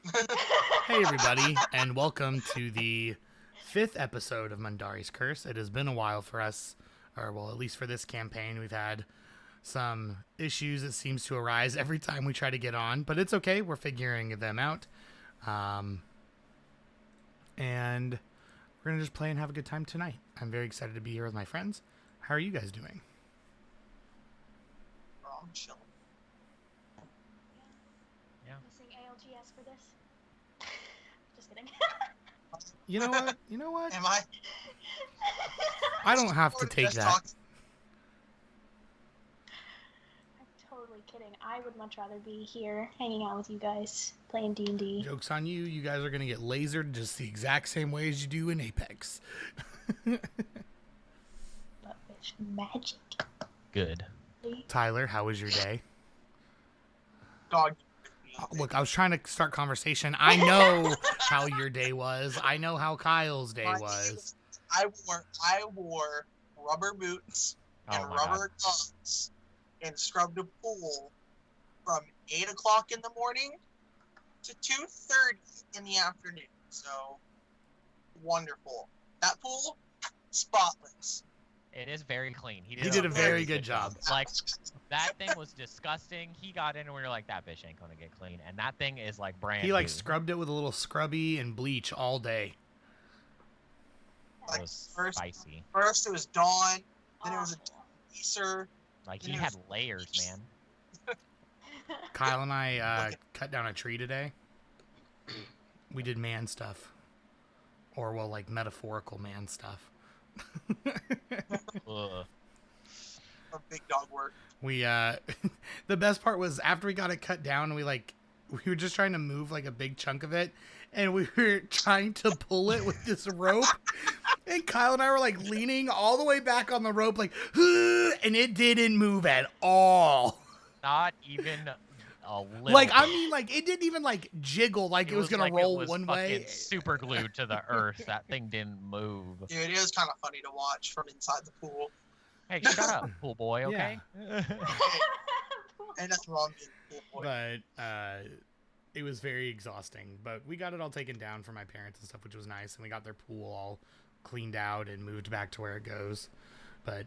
Hey everybody, and welcome to the 5th episode of Mundari's Curse. It has been a while for us, or well, at least for this campaign. We've had some issues that seems to arise every time we try to get on, but it's okay. We're figuring them out. And we're going to just play and have a good time tonight. I'm very excited to be here with my friends. How are you guys doing? I'm chilling. Yeah. Missing ALGS for this. Just kidding. You know what? Am I? I don't have to take that. I'm totally kidding. I would much rather be here hanging out with you guys playing D&D. Joke's on you. You guys are going to get lasered just the exact same way as you do in Apex. But with magic. Good. Tyler, how was your day? Dog. Look, I was trying to start conversation. I know how your day was. I know how Kyle's day was. I wore rubber boots and rubber gloves and scrubbed a pool from 8 o'clock in the morning to 2:30 in the afternoon. So wonderful. That pool, spotless. It is very clean. He did a very good job. Like, that thing was disgusting. He got in and we were like, that bitch ain't gonna get clean. And that thing is like brand He like new. scrubbed it with a little scrubby and bleach all day. It was spicy. First it was Dawn, then it was a Easter. Like, he had layers, man. Kyle and I cut down a tree today. We did man stuff. Or, well, like metaphorical man stuff. Ugh. Big dog work. We the best part was after we got it cut down, we were just trying to move like a big chunk of it, and we were trying to pull it with this rope, and Kyle and I were like leaning all the way back on the rope, like, and it didn't move at all. Not even a little. Like, I mean, like, it didn't even like jiggle like it was gonna like roll it was one fucking way. super glued to the earth. That thing didn't move. Dude, it is kind of funny to watch from inside the pool. Hey, shut up, pool boy, okay? And that's wrong. Pool boy. But it was very exhausting. But we got it all taken down for my parents and stuff, which was nice, and we got their pool all cleaned out and moved back to where it goes. But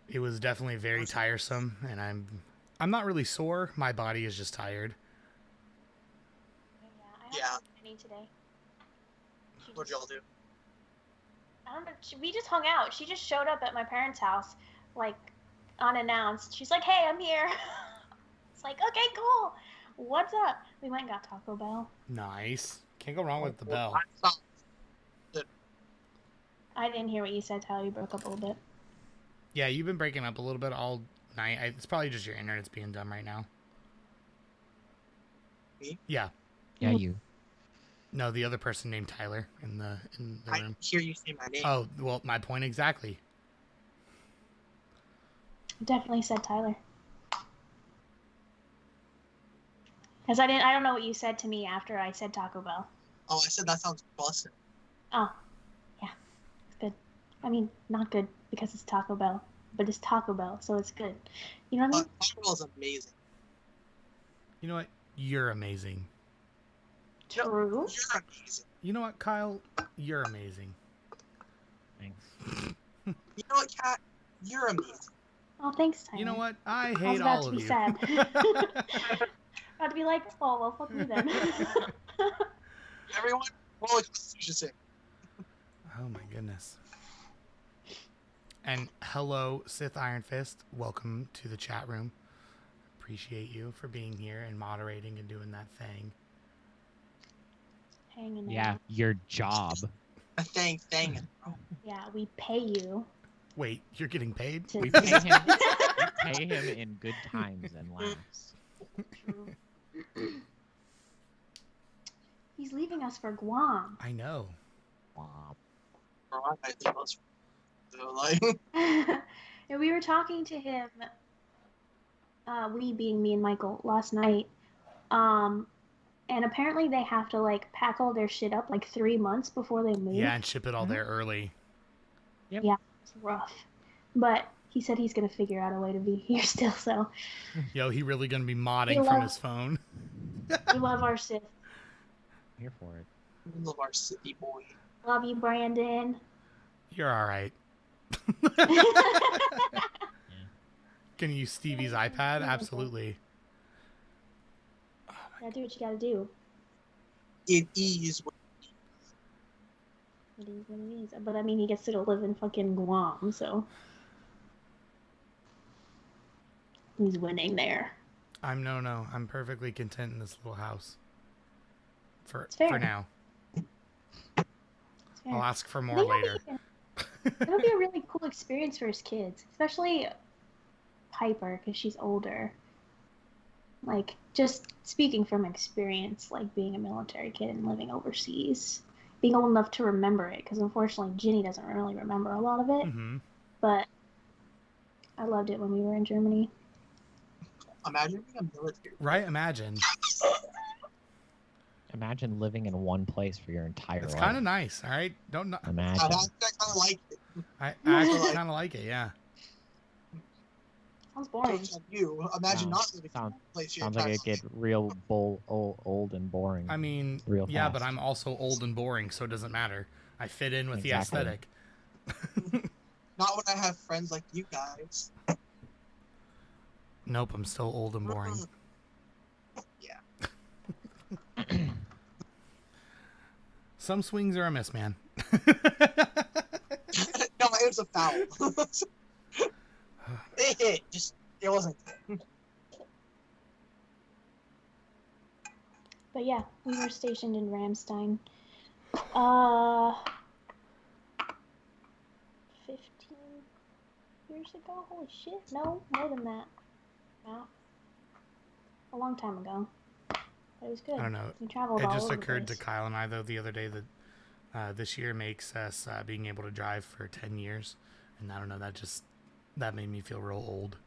it was definitely very tiresome, and I'm not really sore. My body is just tired. Yeah, I had a mutiny today. What'd y'all do? I don't know. We just hung out. She just showed up at my parents' house, like, unannounced. She's like, hey, I'm here. It's like, okay, cool. What's up? We went and got Taco Bell. Nice. Can't go wrong with the bell. I didn't hear what you said, Tyler. You broke up a little bit. Yeah, you've been breaking up a little bit all night. It's probably just your internet's being dumb right now. Me? Yeah. Yeah, you. No, the other person named Tyler in the room. I hear you say my name. Oh, well, my point exactly. You definitely said Tyler. Because I don't know what you said to me after I said Taco Bell. Oh, I said that sounds busted. Oh, yeah. It's good. I mean, not good because it's Taco Bell, but it's Taco Bell, so it's good. You know what I mean? Taco Bell is amazing. You know what? You're amazing. True. You're amazing. You know what, Kyle? You're amazing. Thanks. You know what, Kat? You're amazing. Oh, thanks, Tyler. You know what? I I was hate about all to of be you. sad. About to be like, oh, well, fuck me then. Everyone, roll a constitution save. Oh my goodness. And hello, Sith Iron Fist. Welcome to the chat room. Appreciate you for being here and moderating and doing that thing. Hanging Yeah, out. your job. Dang it. Yeah, we pay you. Wait, you're getting paid? To We pay him. We pay him in good times and laughs. True. He's leaving us for Guam. I know. Wow. I think most. So, like, And we were talking to him, we being me and Michael, last night. And apparently they have to, like, pack all their shit up, like, 3 months before they move. Yeah, and ship it all there early. Yep. Yeah, it's rough. But he said he's going to figure out a way to be here still, so Yo, he really gonna be modding We from love- his phone. we love our Sith. here for it. We love our city boy. Love you, Brandon. You're all right. Can you use Stevie's iPad? Absolutely. Gotta do what you gotta do. It is. It is what it is. But I mean, he gets to go live in fucking Guam, so he's winning there. No. I'm perfectly content in this little house. For now. I'll ask for more later. It'll be a really cool experience for his kids, especially Piper, because she's older. Like, just speaking from experience, like being a military kid and living overseas, being old enough to remember it, because unfortunately Ginny doesn't really remember a lot of it. Mm-hmm. But I loved it when we were in Germany. Imagine being a military. Right? Imagine. Imagine living in one place for your entire life. It's kind of nice, all right? Don't imagine. I kind of like it. I actually kind of like it, yeah. Sounds boring. You imagine not living in one place. Sounds like it get real old and boring. I mean, real yeah, fast. but I'm also old and boring, so it doesn't matter. I fit in with the aesthetic. Not when I have friends like you guys. Nope, I'm still old and boring. Yeah. Some swings are a miss, man. No, it was a foul. It hit. Just it wasn't. But yeah, we were stationed in Ramstein. 15 years ago? Holy shit. No, more than that. Wow. A long time ago. But it was good. I don't know. We traveled It all just over the occurred to place. Kyle and I, though, the other day that this year makes us being able to drive for 10 years. And I don't know, that made me feel real old.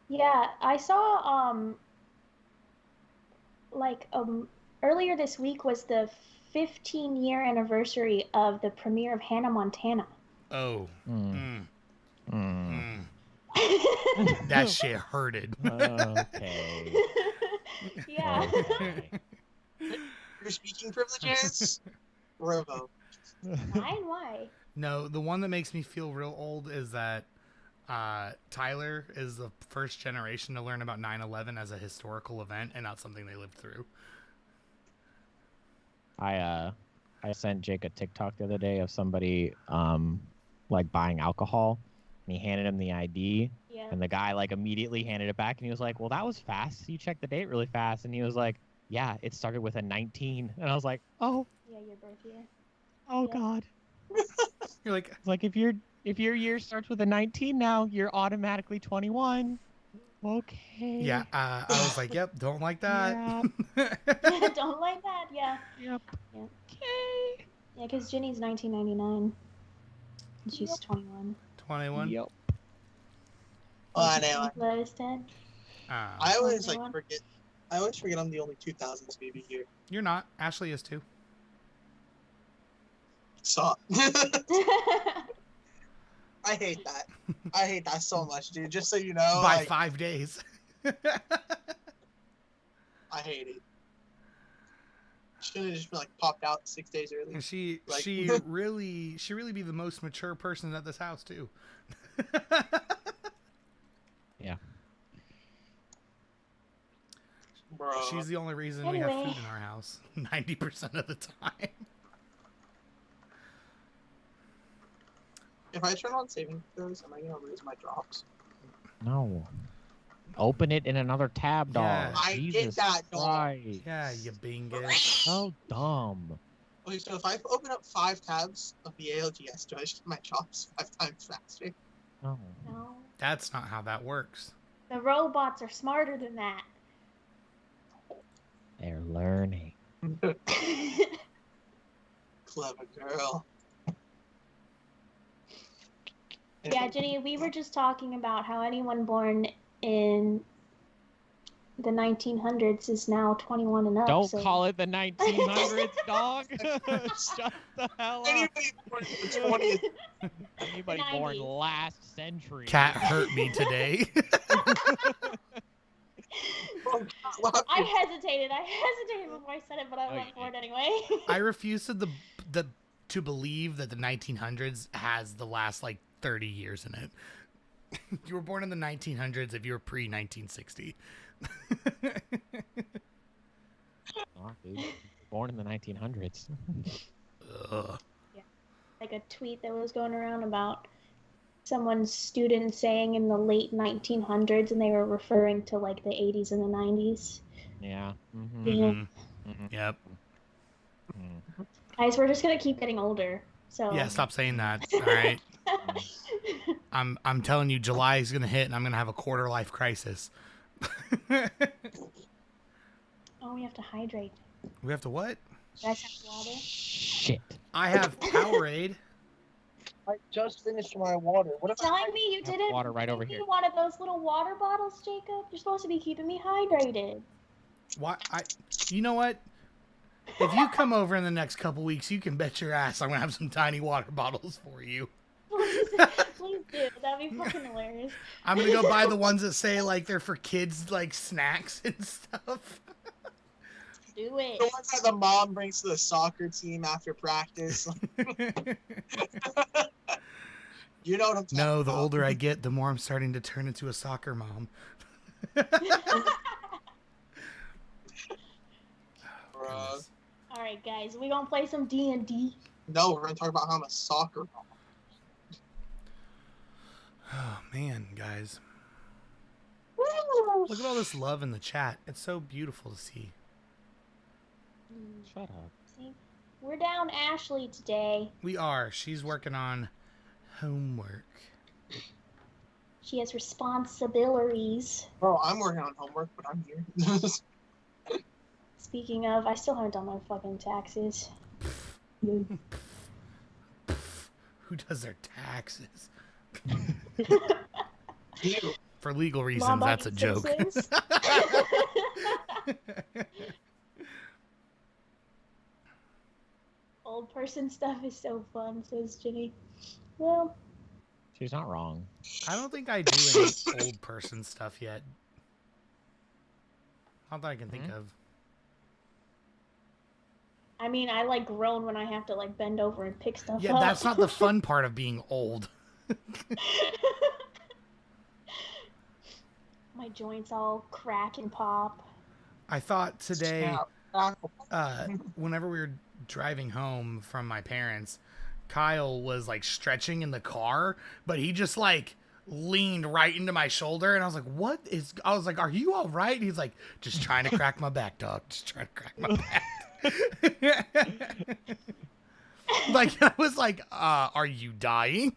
Yeah, I saw, earlier this week was the 15-year anniversary of the premiere of Hannah Montana. Oh. Mm. That shit hurted. Okay. Yeah. Okay. Your speaking privileges revoked. Why? No, the one that makes me feel real old is that Tyler is the first generation to learn about 9/11 as a historical event and not something they lived through. I sent Jake a TikTok the other day of somebody like buying alcohol, and he handed him the ID, Yeah. and the guy like immediately handed it back, and he was like, "Well, that was fast. You checked the date really fast," and he was like, "Yeah, it started with a 19," and I was like, "Oh, Yeah, your birth year. oh Yeah. God." You're like, It's like if your year starts with a 19 now, you're automatically 21. Okay. yeah, I was like, yep, don't like that. Don't like that, yeah. Yep. Yeah. Okay. Yeah, because Ginny's 1999. And she's Yep. 21. 21? Yep. I know. Lois said. I always 21. forget. I always forget I'm the only 2000s baby here. You're not. Ashley is too. So I hate that. I hate that so much, dude. Just so you know, By like, 5 days. I hate it. Should have just been like popped out 6 days early. And she Like- really be the most mature person at this house too. Yeah. Bro. She's the only reason we have Anyway. food in our house 90% of the time. If I turn on saving throws, am I gonna lose my drops? No. Open it in another tab, dog. Yeah. I did Jesus that, dog. Christ. Yeah, you bingus. So dumb. Okay, so if I open up 5 tabs of the ALGS, do I just get my chops 5 times faster? No. No. That's not how that works. The robots are smarter than that. They're learning. Clever girl. Yeah, Ginny, we were just talking about how anyone born in the 1900s is now 21 and up. Don't so... call it the 1900s, dog. Shut the hell up. Anybody born in the 20th. Anybody The born 90s. last century. Cat hurt me today. Oh, I hesitated before I said it, but I went for it anyway. I refuse to believe that the 1900s has the last like 30 years in it. You were born in the 1900s if you were pre-1960. Oh, dude. Born in the 1900s. Ugh. Yeah. Like a tweet that was going around about someone's student saying in the late 1900s, and they were referring to like the 80s and the 90s. Yeah. Mm-hmm. Yeah. Mm-hmm. Yep. Mm-hmm. Guys, we're just gonna keep getting older. So Yeah, stop saying that. All right. I'm telling you, July is gonna hit, and I'm gonna have a quarter life crisis. Oh, we have to hydrate. We have to what? You guys have water? Shit. I have Powerade. I just finished my water. What if Telling me you have didn't water right over give me here. one of those little water bottles, Jacob? You're supposed to be keeping me hydrated. Why? You know what? If you come over in the next couple weeks, you can bet your ass I'm gonna have some tiny water bottles for you. Please do. That'd be fucking hilarious. I'm gonna go buy the ones that say like they're for kids, like snacks and stuff. Do it. the ones that the mom brings to the soccer team after practice? You know what I'm talking No, the about. older I get, the more I'm starting to turn into a soccer mom. Bruh. All right, guys, we gonna play some D&D. No, we're gonna talk about how I'm a soccer mom. Oh man, guys, look at all this love in the chat. It's so beautiful to see. Shut up. See, we're down Ashley today. We are. She's working on homework. She has responsibilities. Bro, I'm working on homework, but I'm here. Speaking of, I still haven't done my fucking taxes. Who does their taxes? You. For legal reasons, that's a joke. citizens. Old person stuff is so fun, says Ginny. Well, She's not wrong. I don't think I do any old person stuff yet. Not that I can think of. I mean, I like groan when I have to like bend over and pick stuff Yeah, up. that's not the fun part of being old. My joints all crack and pop. I thought today, Snap. whenever we were driving home from my parents, Kyle was like stretching in the car, but he just like leaned right into my shoulder, and I was like, "What is?" I was like, "Are you all right?" And he's like, "Just trying to crack my back, dog. Just trying to crack my back." Like I was like, "Are you dying?"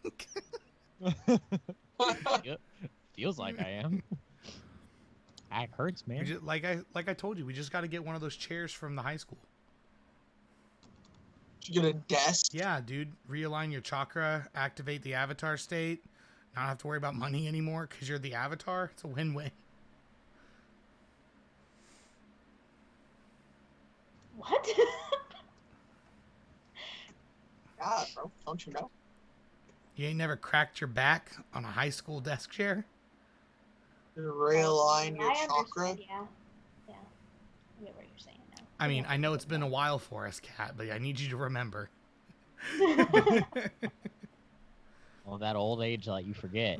Yep. Feels like I am. Back hurts, man. Like I told you, we just got to get one of those chairs from the high school. You get a desk. Yeah, dude. Realign your chakra, activate the avatar state, not have to worry about money anymore because you're the avatar. It's a win-win. What? Yeah, bro. Don't you know? You ain't never cracked your back on a high school desk chair? Realign your I chakra. understand, yeah. Yeah. I get what you're saying now. I mean, I know it's been a while for us, Kat, but I need you to remember. Well, that old age that you forget.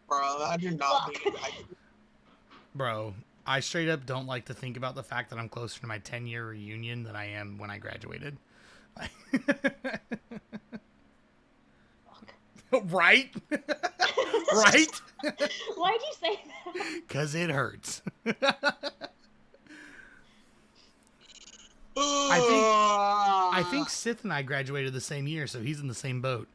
Bro, I do not Fuck. mean Bro, I straight up don't like to think about the fact that I'm closer to my 10-year reunion than I am when I graduated. Right? Right? Why'd you say that? Because it hurts. I think Sith and I graduated the same year, so he's in the same boat.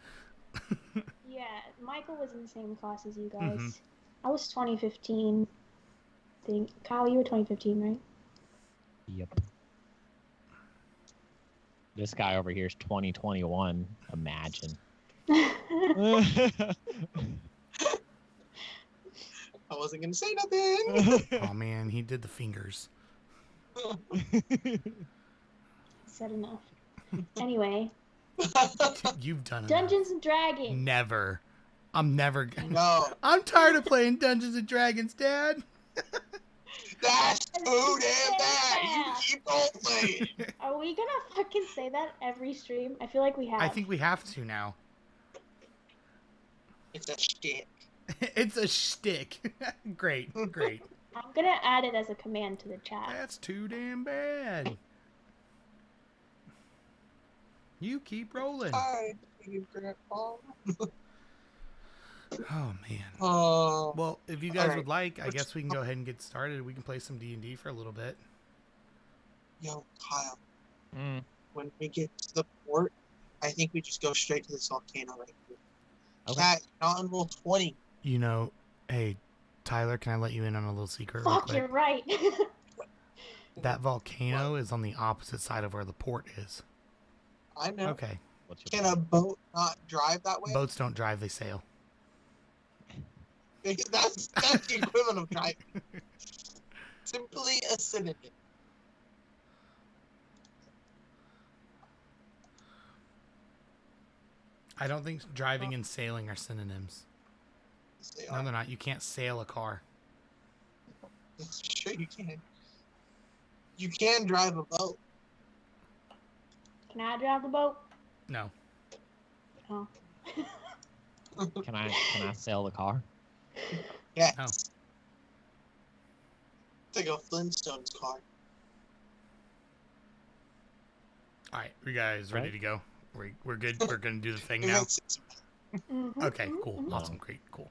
Yeah, Michael was in the same class as you guys. Mhm. I was 2015. I think Kyle, you were 2015, right? Yep. This guy over here is 2021. Imagine. I wasn't gonna say nothing. Oh man, he did the fingers. Said enough. Anyway, You've done it. Dungeons and Dragons. Never. I'm never gonna. No. I'm tired of playing Dungeons and Dragons, Dad. That's too damn bad. You keep rolling. Are we gonna fucking say that every stream? I feel like we have. I think we have to now. It's a shtick. It's a shtick. Great. I'm gonna add it as a command to the chat. That's too damn bad. You keep rolling. Hi, Grandpa. Oh man. Oh. Well, if you guys would like, I guess we can go ahead and get started. We can play some D&D for a little bit. Yo, Kyle. Mm. When we get to the port, I think we just go straight to this volcano right here. Okay. Cat, not on roll 20. You know, hey, Tyler, can I let you in on a little secret real Fuck, quick? you're right. That volcano is on the opposite side of where the port is. I know. Okay. What's your Can a boat not drive that way? Boats don't drive, they sail. That's the equivalent of driving. Simply a synonym. I don't think driving and sailing are synonyms. Yes, they No, are. they're not. You can't sail a car. Yes, sure you can. You can drive a boat. Can I drive the boat? No. Oh. Can I sail the car? Yeah. Oh. It's like a Flintstones car. All right, you guys ready Right. to go? We're good. We're gonna do the thing now. Mhm, Okay, mhm, cool, mhm. awesome, great, cool,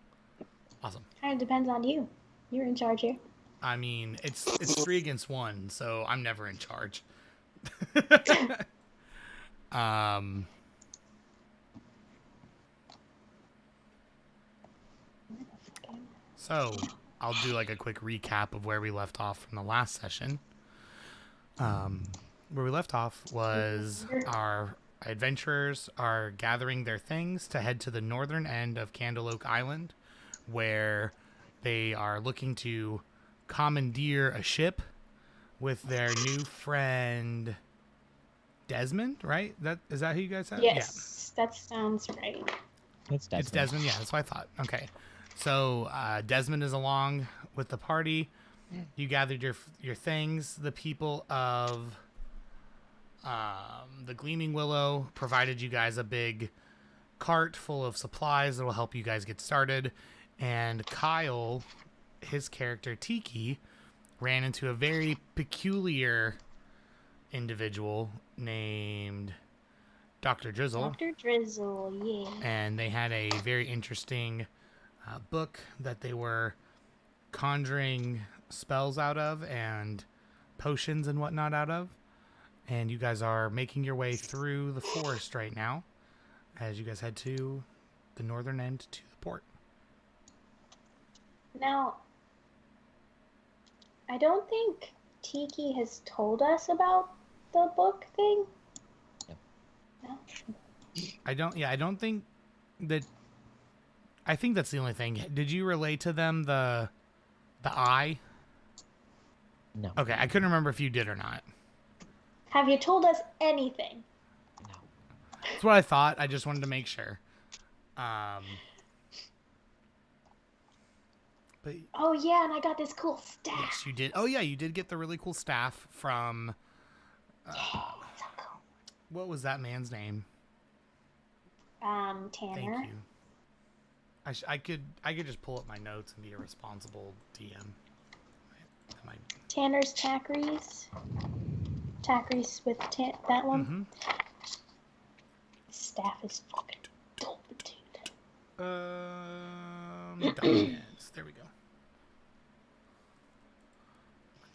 awesome. Kind of depends on you. You're in charge here. I mean, it's 3 against 1, so I'm never in charge. So I'll do like a quick recap of where we left off from the last session. Where we left off was our adventurers are gathering their things to head to the northern end of Bantalok Island, where they are looking to commandeer a ship with their new friend Desmond, right? Is that who you guys said? Yes, that sounds right. It's Yeah. It's Desmond. Yeah, that's what I thought. Okay. So Desmond is along with the party. You gathered your things. The people of the Gleaming Willow provided you guys a big cart full of supplies that will help you guys get started. And Kyle, his character Tiki, ran into a very peculiar individual named Dr. Drizzle. Dr. Drizzle, yeah. And they had a very interesting book that they were conjuring spells out of and potions and whatnot out of. And you guys are making your way through the forest right now as you guys head to the northern end to the port. Now, I don't think Tiki has told us about the book thing. No? I don't think that. I think that's the only thing. Did you relay to them the eye? No. Okay, I couldn't remember if you did or not. Have you told us anything? No. That's what I thought. I just wanted to make sure. But Oh yeah, and I got this cool staff. yes, you did. Oh yeah, you did get the really cool staff from. So cool. What was that man's name? Tanner. Thank you. I could just pull up my notes and be a responsible DM. Am I... Tanner's Tackeries. Tackeries with that one. Staff is fucking dope, dude. Documents. There we go.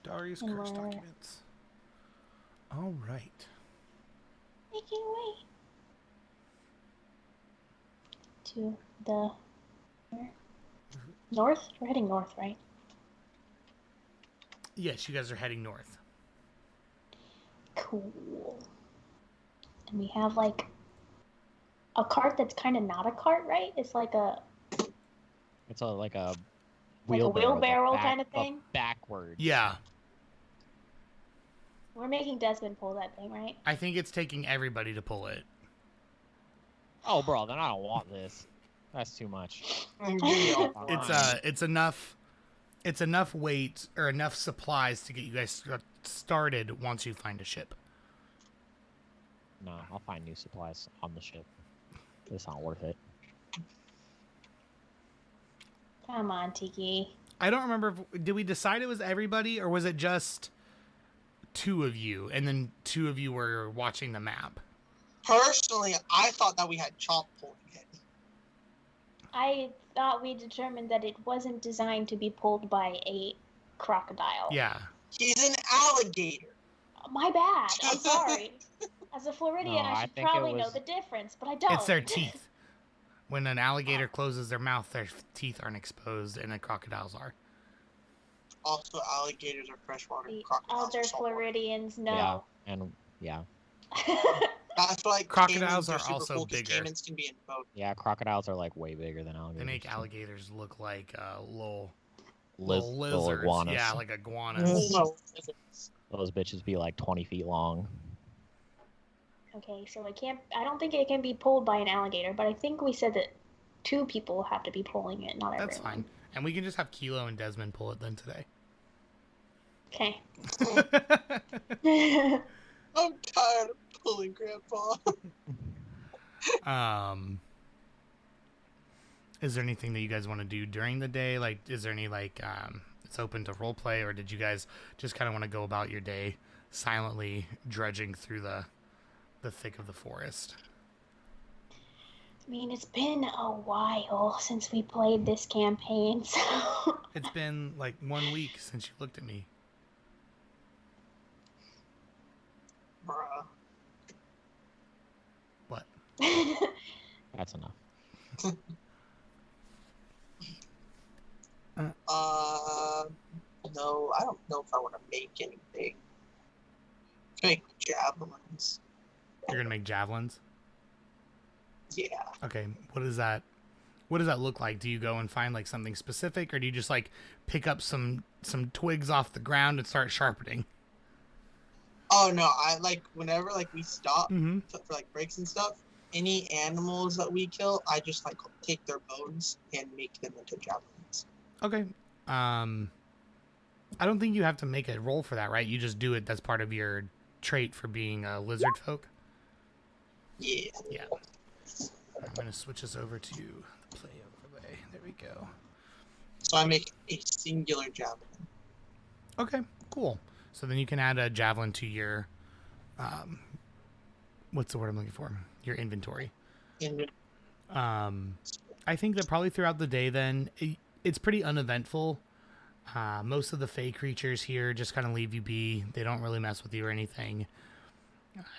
Darius And curse we're- documents. All right. Making way to the north. We're heading north, right? Yes, you guys are heading north. Cool. And we have like a cart that's kind of not a cart, right? It's like a It's like a Like a wheelbarrow but kinda but thing? backwards. Yeah, we're making Desmond pull that thing, right? I think it's taking everybody to pull it. Oh, bro, then I don't want this. That's too much. It's enough It's enough weight or enough supplies to get you guys started once you find a ship. No, I'll find new supplies on the ship. It's not worth it. Come on, Tiki. I don't remember. Did we decide it was everybody, or was it just 2 of you, and then 2 of you were watching the map? Personally, I thought that we had Chop pulling it. I thought we determined that it wasn't designed to be pulled by a crocodile. Yeah. He's an alligator. My bad. I'm sorry. As a Floridian, No, I should probably know the difference, but I don't. It's their teeth. When an alligator closes their mouth, their teeth aren't exposed, and the crocodiles are. Also, alligators are freshwater. The Crocodiles other are saltwater. Floridians know. Yeah, and yeah. That's why Crocodiles caimans are super also cool, 'cause bigger. Caimans can be in both. Yeah, crocodiles are like way bigger than alligators. They make alligators look like little little lizards. iguanas. Yeah, like iguanas. No, Those bitches be like 20 feet long. Okay, so it can't. I don't think it can be pulled by an alligator, but I think we said that 2 people have to be pulling it, not That's everyone. fine. And we can just have Kilo and Desmond pull it then today. Okay. I'm tired of pulling Grandpa. Is there anything that you guys want to do during the day? Like, is there any it's open to role play, or did you guys just kind of want to go about your day silently dredging through the thick of the forest? I mean, it's been a while since we played this campaign, so... It's been like 1 week since you looked at me. Bruh. What? That's enough. No, I don't know if I want to make anything. Make javelins. You're gonna make javelins? Yeah. Okay. What does that look like? Do you go and find like something specific, or do you just like pick up some twigs off the ground and start sharpening? Oh no, I like whenever like we stop Mm-hmm. for like breaks and stuff. Any animals that we kill, I just like take their bones and make them into javelins. Okay. I don't think you have to make a roll for that, right? You just do it. That's part of your trait for being a lizard folk. Yeah. Yeah. I'm gonna switch us over to the play overlay. There we go. So I make a singular javelin. Okay, cool. So then you can add a javelin to your, what's the word I'm looking for? Your inventory. I think that probably throughout the day then, it's pretty uneventful. Most of the fey creatures here just kind of leave you be. They don't really mess with you or anything.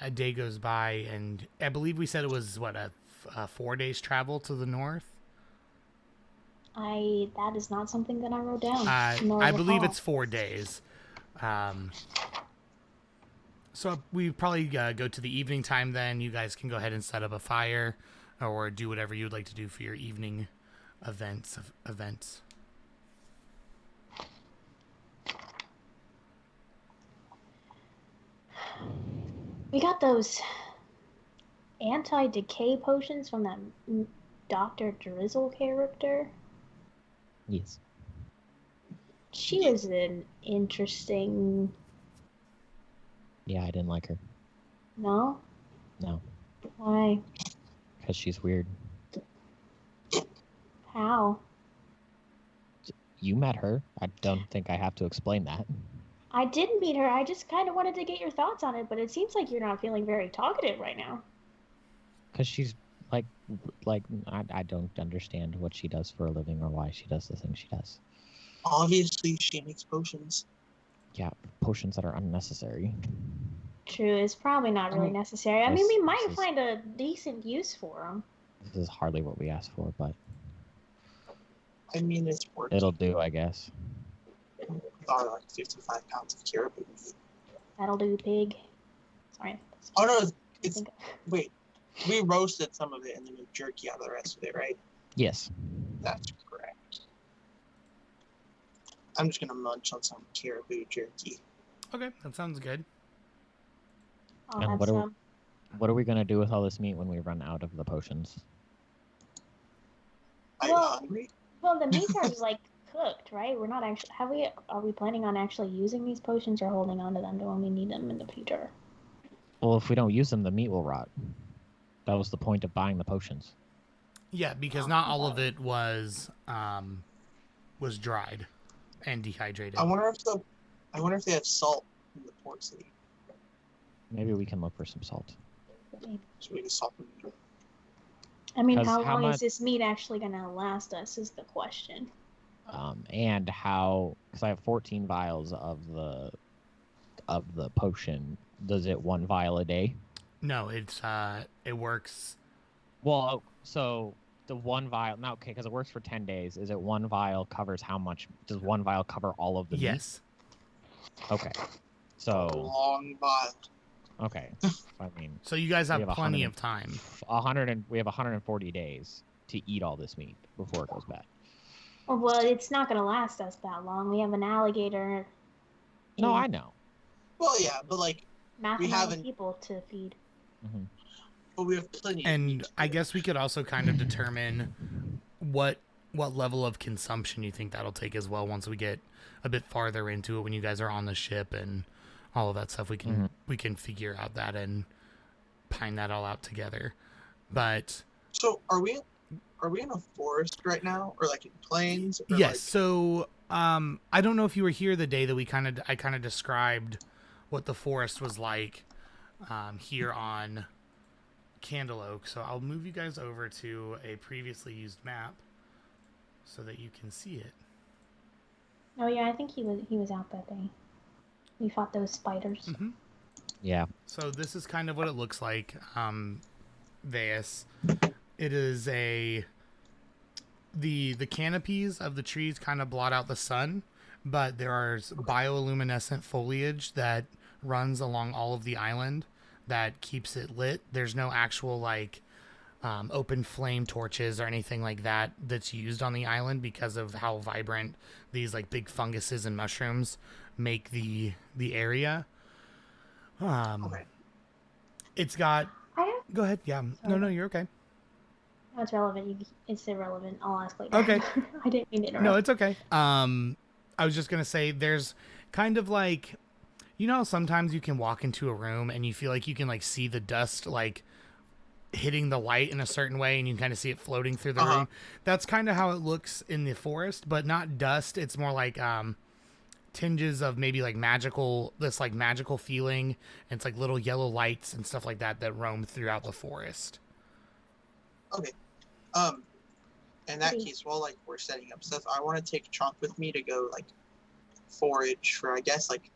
A day goes by, and I believe we said it was, what, a 4 days travel to the north? That is not something that I wrote down. I believe it's 4 days. So we probably go to the evening time then. You guys can go ahead and set up a fire or do whatever you'd like to do for your evening events. We got those anti-decay potions from that Dr. Drizzle character. Yes. She was an interesting... Yeah, I didn't like her. No? No. Why? Because she's weird. How? You met her. I don't think I have to explain that. I didn't meet her. I just kind of wanted to get your thoughts on it, but it seems like you're not feeling very talkative right now. Because she's like I don't understand what she does for a living or why she does the things she does. Obviously, she makes potions. Yeah, potions that are unnecessary. True, it's probably not really necessary. I mean, we might find a decent use for them. This is hardly what we asked for, but I mean, it's working. it'll do, I guess. Are like 55 pounds of caribou. That'll do, pig. Sorry. Oh no, it's wait. We roasted some of it and then made jerky out of the rest of it, right? Yes. That's correct. I'm just gonna munch on some caribou jerky. Okay, that sounds good. I'll And have what some. What are we gonna do with all this meat when we run out of the potions? I'm Well- hungry. Well, the meats are like cooked, right? We're not actually. Are we planning on actually using these potions or holding on to them to when we need them in the future? Well, if we don't use them, the meat will rot. That was the point of buying the potions. Yeah, because not all of it was dried and dehydrated. I wonder if they have salt in the port city. Maybe we can look for some salt. So we can salt them. I mean, 'Cause how how long much- is this meat actually gonna last us? Is the question. And how? Because I have 14 vials of the potion. Does it 1 vial a day? No, it works. Well, so the 1 vial. No, okay, because it works for 10 days. Is it 1 vial covers how much? Does 1 vial cover all of the meat? Yes. Okay. So Long vial. okay. I mean, So you guys We have have plenty 100 of time. we have 140 days to eat all this meat before it goes bad. Well, it's not gonna last us that long. We have an alligator. No, and I know. Well, yeah, but like, math we amount of haven't- people to feed. Hmm. but we have plenty. of And meat. I guess we could also kind of determine what level of consumption you think that'll take as well once we get a bit farther into it when you guys are on the ship and all of that stuff. We can figure out that and pine that all out together. But So are we in a forest right now, or like in plains? Or yes, like- so I don't know if you were here the day that I kind of described what the forest was like here on Candle Oak. So I'll move you guys over to a previously used map so that you can see it. Oh yeah, I think he was out that day. We fought those spiders. Mm-hmm. Yeah. So this is kind of what it looks like, Veus. It is the canopies of the trees kind of blot out the sun, but there are bioluminescent foliage that runs along all of the island that keeps it lit. There's no actual like open flame torches or anything like that that's used on the island because of how vibrant these like big funguses and mushrooms make the area. Okay. It's got. I have. Go ahead. Yeah. No, you're okay. No, it's relevant. It's irrelevant. I'll ask later. Okay. I didn't mean to interrupt. No, it's okay. I was just gonna say there's kind of like, you know, sometimes you can walk into a room and you feel like you can like see the dust like hitting the light in a certain way and you can kind of see it floating through the room. That's kind of how it looks in the forest, but not dust. It's more like tinges of maybe like magical feeling. And it's like little yellow lights and stuff like that roam throughout the forest. Okay. In that case, while like we're setting up stuff, I want to take Chomp with me to go like forage for, I guess, like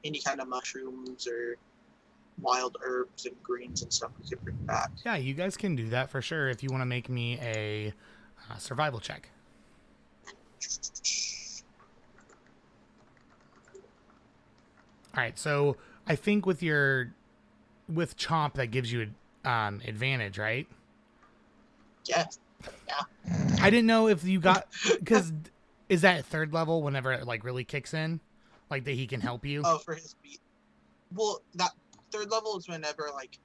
any kind of mushrooms or wild herbs and greens and stuff we could bring back. Yeah, you guys can do that for sure if you want to make me a survival check. All right, so I think with Chomp that gives you advantage, right? Yes. I didn't know if you got, because is that 3rd level whenever it like really kicks in, like that he can help you? Oh, for his beat. Well, that 3rd level is whenever like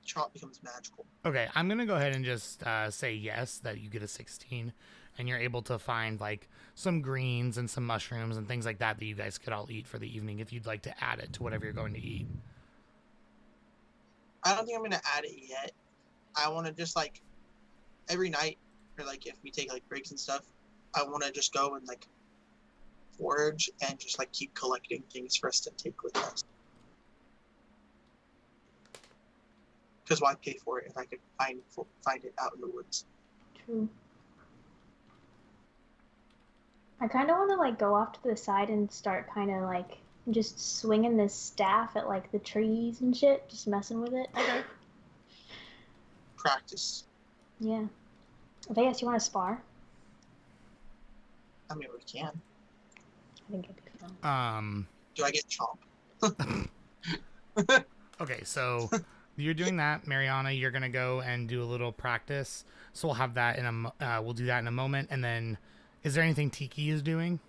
Chomp becomes magical. Okay, I'm gonna go ahead and just say yes, that you get a 16, and you're able to find like some greens and some mushrooms and things like that you guys could all eat for the evening if you'd like to add it to whatever you're going to eat. I don't think I'm gonna add it yet. I want to just like every night, or like if we take like breaks and stuff, I want to just go and like forage and just like keep collecting things for us to take with us. Because why pay for it if I could find it out in the woods? True. I kind of want to like go off to the side and start kind of like just swinging this staff at like the trees and shit, just messing with it. Okay. Practice. Yeah. Vegas, you want to spar? I mean, we can. I think it'd be fun. Do I get Chomp? Okay, so you're doing that, Mariana. You're gonna go and do a little practice. So we'll have that we'll do that in a moment. And then, is there anything Tiki is doing?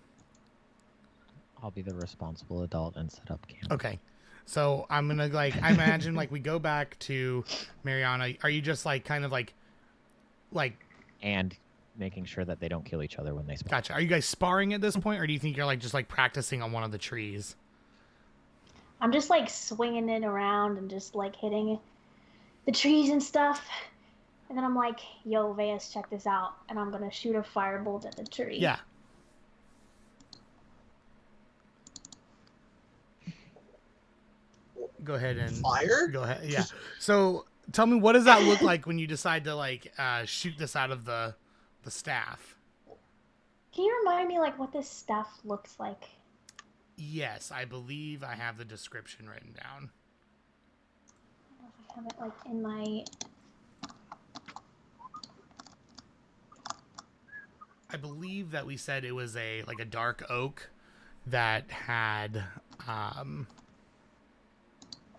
I'll be the responsible adult and set up camp. Okay, so I'm gonna I imagine we go back to Mariana. Are you just kind of like? And making sure that they don't kill each other when they spawn. Gotcha. Are you guys sparring at this point, or do you think you're like just like practicing on one of the trees? I'm just like swinging it around and just like hitting the trees and stuff. And then I'm like, yo, Veas, check this out. And I'm going to shoot a firebolt at the tree. Yeah. Go ahead and Fire? Go ahead. Yeah. So tell me, what does that look like when you decide to like shoot this out of the staff? Can you remind me like what this staff looks like? Yes, I believe I have the description written down. I don't know if I have it like in my... I believe that we said it was a dark oak that had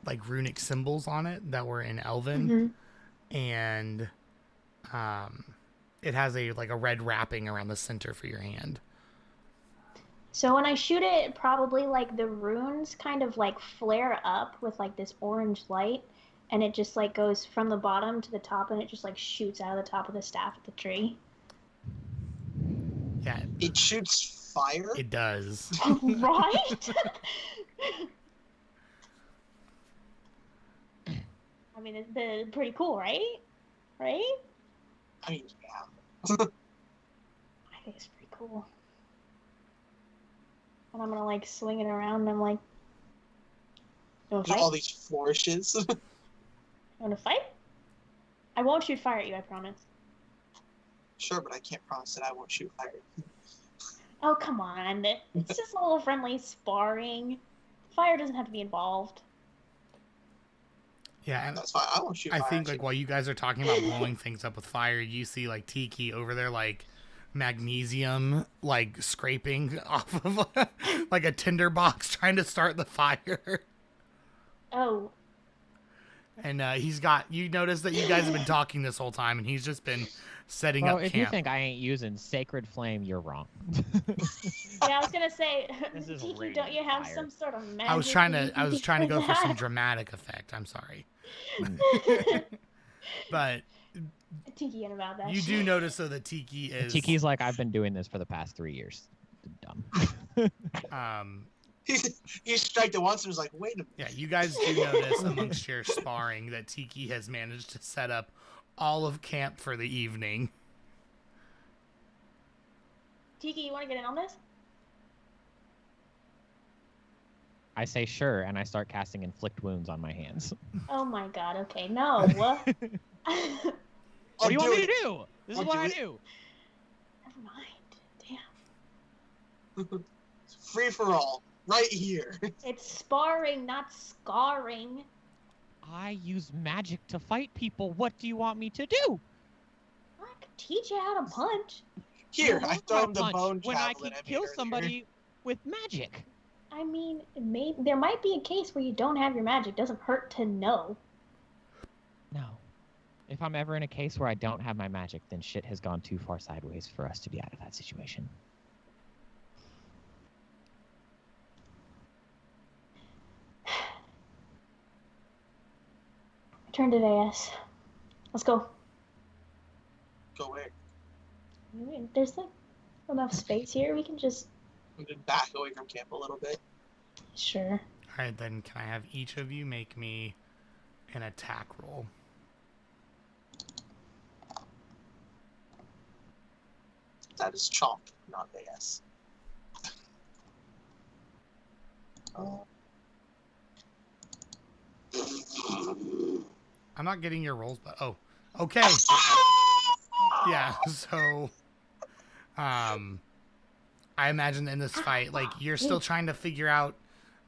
like runic symbols on it that were in Elven, and it has a red wrapping around the center for your hand. So when I shoot it, probably like the runes kind of like flare up with like this orange light, and it just like goes from the bottom to the top, and it just like shoots out of the top of the staff at the tree. Yeah. It shoots fire? It does. Right? I mean, it's pretty cool, right? Right? I mean, yeah. I think it's pretty cool. And I'm gonna like swing it around and I'm like, you wanna Do fight? all these flourishes. You wanna fight? I won't shoot fire at you, I promise. Sure, but I can't promise that I won't shoot fire. Oh, come on. It's just a little friendly sparring. Fire doesn't have to be involved. Yeah, and That's fine. I won't shoot I fire. think at like you. while you guys are talking about blowing things up with fire, you see like Tiki over there like magnesium like scraping off of like a tinder box trying to start the fire. Oh. And you notice that you guys have been talking this whole time, and he's just been setting Well, up if camp. you think I ain't using Sacred Flame, you're wrong. Yeah, I was gonna say, This is Tiki, radiant don't you have fire. some sort of magic? I was trying to go for some that? dramatic effect. I'm sorry. But Tiki ain't about that you shit. do notice though that Tiki is Tiki's like, I've been doing this for the past 3 years. Dumb. He striked it once and was like, wait a minute. Yeah, you guys do notice amongst your sparring that Tiki has managed to set up all of camp for the evening. Tiki, you wanna get in on this? I say sure, and I start casting Inflict Wounds on my hands. Oh my god, okay, no. What do you want me to do? This is I'll what do I it. do. Never mind. Damn. Free for all. Right here. It's sparring, not scarring. I use magic to fight people. What do you want me to do? I could teach you how to punch. Here, You I want throw my him the punch bone when I javelin can at me kill earlier. somebody with magic. I mean, there might be a case where you don't have your magic. Doesn't hurt to know. No. If I'm ever in a case where I don't have my magic, then shit has gone too far sideways for us to be out of that situation. Turn to Veas. Let's go. Go away. There's like enough space here. We can just... I'm going to back away from camp a little bit. Sure. All right, then can I have each of you make me an attack roll? That is Chomp, not AS. Oh. I'm not getting your rolls, but okay. Yeah, so I imagine in this fight, like, you're still trying to figure out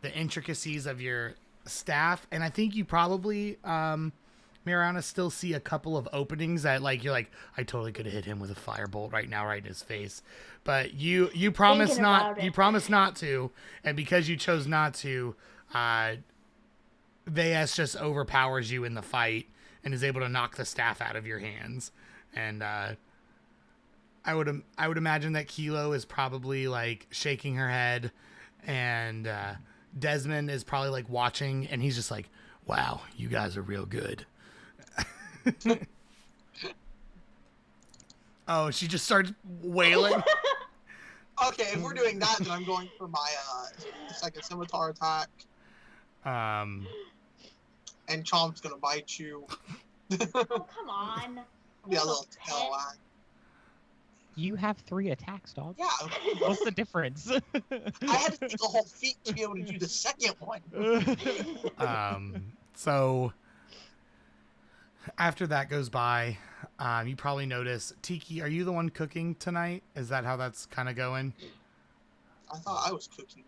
the intricacies of your staff, and I think you probably Mariana still see a couple of openings that, like, you're like, I totally could have hit him with a firebolt right now, right in his face. But you promise Thinking not about it. you promise not to, and because you chose not to, Veas just overpowers you in the fight and is able to knock the staff out of your hands. And I would imagine that Kilo is probably like shaking her head, and Desmond is probably like watching, and he's just like, wow, you guys are real good. Oh, she just starts wailing. Okay, if we're doing that, then I'm going for my second scimitar attack. Um, And Chomp's gonna bite you. Oh, come on. Be a little Pet. tail wag. You have 3 attacks, dog. Yeah, What's the difference? I had to take a whole feat to be able to do the second one. So after that goes by, you probably notice, Tiki, are you the one cooking tonight? Is that how that's kind of going? I thought I was cooking.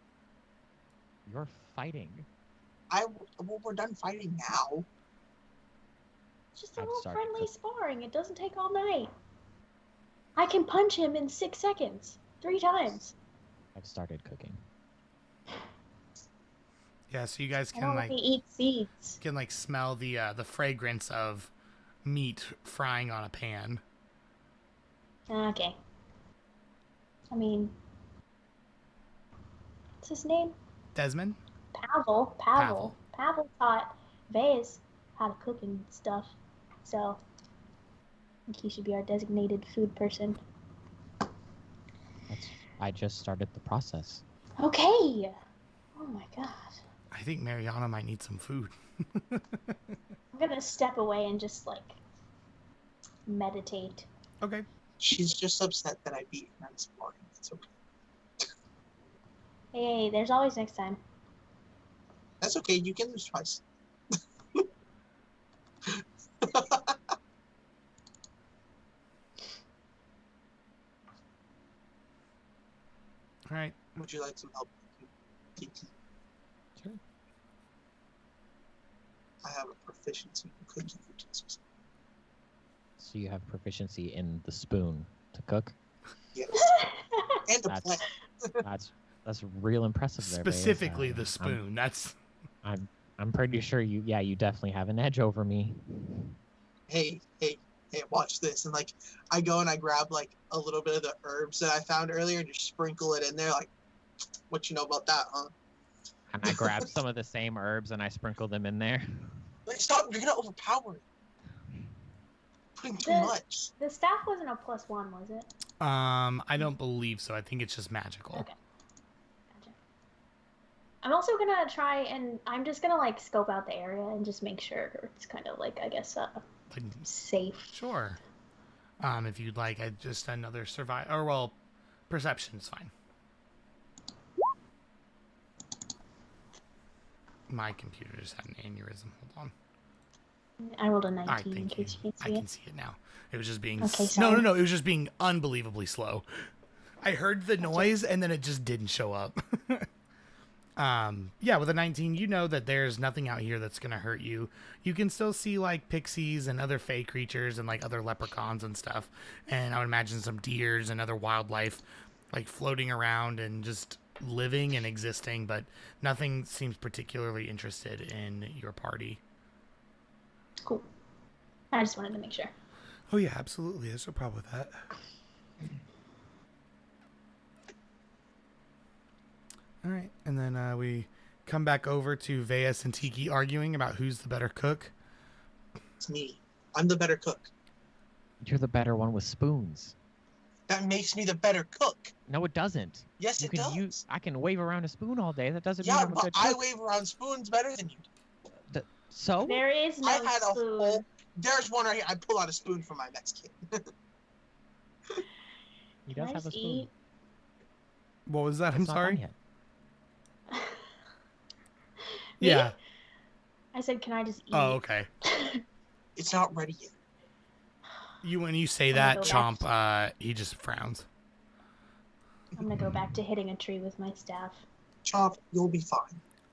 You're fighting. Well, we're done fighting now. Just a I've little started friendly cooking. sparring. It doesn't take all night. I can punch him in 6 seconds. 3 times. I've started cooking. Yeah, so you guys I can don't like let me eat seeds. smell the fragrance of meat frying on a pan. Okay. I mean, what's his name? Desmond? Pavel. Pavel. Pavel taught Vase how to cook and stuff. So, I think he should be our designated food person. I just started the process. Okay. Oh my god. I think Mariana might need some food. I'm gonna step away and just like meditate. Okay. She's just upset that I beat her on sparring. It's okay. Hey, there's always next time. That's okay. You can lose twice. All right. Would you like some help? Kiki? Sure. I have a proficiency in cooking utensils. So you have proficiency in the spoon to cook? Yes. And a That's- plate. That's real impressive there, Vase. Specifically the spoon. That's I'm pretty sure you definitely have an edge over me. Hey, watch this. And like, I go and I grab like a little bit of the herbs that I found earlier and just sprinkle it in there. Like, what you know about that, huh? And I grab some of the same herbs and I sprinkle them in there. Like, stop! You're gonna overpower it. Putting too much. The staff wasn't a +1, was it? I don't believe so. I think it's just magical. Okay. Gotcha. I'm also gonna try and I'm just gonna like scope out the area and just make sure it's kind of like, I guess, Like, safe. sure. If you'd like, just another survive or well, perception's fine. My computer just had an aneurysm. Hold on. I rolled a All 19 right, in thank you. case you I can see can it. see it now. It was just being Okay, no, sorry. no. It was just being unbelievably slow. I heard the noise and then it just didn't show up. Yeah, with a 19, you know that there's nothing out here that's gonna hurt you. You can still see like pixies and other fey creatures and like other leprechauns and stuff. And I would imagine some deers and other wildlife like floating around and just living and existing, but nothing seems particularly interested in your party. Cool. I just wanted to make sure. Oh yeah, absolutely. There's no problem with that. All right, and then we come back over to Veas and Tiki arguing about who's the better cook. It's me. I'm the better cook. You're the better one with spoons. That makes me the better cook. No, it doesn't. Yes, You it can does. use. I can wave around a spoon all day. That doesn't mean Yeah, I'm a but good I cook. wave around spoons better than you do. So There is no I had a spoon. whole. There's one right here. I pull out a spoon for my next kid. he Can does I have a just spoon. eat? What was that? It's I'm not done sorry. yet. Me? Yeah. I said, can I just eat? Oh, okay. It's not ready yet. When you say I'm that, gonna go Chomp, he just frowns. I'm gonna go back to hitting a tree with my staff. Chomp, you'll be fine.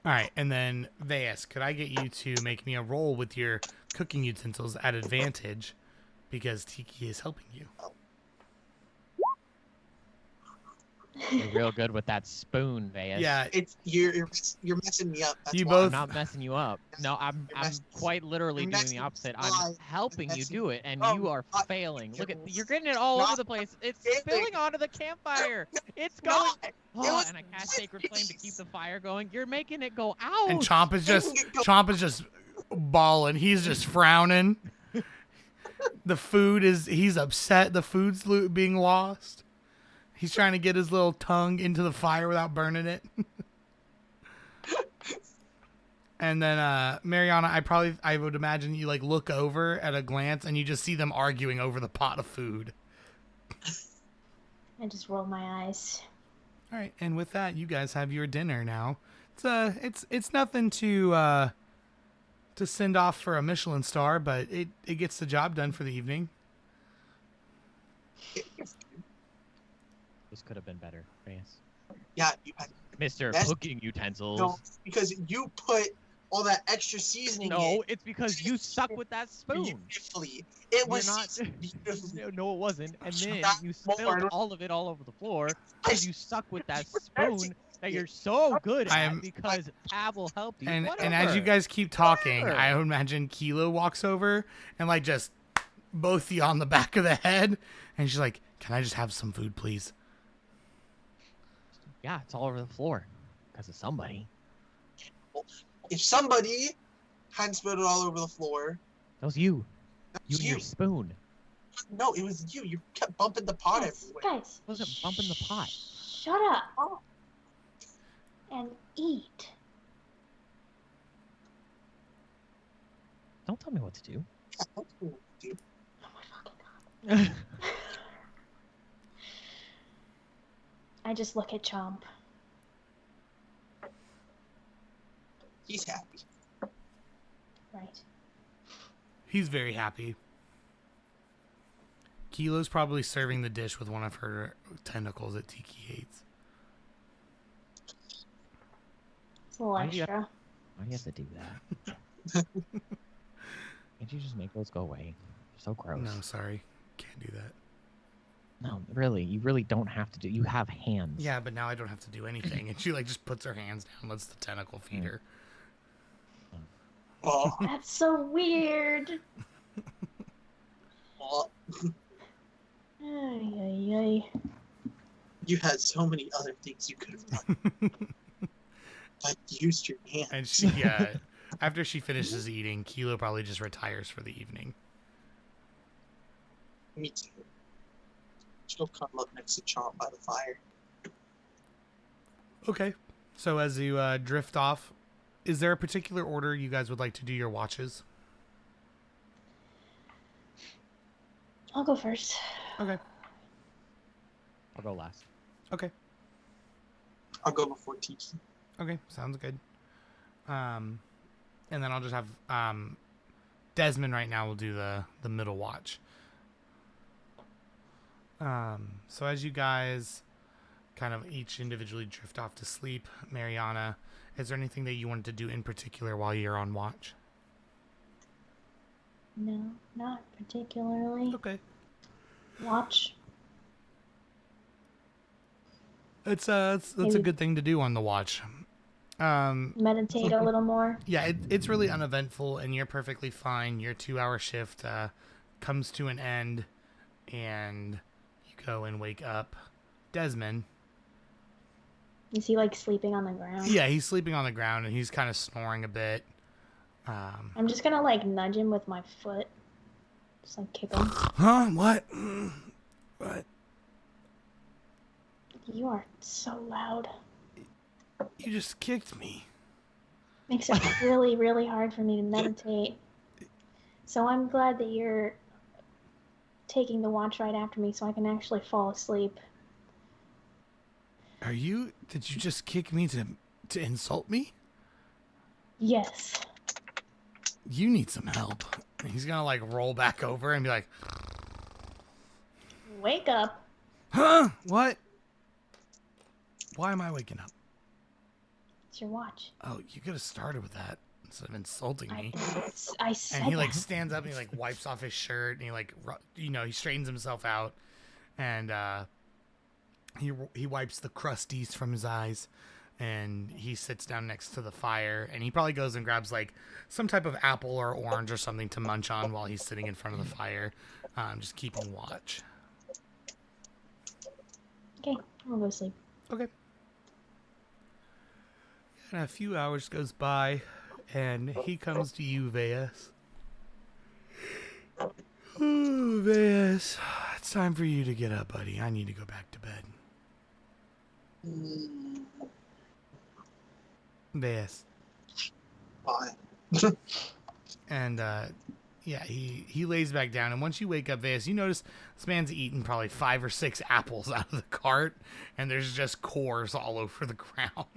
All right, and then Veas, could I get you to make me a roll with your cooking utensils at advantage, because Tiki is helping you. You're real good with that spoon, Veas. Yeah, It's you're messing me up. That's You why. both- I'm not messing you up. No, I'm quite literally You're doing messing the opposite. me I'm up. helping you messing do it, and up. you are Not failing. Look at you. you're getting it all over Not the place. It's failing. spilling onto the campfire. It's going. Not. It Oh, was and I cast Sacred Flame to keep nice. the fire going. You're making it go out. and Chomp is just bawling. He's just frowning. He's upset. The food's being lost. He's trying to get his little tongue into the fire without burning it. And then, Mariana, I would imagine you like look over at a glance and you just see them arguing over the pot of food. I just roll my eyes. All right, and with that, you guys have your dinner now. It's nothing to send off for a Michelin star, but it gets the job done for the evening. This could have been better. Yes. Yeah, you had Mr. Cooking Utensils. no, because you put all that extra seasoning in. No, it's because you suck with that spoon. Beautifully. It was not. beautifully. No, it wasn't. And then Not you more. spilled all of it all over the floor because you suck with that spoon that you're so good at because Pavel helped you. And Whatever. as you guys keep talking, Whatever. I would imagine Kilo walks over and like just both you on the back of the head, and she's like, "Can I just have some food, please?" Yeah, it's all over the floor because of somebody. If somebody hadn't spilled it all over the floor, That was you. that You was and your spoon. No, it was you. You kept bumping the pot everywhere. Guys. I wasn't bumping the pot. Shut up. Oh. And eat. Don't tell me what to do. Yeah, that's cool, dude. Oh my fucking god. I just look at Chomp. He's happy. Right. He's very happy. Kilo's probably serving the dish with one of her tentacles that Tiki hates. It's a little Why do you- extra. Why do you have to do that? Can't you just make those go away? You're so gross. No, sorry. Can't do that. No, really. You really don't have to do. You have hands. Yeah, but now I don't have to do anything. And she like just puts her hands down, lets the tentacle feed her. Oh, That's so weird. oh, Ay, ay, ay. you had so many other things you could have done. But you used your hands. And she, after she finishes eating, Kilo probably just retires for the evening. Me too. She'll come up next to Chomp by the fire. Okay. So as you drift off, is there a particular order you guys would like to do your watches? I'll go first. Okay. I'll go last. Okay. I'll go before Tiki. Okay. Sounds good. And then I'll just have Desmond right now will do the middle watch. So as you guys kind of each individually drift off to sleep, Mariana, is there anything that you wanted to do in particular while you're on watch? No, not particularly. Okay. Watch. That's a good thing to do on the watch. Meditate a little more. Yeah, it's really uneventful, and you're perfectly fine. Your 2-hour shift comes to an end, and you go and wake up Desmond. Is he like sleeping on the ground? Yeah, he's sleeping on the ground, and he's kind of snoring a bit. I'm just gonna like nudge him with my foot. Just like kick him. Huh? What? What? You are so loud. You just kicked me. Makes it really, really hard for me to meditate. So I'm glad that you're taking the watch right after me so I can actually fall asleep. Did you just kick me to insult me? Yes. You need some help. He's gonna like roll back over and be like, Wake up. huh? What? Why am I waking up? It's your watch. Oh, you could have started with that instead of insulting me. I said And he like that. stands up and he like wipes off his shirt and he like he straightens himself out and he wipes the crusties from his eyes and he sits down next to the fire and he probably goes and grabs like some type of apple or orange or something to munch on while he's sitting in front of the fire, just keeping watch. Okay, I'll go sleep. Okay. And a few hours goes by, and he comes to you, Veas. Vayas, it's time for you to get up, buddy. I need to go back to bed. Vayas. Fine. And yeah, he lays back down. And once you wake up, Vayas, you notice this man's eaten probably 5 or 6 apples out of the cart, and there's just cores all over the ground.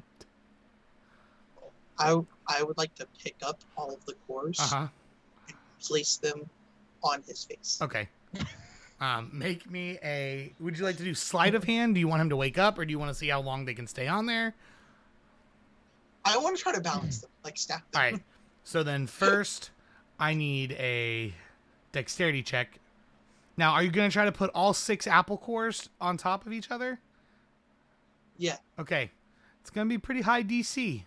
I would like to pick up all of the cores and place them on his face. Okay. Make me a... Would you like to do sleight of hand? Do you want him to wake up, or do you want to see how long they can stay on there? I want to try to balance them, like stack them. All right. So then first, I need a dexterity check. Now, are you going to try to put all 6 apple cores on top of each other? Yeah. Okay. It's going to be pretty high DC.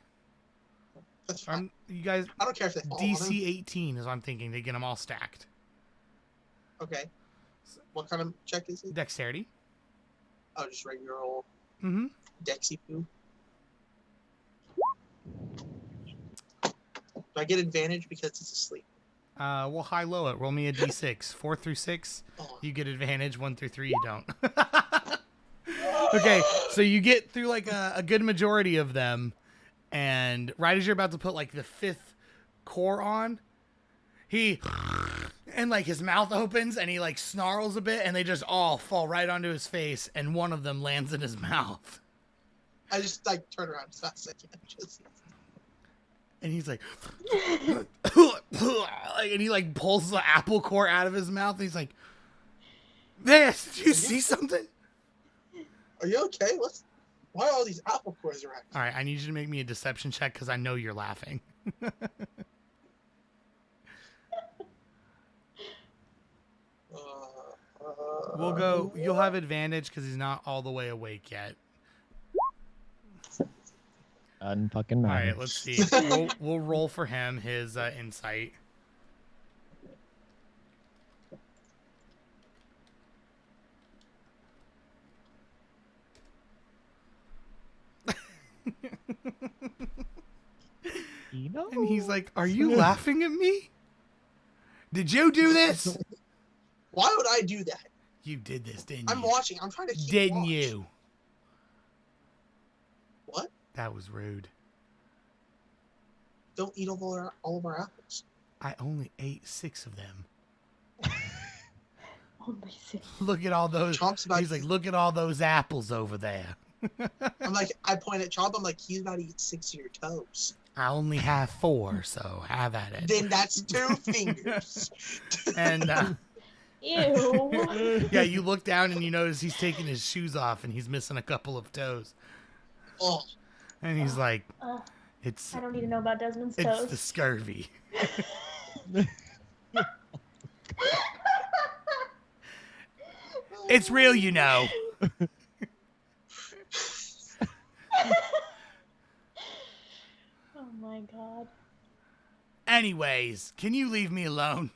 That's fine. You guys... I don't care if they fall on DC him. 18 is what I'm thinking to get them all stacked. Okay. What kind of check is it? Dexterity. Oh, just regular old Mm-hmm. Dexy poo. Do I get advantage because it's asleep? We'll high-low it. Roll me a D6. 4 through 6, you get advantage. 1 through 3, you don't. Okay, so you get through like a good majority of them, and right as you're about to put like the 5th core on, and like his mouth opens and he like snarls a bit, and they just all fall right onto his face, and one of them lands in his mouth. I just like turn around as fast as I can. Just... And he's like, and he like pulls the apple core out of his mouth. And he's like, "This, did you see something? Are you okay? Why are all these apple cores around? All right, I need you to make me a deception check because I know you're laughing." We'll go. You'll have advantage because he's not all the way awake yet. Unfucking All matter. right, let's see. We'll roll for him his insight. And he's like, "Are you laughing at me? Did you do this?" Why would I do that? You did this, didn't I'm you? watching. I'm trying to keep Didn't watch. you? What? That was rude. Don't eat all of our apples. I only ate 6 of them. Only 6. Look at all those. Chomp's about He's like, "Look at all those apples over there." I'm like, I point at Chomp. I'm like, he's about to eat 6 of your toes. I only have 4, so have at it. Then that's 2 fingers. And Ew. yeah, you look down and you notice he's taking his shoes off and he's missing a couple of toes. Oh, And he's like, "It's I don't need to know about Desmond's it's toes. the scurvy." It's real, you know. Oh my god. Anyways, can you leave me alone?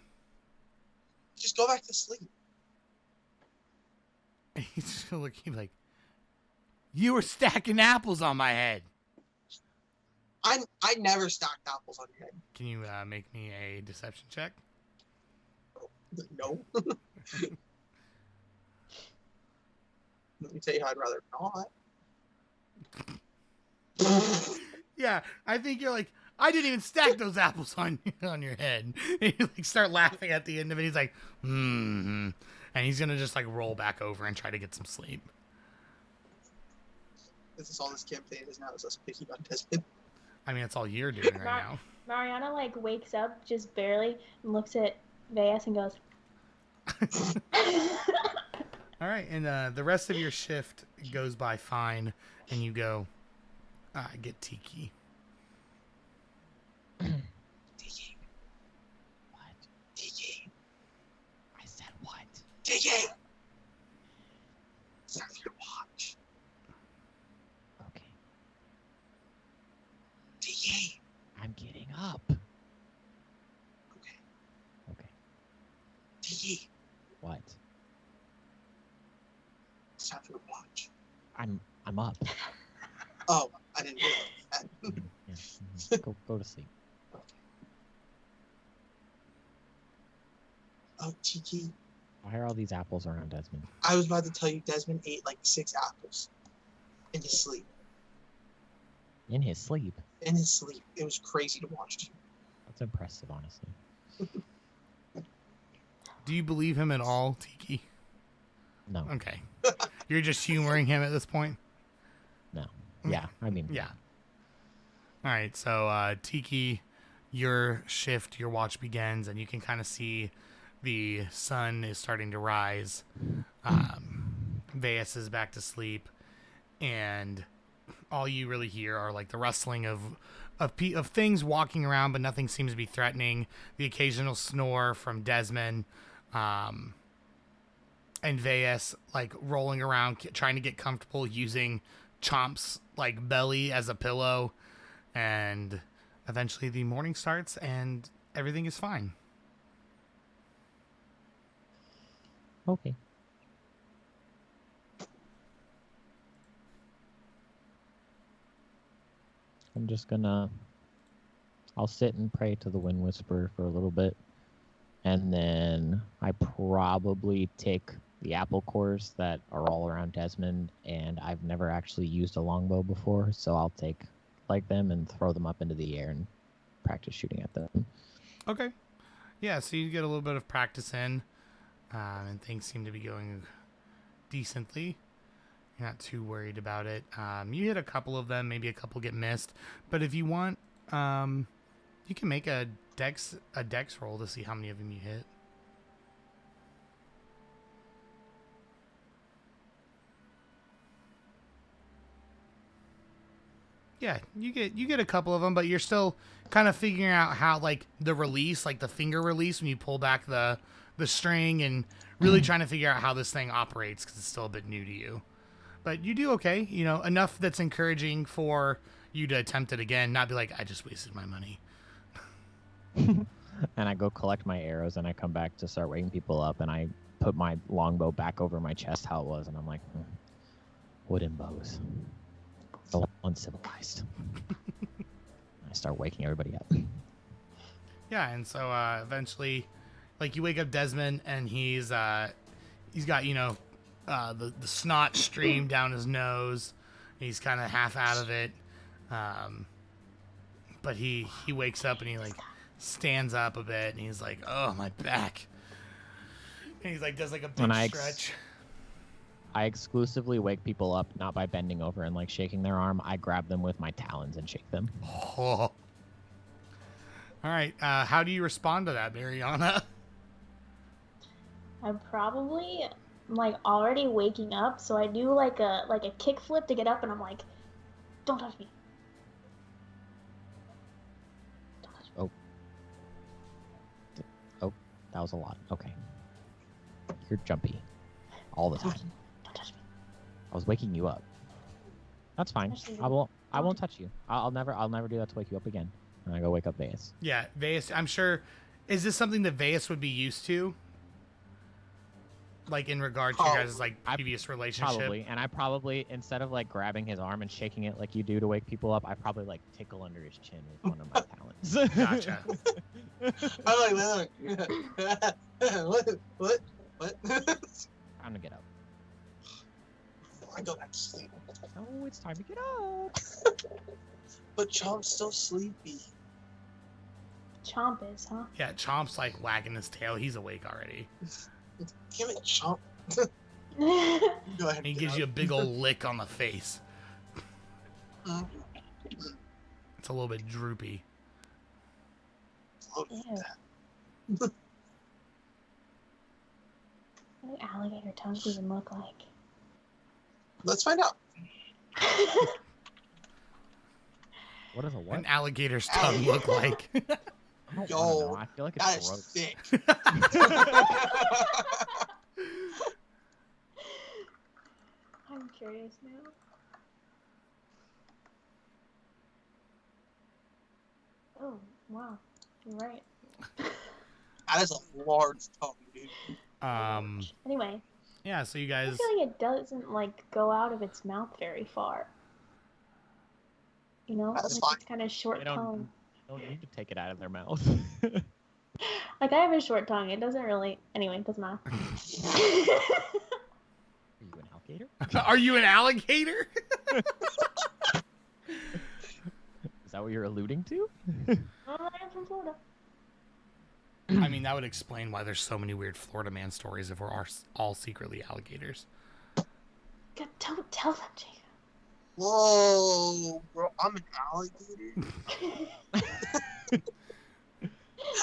just go back to sleep. And he's just gonna look at you like, "You were stacking apples on my head." I never stacked apples on your head. Can you make me a deception check? No. Let me tell you how I'd rather not. Yeah, I think you're like, "I didn't even stack those apples on your head." And you like start laughing at the end of it. He's like, "Hmm," and he's gonna just like roll back over and try to get some sleep. This is all this campaign is now, is us picking on Desmond. I mean, that's all you're doing right now. Mariana like wakes up just barely and looks at Vayas and goes, All right, and the rest of your shift goes by fine, and you go get Tiki. Tiki. What? Tiki. I said what? Tiki. Start your watch. Okay. Tiki. I'm getting up. Okay. Okay. Tiki. What? It's time for your watch. I'm up. Oh, I didn't realize that. Yeah. Mhm. Go to sleep. Oh, Tiki. Why are all these apples around Desmond? I was about to tell you Desmond ate like 6 apples in his sleep. In his sleep? In his sleep. It was crazy to watch. That's impressive, honestly. Do you believe him at all, Tiki? No. Okay. You're just humoring him at this point? No. Yeah, I mean... Yeah. All right, so Tiki, your shift, your watch begins, and you can kind of see the sun is starting to rise. Veas is back to sleep, and all you really hear are like the rustling of things walking around, but nothing seems to be threatening. The occasional snore from Desmond, and Veas like rolling around trying to get comfortable using Chomp's like belly as a pillow, and eventually the morning starts and everything is fine. Okay. I'm just gonna... I'll sit and pray to the Wind Whisperer for a little bit. And then I probably take the apple cores that are all around Desmond, and I've never actually used a longbow before, so I'll take like them and throw them up into the air and practice shooting at them. Okay. Yeah, so you get a little bit of practice in, and things seem to be going decently. You're not too worried about it. You hit a couple of them, maybe a couple get missed, but if you want, you can make a dex roll to see how many of them you hit. Yeah, you get a couple of them, but you're still kind of figuring out how like the release, like the finger release when you pull back the string, and really trying to figure out how this thing operates because it's still a bit new to you. But you do okay, you know, enough that's encouraging for you to attempt it again, not be like, I just wasted my money. And I go collect my arrows, and I come back to start waking people up, and I put my longbow back over my chest how it was, and I'm like, wooden bows. So uncivilized. I start waking everybody up. Yeah, and so eventually, like, you wake up Desmond, and he's got, you know, the snot stream down his nose. He's kind of half out of it, but he wakes up and he like stands up a bit, and he's like, "Oh, my back!" And he's like, does like a big stretch. I exclusively wake people up not by bending over and like shaking their arm. I grab them with my talons and shake them. Oh. All right. How do you respond to that, Mariana? I'm probably like already waking up, so I do like a kick flip to get up, and I'm like, "Don't touch me." Don't touch me. Oh, that was a lot. Okay, you're jumpy all the time. Don't touch me. I was waking you up. That's fine. I won't touch you. I'll never do that to wake you up again. And I go wake up Veas. Yeah, Veas. I'm sure. Is this something that Veas would be used to? Like in regard to your guys' like previous relationship? Probably. And I probably, instead of like grabbing his arm and shaking it like you do to wake people up, I probably like tickle under his chin with one of my talons. Gotcha. I'm like, what? Time to get up. I go back to sleep. Oh, it's time to get up. But Chomp's still sleepy. Chomp is, huh? Yeah, Chomp's like wagging his tail. He's awake already. Give it, Chomp. Go ahead. And he gives you a big old lick on the face. It's a little bit droopy. Look Ew. at that. What do alligator tongues even look like? Let's find out. What is a what? An alligator's tongue look like. I don't Yo, wanna know. I feel like That it's is gross. thick. I'm curious now. Oh, wow. You're right. That is a large tongue, dude. Anyway, Yeah, so you I guys. feel like it doesn't like go out of its mouth very far. You know, That's like fine. it's kind of short They don't- tongue. Don't need to take it out of their mouth. Like, I have a short tongue. It doesn't really... Anyway, it doesn't matter. Are you an alligator? Are you an alligator? Is that what you're alluding to? I am from Florida. I mean, that would explain why there's so many weird Florida man stories if we're all secretly alligators. God, don't tell them, Jacob. Whoa, bro, I'm an alligator.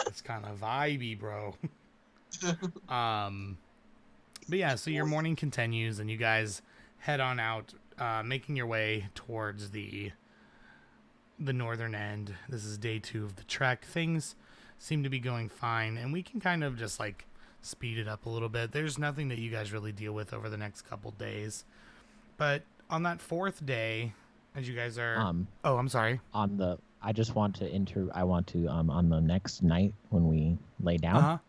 It's kind of vibey, bro. But yeah, so your morning continues, and you guys head on out, making your way towards the northern end. This is day 2 of the trek. Things seem to be going fine, and we can kind of just like speed it up a little bit. There's nothing that you guys really deal with over the next couple days, but on that 4th day, as you guys are oh, I'm sorry. On the on the next night when we lay down,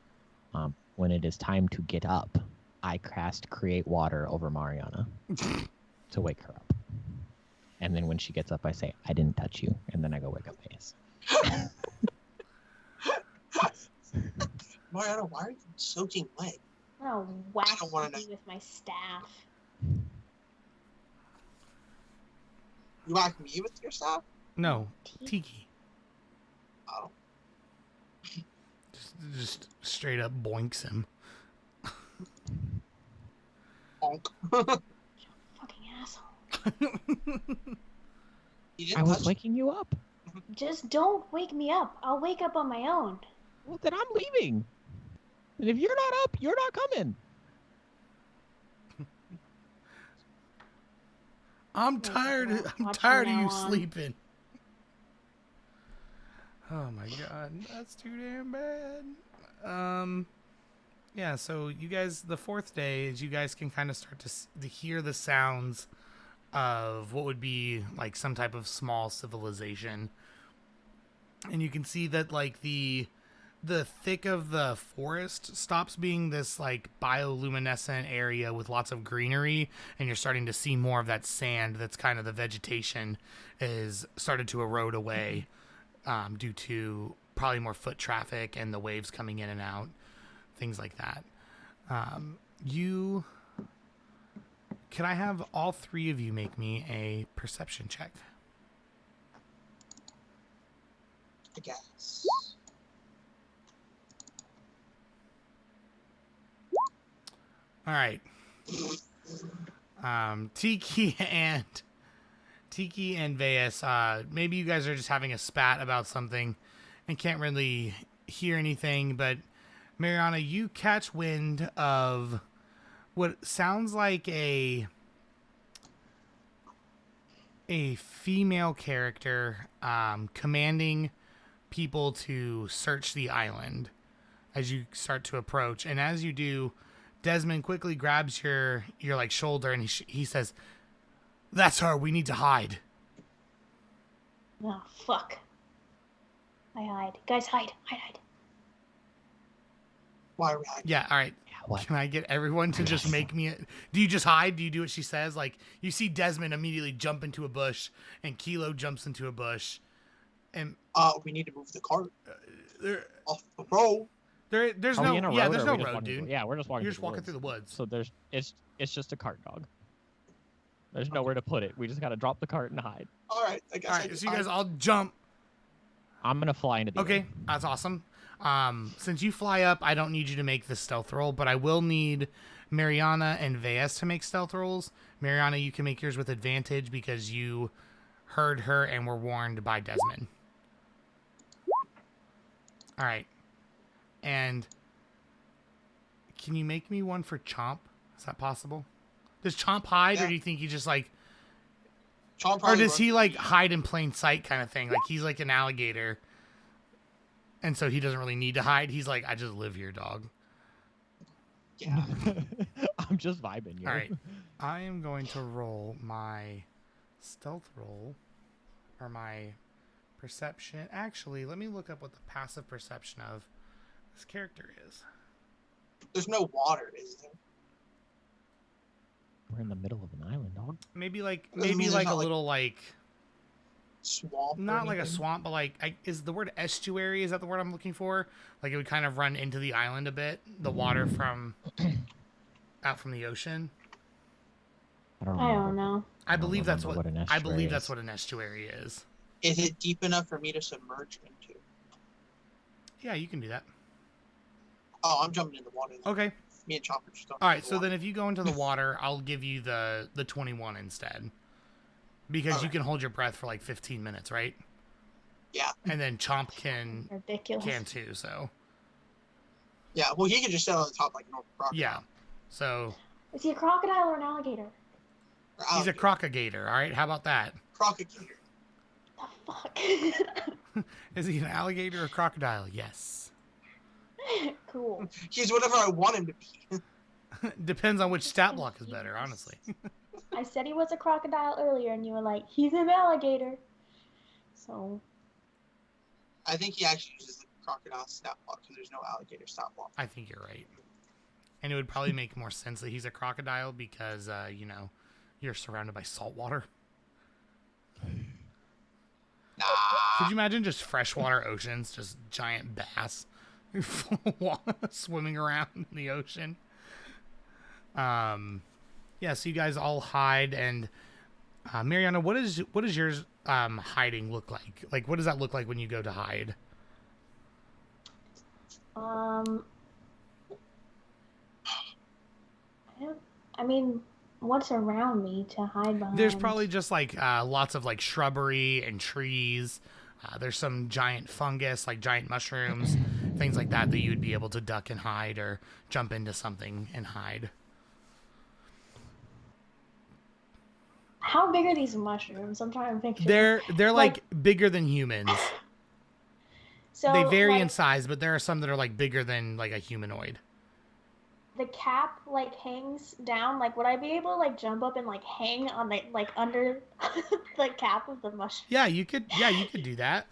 when it is time to get up, I cast Create Water over Mariana to wake her up. And then when she gets up, I say, I didn't touch you. And then I go wake up Ace. Mariana, why are you soaking wet? I'm gonna whack I don't wanna you with my staff. You whack me with your staff? No, Tiki. Oh. Just straight up boinks him. Bonk. Fucking asshole. I was waking you up. Just don't wake me up. I'll wake up on my own. Well, then I'm leaving. And if you're not up, you're not coming. I'm tired of you sleeping. Oh my god, that's too damn bad. Yeah, so you guys, the 4th day is you guys can kind of start to hear the sounds of what would be like some type of small civilization. And you can see that like the thick of the forest stops being this like bioluminescent area with lots of greenery, and you're starting to see more of that sand that's kind of the vegetation is started to erode away due to probably more foot traffic and the waves coming in and out, things like that. Can I have all 3 of you make me a perception check? I guess. All right. Tiki and Veas, maybe you guys are just having a spat about something and can't really hear anything, but Mariana, you catch wind of what sounds like a female character commanding people to search the island as you start to approach. And as you do, Desmond quickly grabs your like shoulder and he says, "That's her. We need to hide." Oh, fuck. I hide. Guys, hide. Why are we hiding? Yeah, all right. Yeah, what? Can I get everyone to just make me do you just hide? Do you do what she says? Like, you see Desmond immediately jump into a bush, and Kilo jumps into a bush. And we need to move the cart off the road. There's Are no we in a yeah, road, there's or no are we just road, walking dude. through- Yeah, we're just walking. You're just walking through the woods. So it's just a cart, dog. There's nowhere to put it. We just gotta drop the cart and hide. All right, I guess. All right, so you guys all jump. I'm gonna fly into the air. Okay, that's awesome. Since you fly up, I don't need you to make the stealth roll, but I will need Mariana and Veas to make stealth rolls. Mariana, you can make yours with advantage because you heard her and were warned by Desmond. All right. And can you make me one for Chomp? Is that possible? Does Chomp hide, Yeah. or do you think he just like... Chomp Or probably does runs- he like hide in plain sight kind of thing? Like he's like an alligator, and so he doesn't really need to hide. He's like, I just live here, dog. Yeah. I'm just vibing. Yo. All right, I am going to roll my stealth roll, or my perception. Actually, let me look up what the passive perception of this character is. There's no water, is there? We're in the middle of an island, dog. Maybe like Doesn't mean a there's not, little like swamp. Not like a swamp, but like, is the word estuary? Is that the word I'm looking for? Like it would kind of run into the island a bit. The water from out from the ocean. I don't know. I believe that's what an I believe estuary that's is. what an estuary is. Is it deep enough for me to submerge into? Yeah, you can do that. Oh, I'm jumping in the water. Okay. Me and Chopper just don't. All right. So then, if you go into the water, I'll give you the 21 instead, because you can hold your breath for like 15 minutes, right? Yeah. And then Chomp can Ridiculous. too. So. Yeah. Well, he can just sit on the top like a normal crocodile. Yeah. So. Is he a crocodile or an alligator? He's a crocagator. All right. How about that? Crocagator. The fuck? Is he an alligator or crocodile? Yes. Cool. He's whatever I want him to be. Depends on which stat block is better, honestly. I said he was a crocodile earlier, and you were like, he's an alligator. So. I think he actually uses the crocodile stat block because there's no alligator stat block. I think you're right. And it would probably make more sense that he's a crocodile because, you're surrounded by salt water. Nah. Could you imagine just freshwater oceans, just giant bass swimming around in the ocean? Yeah, so you guys all hide, and Mariana, what does yours hiding look like? Like, what does that look like when you go to hide? I mean, what's around me to hide behind? There's probably just like lots of like shrubbery and trees. There's some giant fungus, like giant mushrooms, things like that you would be able to duck and hide or jump into something and hide. How big are these mushrooms? I'm trying to picture. They're like bigger than humans. So they vary in like, size, but there are some that are like bigger than like a humanoid. the cap like hangs down. Like, would I be able to like jump up and like hang on the like under the cap of the mushroom? Yeah, you could do that.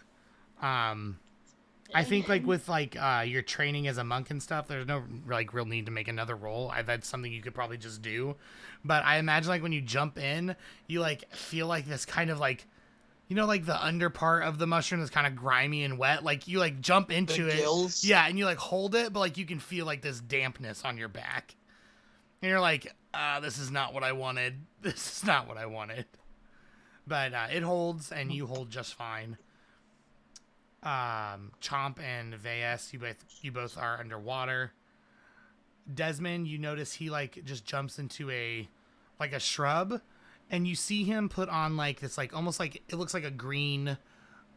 I think like with like your training as a monk and stuff, there's no like real need to make another roll. That's something you could probably just do. But I imagine like when you jump in, you like feel like this kind of like, like the under part of the mushroom is kind of grimy and wet. Like you like jump into it. Gills? Yeah, and you like hold it, but like you can feel like this dampness on your back. And you're like, this is not what I wanted. This is not what I wanted. But it holds, and you hold just fine. Chomp and Vayas, you both are underwater. Desmond, you notice he like just jumps into a shrub, and you see him put on like this like almost like it looks like a green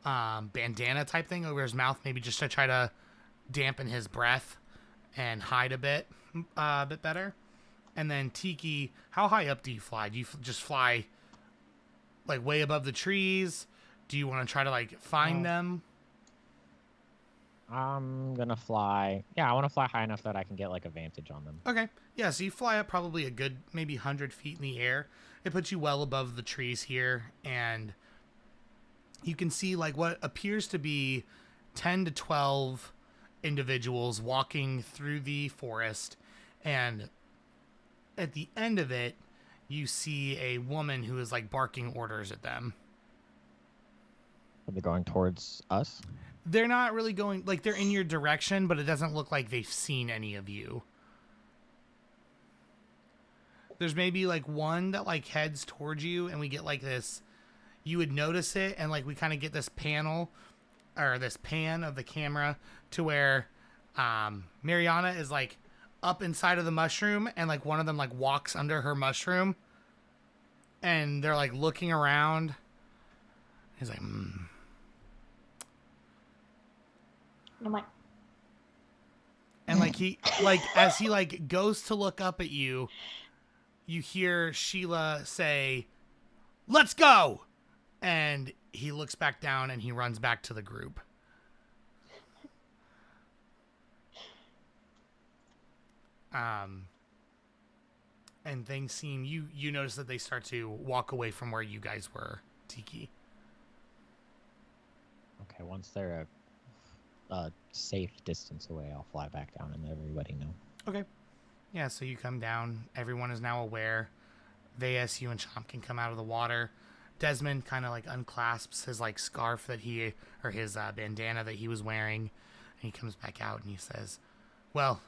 bandana type thing over his mouth, maybe just to try to dampen his breath and hide a bit better. And then Tiki, how high up do you fly? Do you just fly like way above the trees? Do you want to try to like find them? I'm gonna fly. Yeah, I want to fly high enough that I can get like a vantage on them. Okay. Yeah, so you fly up probably a good maybe 100 feet in the air. It puts you well above the trees here, and you can see like what appears to be 10 to 12 individuals walking through the forest, and at the end of it, you see a woman who is like barking orders at them. Are they going towards us? They're not really going, like they're in your direction, but it doesn't look like they've seen any of you. There's maybe like one that like heads towards you, and we get like this, you would notice it, and like we kind of get this panel or this pan of the camera to where Mariana is like up inside of the mushroom, and like one of them like walks under her mushroom, and they're like looking around. He's like, I'm like, and like he like as he like goes to look up at you, you hear Sheila say, "Let's go!" And he looks back down and he runs back to the group. And things seem, you notice that they start to walk away from where you guys were, Tiki. Okay, once they're a safe distance away, I'll fly back down and let everybody know. Okay. Yeah, so you come down. Everyone is now aware. Vayas, you and Chomp can come out of the water. Desmond kind of like unclasps his like scarf that he, or his bandana that he was wearing, and he comes back out and he says, well,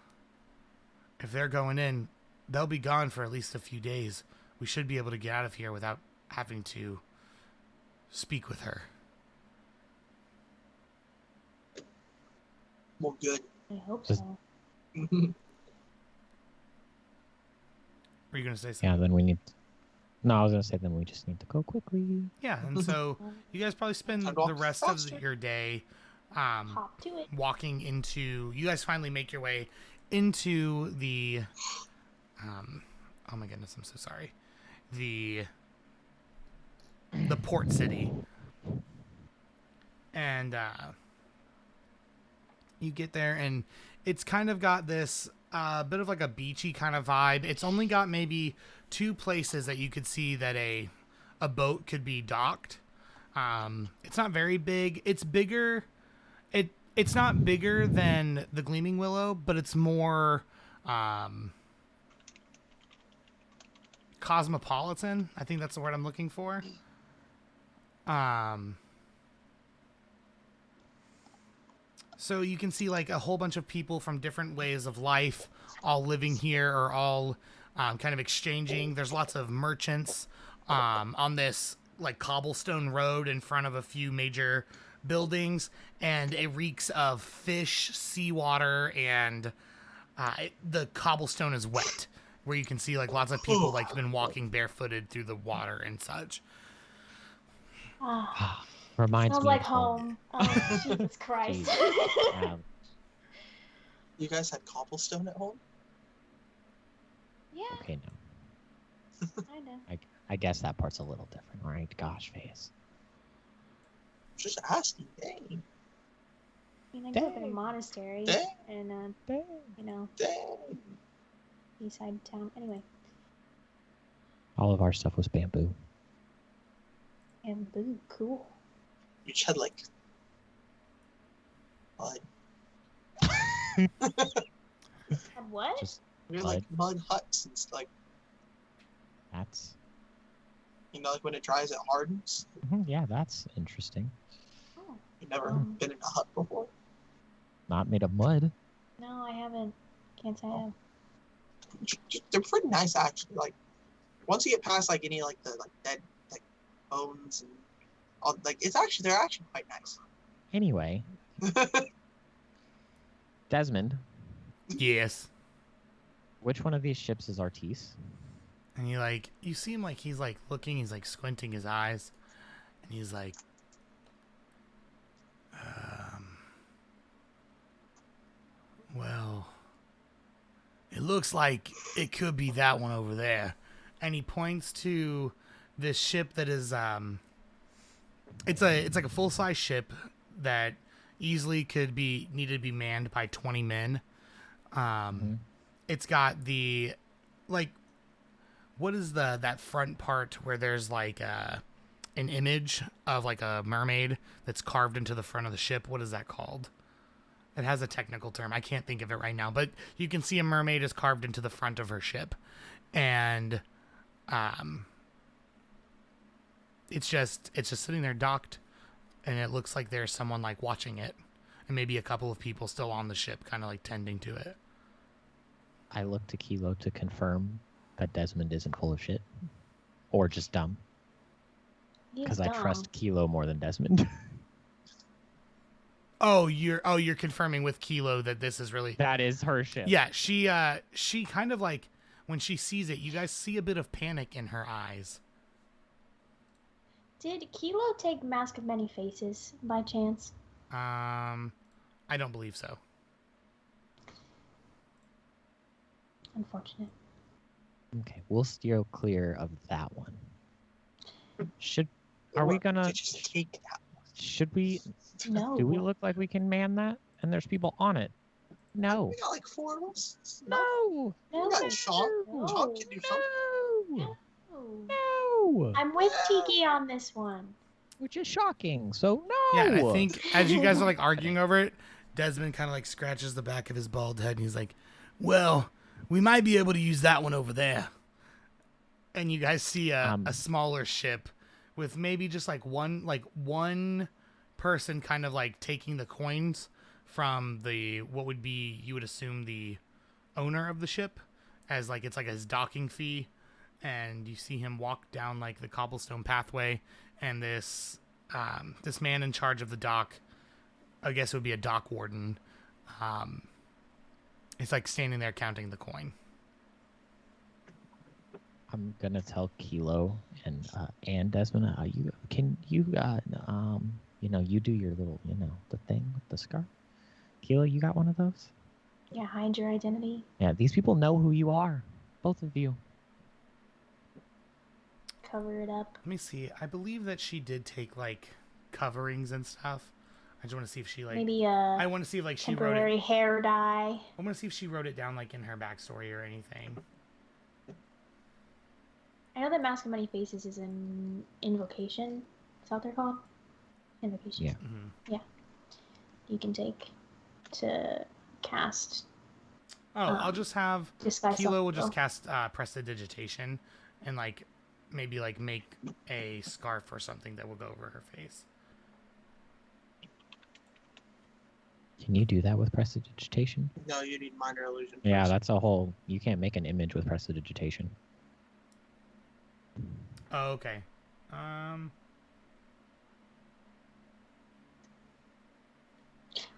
if they're going in, they'll be gone for at least a few days. We should be able to get out of here without having to speak with her. Well, good. I hope so. Were you going to say something? Yeah, then we need... No, I was going to say then we just need to go quickly. Yeah, and so you guys probably spend the rest of your day Hop to it. walking into... You guys finally make your way into the... oh my goodness, I'm so sorry. The port city. And you get there, and it's kind of got this bit of like a beachy kind of vibe. It's only got maybe 2 places that you could see that a boat could be docked. It's not very big. It's bigger. It's not bigger than the Gleaming Willow, but it's more cosmopolitan. I think that's the word I'm looking for. So you can see like a whole bunch of people from different ways of life all living here, or all kind of exchanging. There's lots of merchants on this like cobblestone road in front of a few major buildings, and it reeks of fish, seawater, and the cobblestone is wet, where you can see like lots of people like been walking barefooted through the water and such. Reminds Smells me like of home. Oh, Jesus Christ. Yeah. You guys had cobblestone at home? Yeah, Okay, no. I know. I guess that part's a little different, right? Gosh, face. Just asking. Dang. I mean, I grew up in a monastery, Dang. and Dang. you know, Dang. seaside town. Anyway, All of our stuff was bamboo. bamboo, cool. You just had like mud. Had what? Just We had like mud huts and stuff. Like, that's... you know, like when it dries, it hardens. Yeah, that's interesting. Oh, You never been in a hut before? Not made of mud. no, I haven't. Can't say I have. They're pretty nice, actually. Like once you get past like any like the like dead like bones and all, like they're actually quite nice. Anyway, Desmond, Yes. which one of these ships is Artis? And you see him like he's like looking, he's like squinting his eyes, and he's like, well, it looks like it could be that one over there. And he points to this ship that is it's like a full size ship that easily needed to be manned by 20 men. It's got the like, what is that front part where there's like an image of like a mermaid that's carved into the front of the ship? What is that called? It has a technical term. I can't think of it right now, but you can see a mermaid is carved into the front of her ship, and it's just sitting there docked, and it looks like there's someone like watching it, and maybe a couple of people still on the ship, kind of like tending to it. I look to Kilo to confirm that Desmond isn't full of shit, or just dumb, He's because I dumb. trust Kilo more than Desmond. Oh, you're confirming with Kilo that this is really... That is her ship. Yeah, she kind of like, when she sees it, you guys see a bit of panic in her eyes. Did Kilo take Mask of Many Faces by chance? I don't believe so. Unfortunate. Okay, we'll steer clear of that one. Are we gonna? Did you take that? Should we? No. Do we look like we can man that? And there's people on it. No. We got like 4 of us. No. We got Chalk. No. Chalk can do something. No. No. No. I'm with Tiki on this one. Which is shocking. So no. Yeah, I think as you guys are like arguing over it, Desmond kind of like scratches the back of his bald head, and he's like, well, we might be able to use that one over there. And you guys see a smaller ship with maybe just like one person kind of like taking the coins from the what would be, you would assume, the owner of the ship, as like it's like his docking fee. And you see him walk down like the cobblestone pathway, and this man in charge of the dock, I guess it would be a dock warden, it's like standing there counting the coin. I'm gonna tell Kilo and Desmond, you you do your little, the thing with the scarf. Kilo, you got one of those? Yeah, hide your identity. Yeah, these people know who you are, both of you. Cover it up. Let me see. I believe that she did take like coverings and stuff. I just want to see if she like maybe I want to see if like she wrote temporary it. hair dye. I want to see if she wrote it down like in her backstory or anything. I know that Mask of Many Faces is an invocation. Is that what they're called? Invocation. Yeah. Mm-hmm. Yeah. You can take to cast. I'll just have disguise Kilo will self-will. just cast prestidigitation and like maybe like make a scarf or something that will go over her face. Can you do that with prestidigitation? No, you need minor illusion. Yeah, first. that's a whole. You can't make an image with prestidigitation. Oh, okay.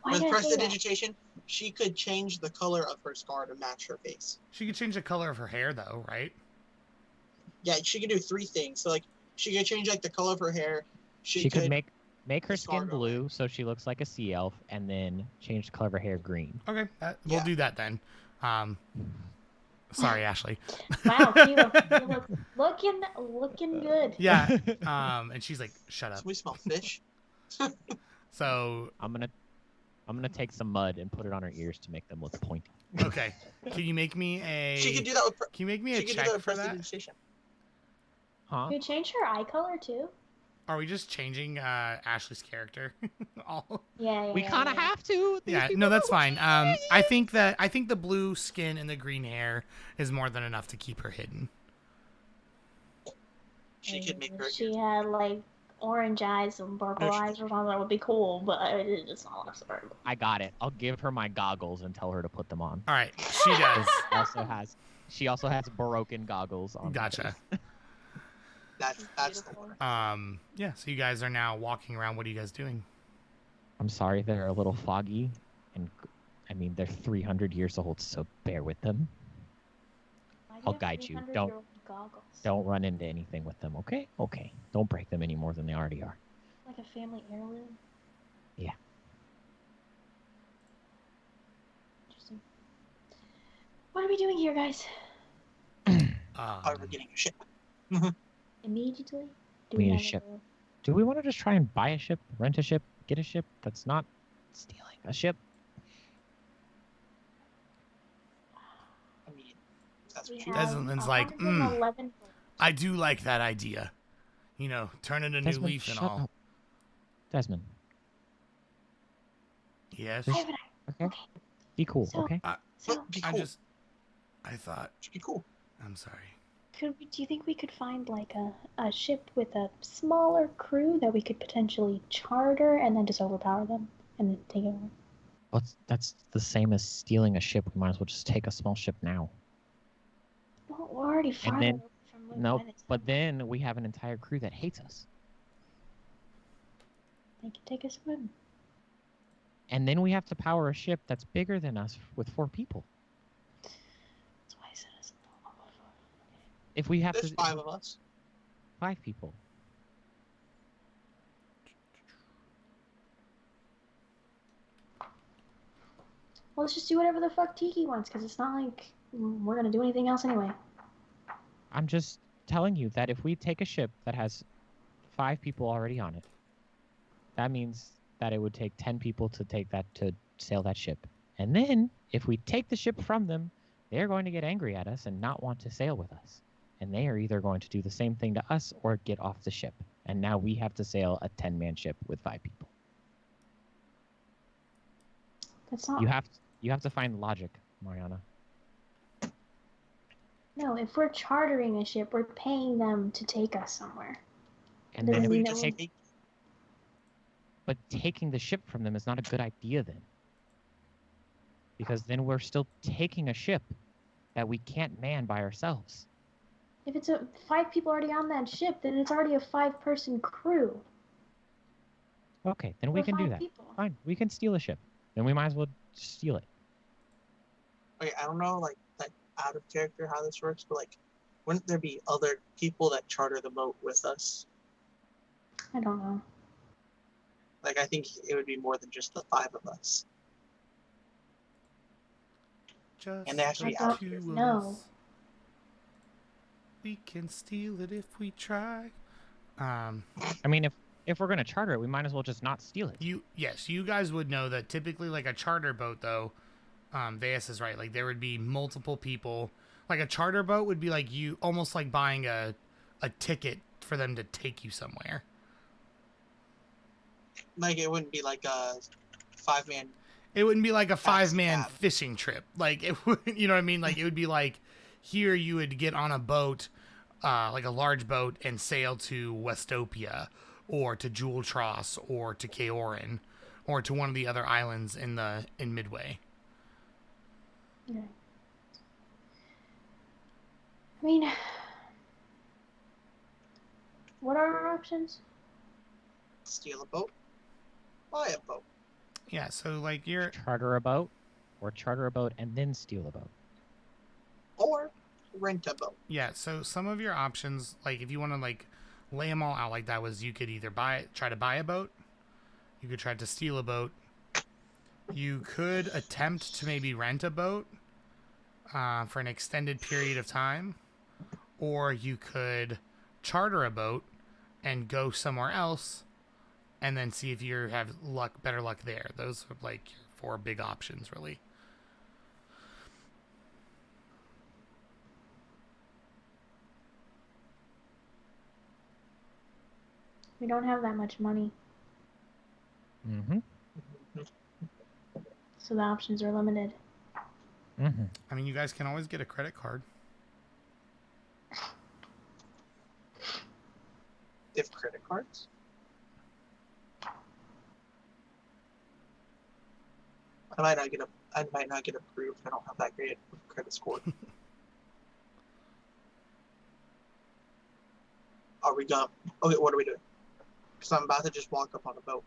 Why With did I say that? prestidigitation, she could change the color of her scar to match her face. She could change the color of her hair though, right? Yeah, she could do 3 things. So like, she could change like the color of her hair. She could make her the scar skin go away. blue so she looks like a sea elf, and then change the color of her hair green. Okay, we'll Yeah. do that then. Sorry, Ashley. Wow, Kilo, you look looking good. Yeah. And she's like, "Shut up." So we smell fish. So I'm gonna take some mud and put it on her ears to make them look pointy. okay, can you make me a? She could do that with. Can you make me a She could do check that with for that? prestidigitation. Huh? You change her eye color too? Are we just changing Ashley's character? All. Yeah. We kind of have to. These Yeah, people no, that's know fine. who she is. I think the blue skin and the green hair is more than enough to keep her hidden. She could make her. If she had like orange eyes and purple No, she- eyes or something, that would be cool. But it's not necessary. I got it. I'll give her my goggles and tell her to put them on. All right, she does. She also has broken goggles on. her Gotcha. face. That's the one. Yeah. So you guys are now walking around. What are you guys doing? I'm sorry they're a little foggy, and I mean they're 300 years old, so bear with them. Why do I'll have guide you. 300-year-old goggles? Don't run into anything with them, okay? Okay. Don't break them any more than they already are. Like a family heirloom. Yeah. Interesting. What are we doing here, guys? However, getting a ship. Immediately? Do We need a have ship. Do we want to just try and buy a ship, rent a ship, get a ship that's not stealing a ship? I mean, that's We what you. have Desmond's like, 111 I do like that idea. You know, turning a new Desmond, leaf and shut all. up. Desmond, Yes. I have an okay? Be cool, So- okay? So, Be cool. I thought. Should be cool. I'm sorry. do you think we could find like a ship with a smaller crew that we could potentially charter and then just overpower them and then take it over? Well, that's the same as stealing a ship. We might as well just take a small ship now. Well, we're already farther then- away from Luke Nope, by the time but then we have an entire crew that hates us. they can take us with them. And then we have to power a ship that's bigger than us with 4 people. That's why I said it's If we have There's to... 5 of us. 5 people. Well, let's just do whatever the fuck Tiki wants, because it's not like we're gonna do anything else anyway. I'm just telling you that if we take a ship that has 5 people already on it, that means that it would take 10 people to sail that ship. And then, if we take the ship from them, they're going to get angry at us and not want to sail with us. And they are either going to do the same thing to us or get off the ship. And now we have to sail a 10-man ship with 5 people. That's not. You have to find logic, Mariana. No, if we're chartering a ship, we're paying them to take us somewhere. And Doesn't then if mean we that just we'll- take, but taking the ship from them is not a good idea then, because then we're still taking a ship that we can't man by ourselves. If it's 5 people already on that ship, then it's already a 5-person crew. Okay, then we Or can do 5 that. people. Fine, we can steal a ship. Then we might as well just steal it. Okay, I don't know, like out of character how this works, but like, wouldn't there be other people that charter the boat with us? I don't know. Like, I think it would be more than just the 5 of us. Just And they actually the out two here. of No. us. We can steal it if we try. I mean, if we're gonna charter it, we might as well just not steal it. Yes, you guys would know that typically, like a charter boat, though, Veas is right. Like there would be multiple people. Like a charter boat would be like you almost like buying a ticket for them to take you somewhere. Like, it wouldn't be like a 5-man. It wouldn't be like a That's 5-man bad. fishing trip. Like it would, you know what I mean? Like it would be like here you would get on a boat, like a large boat, and sail to Westopia, or to Jewel Tross, or to Keoran, or to one of the other islands in Midway. Yeah. I mean, what are our options? Steal a boat, buy a boat. Yeah, so like you're Charter a boat, or charter a boat and then steal a boat. Or rent a boat. yeah. So some of your options, like if you want to like lay them all out like that, was you could either try to buy a boat, you could try to steal a boat, you could attempt to maybe rent a boat for an extended period of time, or you could charter a boat and go somewhere else and then see if you have better luck there. Those are like your 4 big options, really. We don't have that much money, Mm-hmm. so the options are limited. Mm-hmm. I mean, you guys can always get a credit card. They have credit cards. I might not get approved. I don't have that great of credit score. Are we going? Okay, what are we doing? Because I'm about to just walk up on a boat.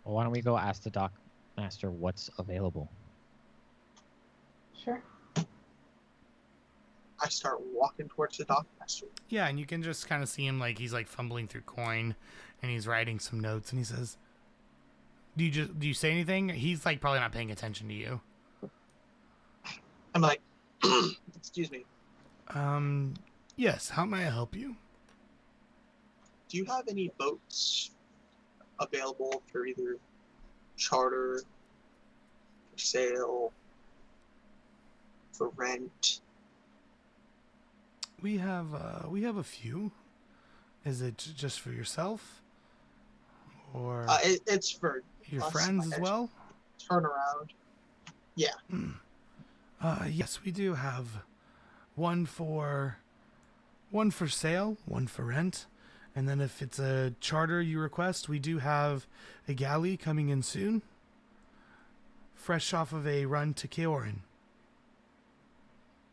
Well, why don't we go ask the dock master what's available? Sure. I start walking towards the dockmaster. Yeah, and you can just kind of see him like he's like fumbling through coin, and he's writing some notes, and he says, "Do you say anything?" He's like probably not paying attention to you. I'm like, excuse me. Yes. How may I help you? Do you have any boats available for either charter, for sale, for rent? We have a few. Is it just for yourself, or It's for your us, friends like as I well? turn around. Yeah. Yes, we do have one for sale, one for rent, and then if it's a charter you request, we do have a galley coming in soon, fresh off of a run to Keoran.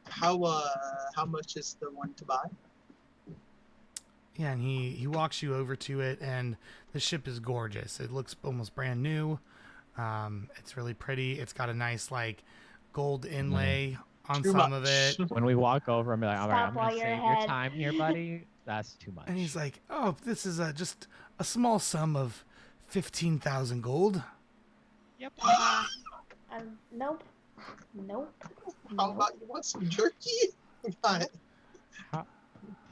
How much is the one to buy? Yeah, and he walks you over to it, and the ship is gorgeous. It looks almost brand new. It's really pretty. It's got a nice like gold inlay on Too some much. of it. When we walk over, I'm like, all right, Stop I'm while gonna you're save your ahead. time here, buddy. That's too much. And he's like, "Oh, this is just a small sum of 15,000 gold." yep. Nope. Nope. How Nope. about you want some jerky? Got it.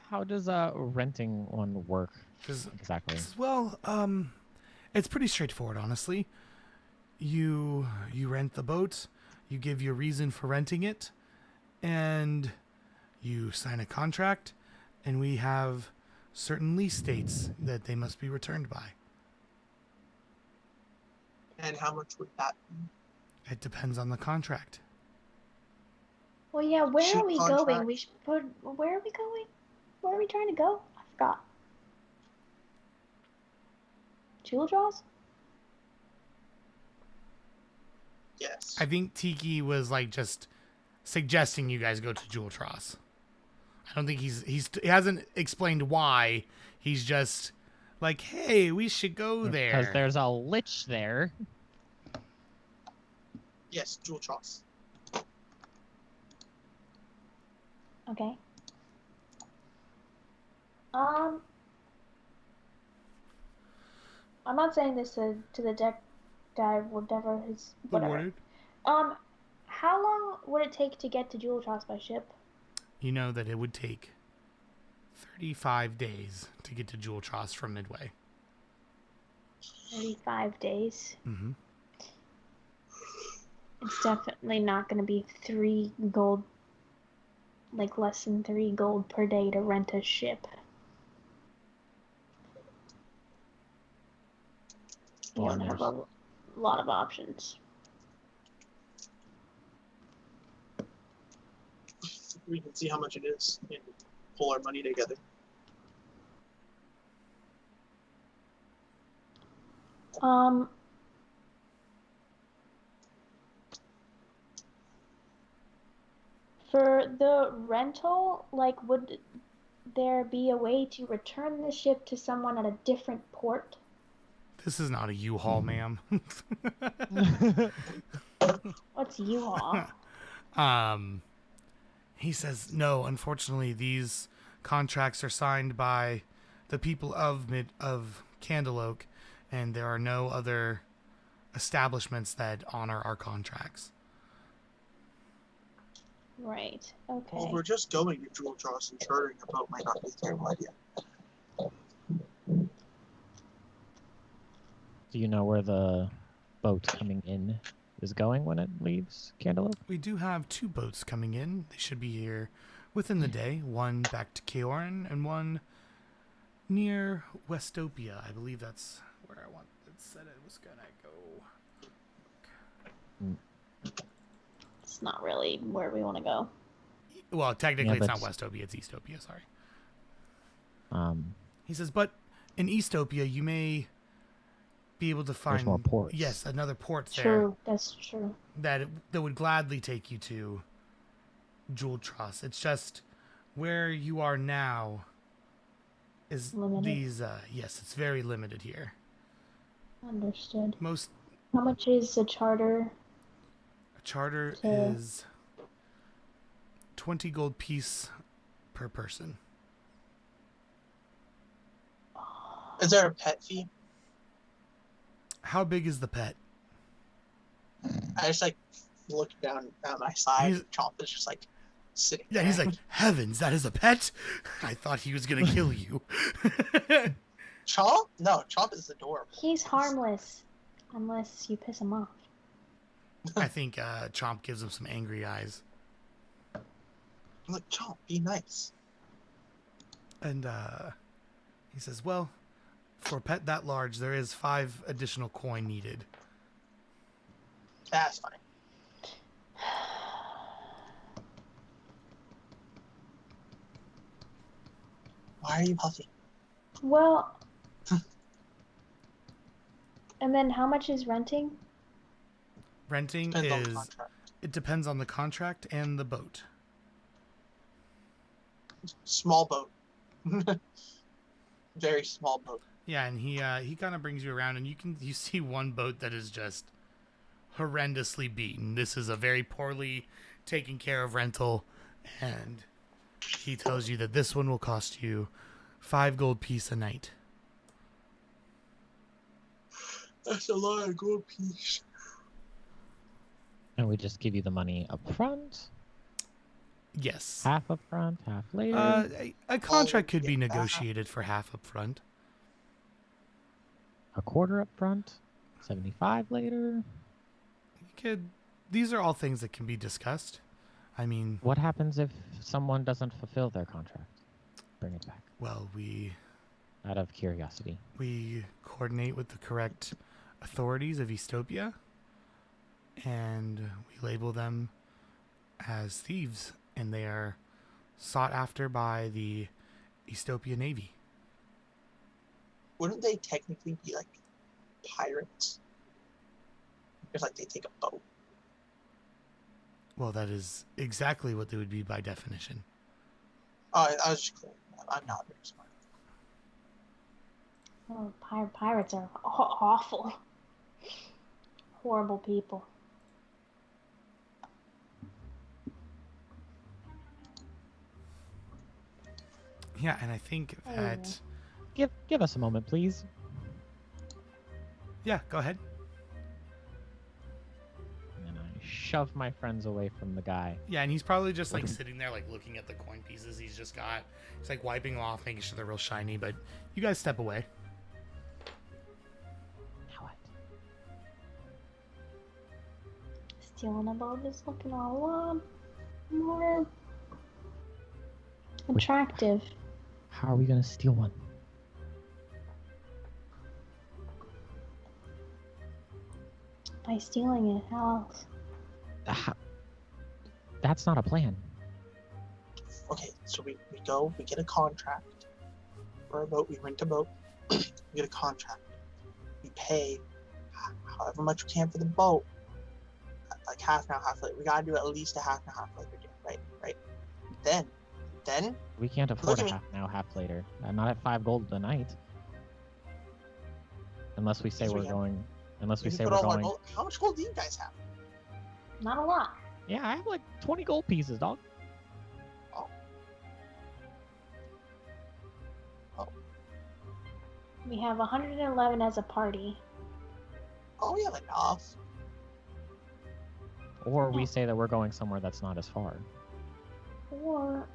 How does renting one work 'Cause- exactly? Well, it's pretty straightforward, honestly. You rent the boat, you give your reason for renting it, and you sign a contract, and we have certain lease dates that they must be returned by. And how much would that be? It depends on the contract. Well, yeah. Where Shoot are we contract. going? Where are we going? Where are we trying to go? I forgot. Jewel Jaws? Yes. I think Tiki was like just suggesting you guys go to Jewel Tross. I don't think he hasn't explained why. He's just like, hey, we should go there. Because there's a lich there. Yes, Jewel Tross. Okay. I'm not saying this to the deck guy, whatever his whatever. How long would it take to get to Jewel Jaws by ship? You know that it would take 35 days to get to Jewel Tross from Midway. 35 days. Mm-hmm. It's definitely not going to be 3 gold, like less than 3 gold per day to rent a ship. You don't have a lot of options. We can see how much it is and pull our money together. For the rental, like, would there be a way to return the ship to someone at a different port? This is not a U-Haul, ma'am. What's U-Haul? He says, no, unfortunately, these contracts are signed by the people of Candleoak, and there are no other establishments that honor our contracts. Right. Okay. Well, we're just going to Jewel Tross, and chartering a boat might not be a terrible idea. Do you know where the boat coming in is going when it leaves Candleoak? We do have 2 boats coming in. They should be here within the day. One back to Keoran and one near Westopia. I believe that's where I said it was gonna go. It's not really where we want to go. Well, technically Yeah, it's not Westopia, it's Eastopia, sorry. He says, but in Eastopia you may be able to find more ports. Yes, another port there. True, that's true. That would gladly take you to Jewel Tross. It's just where you are now is limited. These yes, it's very limited here. Understood. How much is a charter? A charter is 20 gold piece per person. Is there a pet fee? How big is the pet? I just like look down at my side. Chomp is just like sitting there. Yeah, he's like, heavens, that is a pet? I thought he was going to kill you. Chomp? No, Chomp is adorable. He's harmless, unless you piss him off. I think Chomp gives him some angry eyes. Look, Chomp, be nice. And he says, well, for a pet that large, there is 5 additional coin needed. That's fine. Why are you puffy? Well, and then how much is renting? Renting Depends on the is, contract. it depends on the contract and the boat. Small boat. Very small boat. Yeah, and he kind of brings you around, and you see one boat that is just horrendously beaten. This is a very poorly taken care of rental, and he tells you that this one will cost you 5 gold piece a night. That's a lot of gold piece. And we just give you the money up front? Yes. Half up front, half later? A contract could be negotiated for half up front. A quarter up front? 75 later? These are all things that can be discussed. I mean, What happens if someone doesn't fulfill their contract? Bring it back. well, Out of curiosity. we coordinate with the correct authorities of Eastopia, and we label them as thieves, and they are sought after by the Eastopia Navy. Wouldn't they technically be like pirates. It's like they take a boat. Well, that is exactly what they would be by definition. I was just clear. I'm not very smart. Oh, pirates are awful. Horrible people. Yeah, and I think that... Give us a moment, please. Yeah, go ahead. And I shove my friends away from the guy. Yeah, and he's probably just like sitting there like looking at the coin pieces he's just got. He's like wiping them off, making sure they're real shiny, but you guys step away. Now what? Stealing a boat is looking a lot more attractive. How are we gonna steal one? By stealing it, how else? That's not a plan. Okay, so we go, we get a contract for a boat, we rent a boat, we get a contract. We pay however much we can for the boat. Like half now, half later. We gotta do at least a half and a half later, right? Then We can't afford a half now, half later. Not at 5 gold a night. Unless we say Yes, we we're can. going. Unless we we say put we're all our going. gold. How much gold do you guys have? Not a lot. Yeah, I have like 20 gold pieces, dog. We have 111 as a party. Oh, we have enough. Or we Yeah. say that we're going somewhere that's not as far. Or,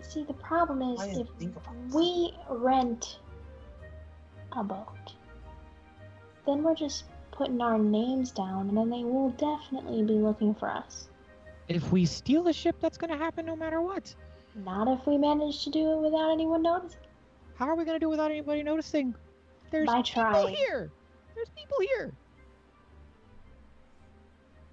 see, the problem is I didn't if think about this. we rent a boat, then we're just putting our names down, and then they will definitely be looking for us. If we steal a ship, that's gonna happen no matter what. Not if we manage to do it without anyone noticing. How are we gonna do it without anybody noticing? There's By people trying. here. There's people here.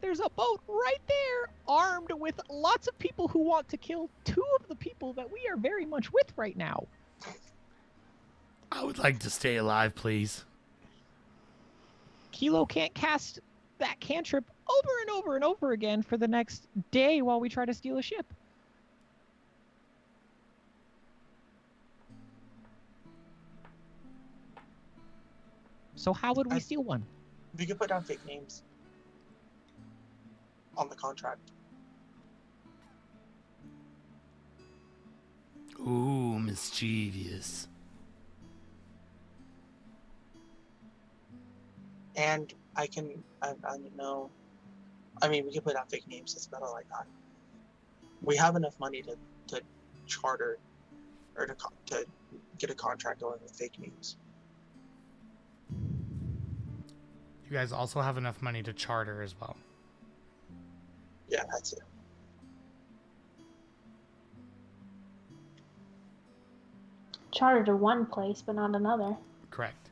There's a boat right there, armed with lots of people who want to kill 2 of the people that we are very much with right now. I would like to stay alive, please. Kilo can't cast that cantrip over and over and over again for the next day while we try to steal a ship. So how would we steal one? We could put down fake names on the contract. Ooh, mischievous. And I don't know. I mean, we can put down fake names. It's better like that. We have enough money to charter or to get a contract going with fake names. You guys also have enough money to charter as well. Yeah, that's it. Charter to one place, but not another. Correct.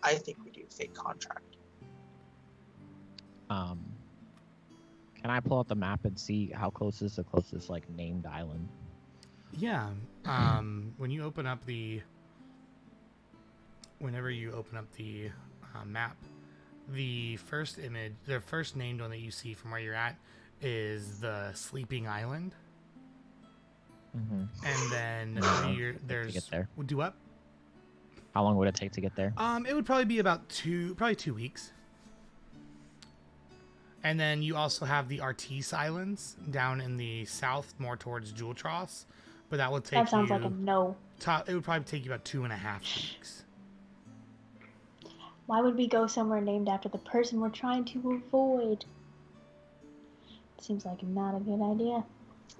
I think we do fake contract. Can I pull out the map and see how close is the closest like named island? Yeah. When you open up the... Whenever you open up the map, the first image, the first named one that you see from where you're at is the Sleeping Island. Mm-hmm. And then there's... get there. Do what? How long would it take to get there? It would probably be about 2 weeks. And then you also have the Artis Islands down in the south, more towards Jewel Tross. But that would take That sounds like a no. It would probably take you about 2.5 weeks. Why would we go somewhere named after the person we're trying to avoid? Seems like not a good idea.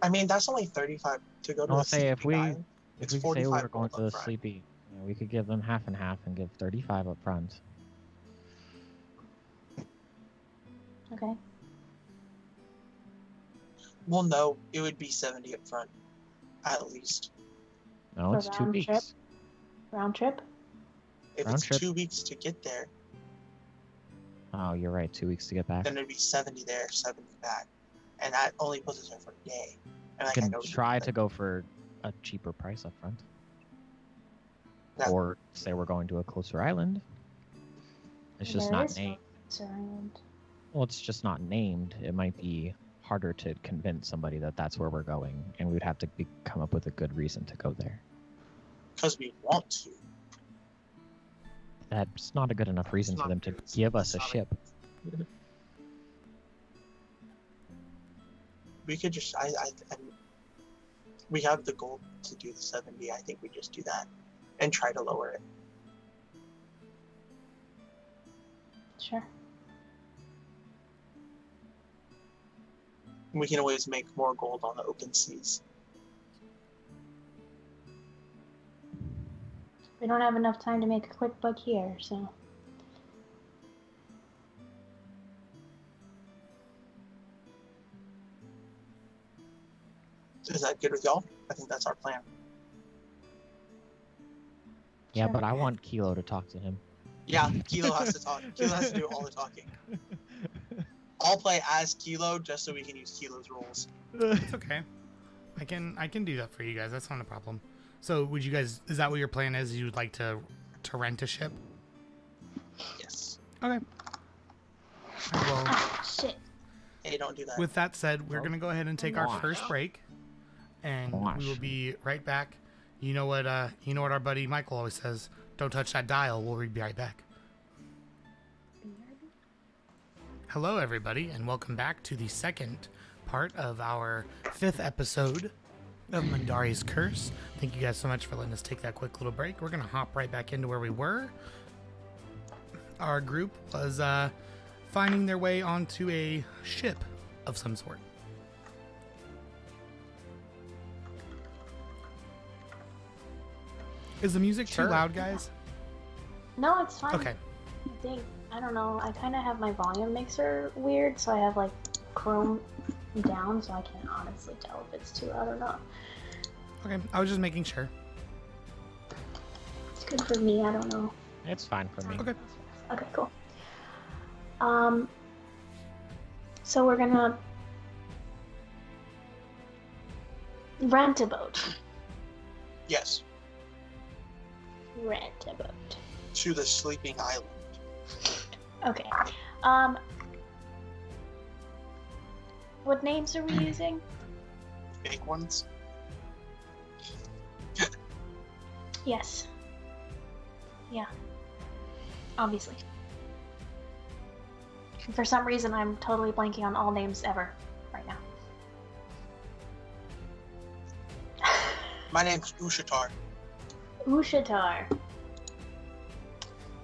I mean, that's only 35 to go to I'll the say if Sleeping we Island. if It's we say we 45 were going to the gold up front. sleepy, we could give them half and half and give 35 up front. Okay. Well, no, it would be 70 up front, at least. No, For it's 2 round weeks. trip? Round trip? If Round it's trip. 2 weeks to get there, Oh, you're right. 2 weeks to get back. then it'd be 70 there, 70 back, and that only puts us there for a day. And We like, I can know try to go for a cheaper price up front. Yeah. Or say we're going to a closer island. It's just not named. Well, it's just not named. It might be harder to convince somebody that that's where we're going, and we'd have to come up with a good reason to go there. Because we want to. That's not a good enough reason for them to give us a ship. We could just, we have the goal to do the 70. I think we just do that and try to lower it. Sure. We can always make more gold on the open seas. We don't have enough time to make a quick buck here, so. Is that good with y'all? I think that's our plan. Yeah, Sure. but I want Kilo to talk to him. Yeah, Kilo has to talk. Kilo has to do all the talking. I'll play as Kilo just so we can use Kilo's roles. It's okay. I can do that for you guys. That's not a problem. So would you guys, is that what your plan is? You would like to rent a ship? Yes. Okay. Well, Ah, shit. Hey, don't do that. with that said, we're going to go ahead and take our first break, and we will be right back. You know what our buddy Michael always says, don't touch that dial. We'll be right back. Hello, everybody, and welcome back to the second part of our 5th episode of Mundari's Curse. Thank you guys so much for letting us take that quick little break. We're going to hop right back into where we were. Our group was finding their way onto a ship of some sort. Is the music too loud, guys? No, it's fine. Okay. I don't know. I kind of have my volume mixer weird, so I have like Chrome down, so I can't honestly tell if it's too loud or not. Okay, I was just making sure. It's good for me. I don't know. It's fine for me. Okay. Okay, cool. So we're gonna rent a boat. Yes. Rent a boat. To the sleeping island. Okay. What names are we using? Fake ones. Yes. Yeah. Obviously. For some reason, I'm totally blanking on all names ever right now. My name's Ushatar. Ushatar.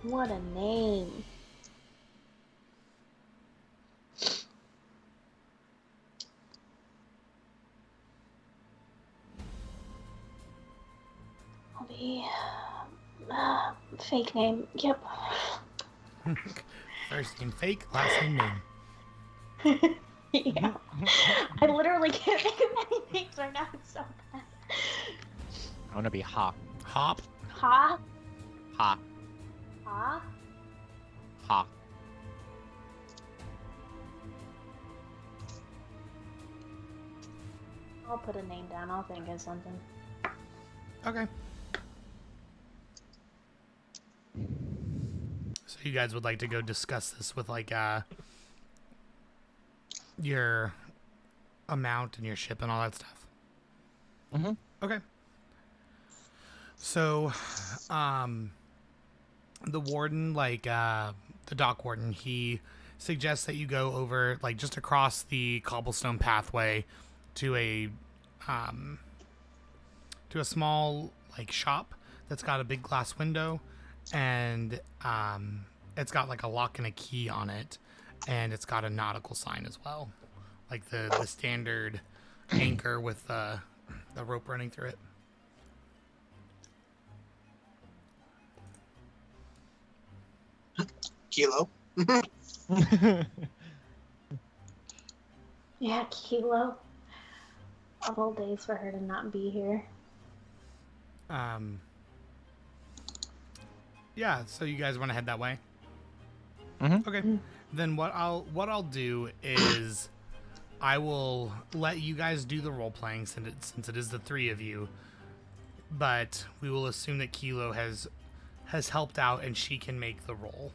What a name. I'll be fake name. Yep. First name fake, last name name. Yeah. I literally can't think of any names right now. It's so bad. I want to be Ha. Hop. Ha? Ha. Ha? Ha. I'll put a name down. I'll think of something. Okay. So you guys would like to go discuss this with like your amount and your ship and all that stuff? Mm-hmm. Okay. So, the warden, like, the dock warden, he suggests that you go over, like, just across the cobblestone pathway to a small, like, shop that's got a big glass window, and, it's got, like, a lock and a key on it, and it's got a nautical sign as well. Like, the standard anchor with, the rope running through it. Kilo. Yeah, Kilo. Of all days for her to not be here. Yeah, so you guys want to head that way? Mm-hmm. Okay. Then what I'll do is I will let you guys do the role playing since it is the three of you. but we will assume that Kilo has helped out and she can make the roll.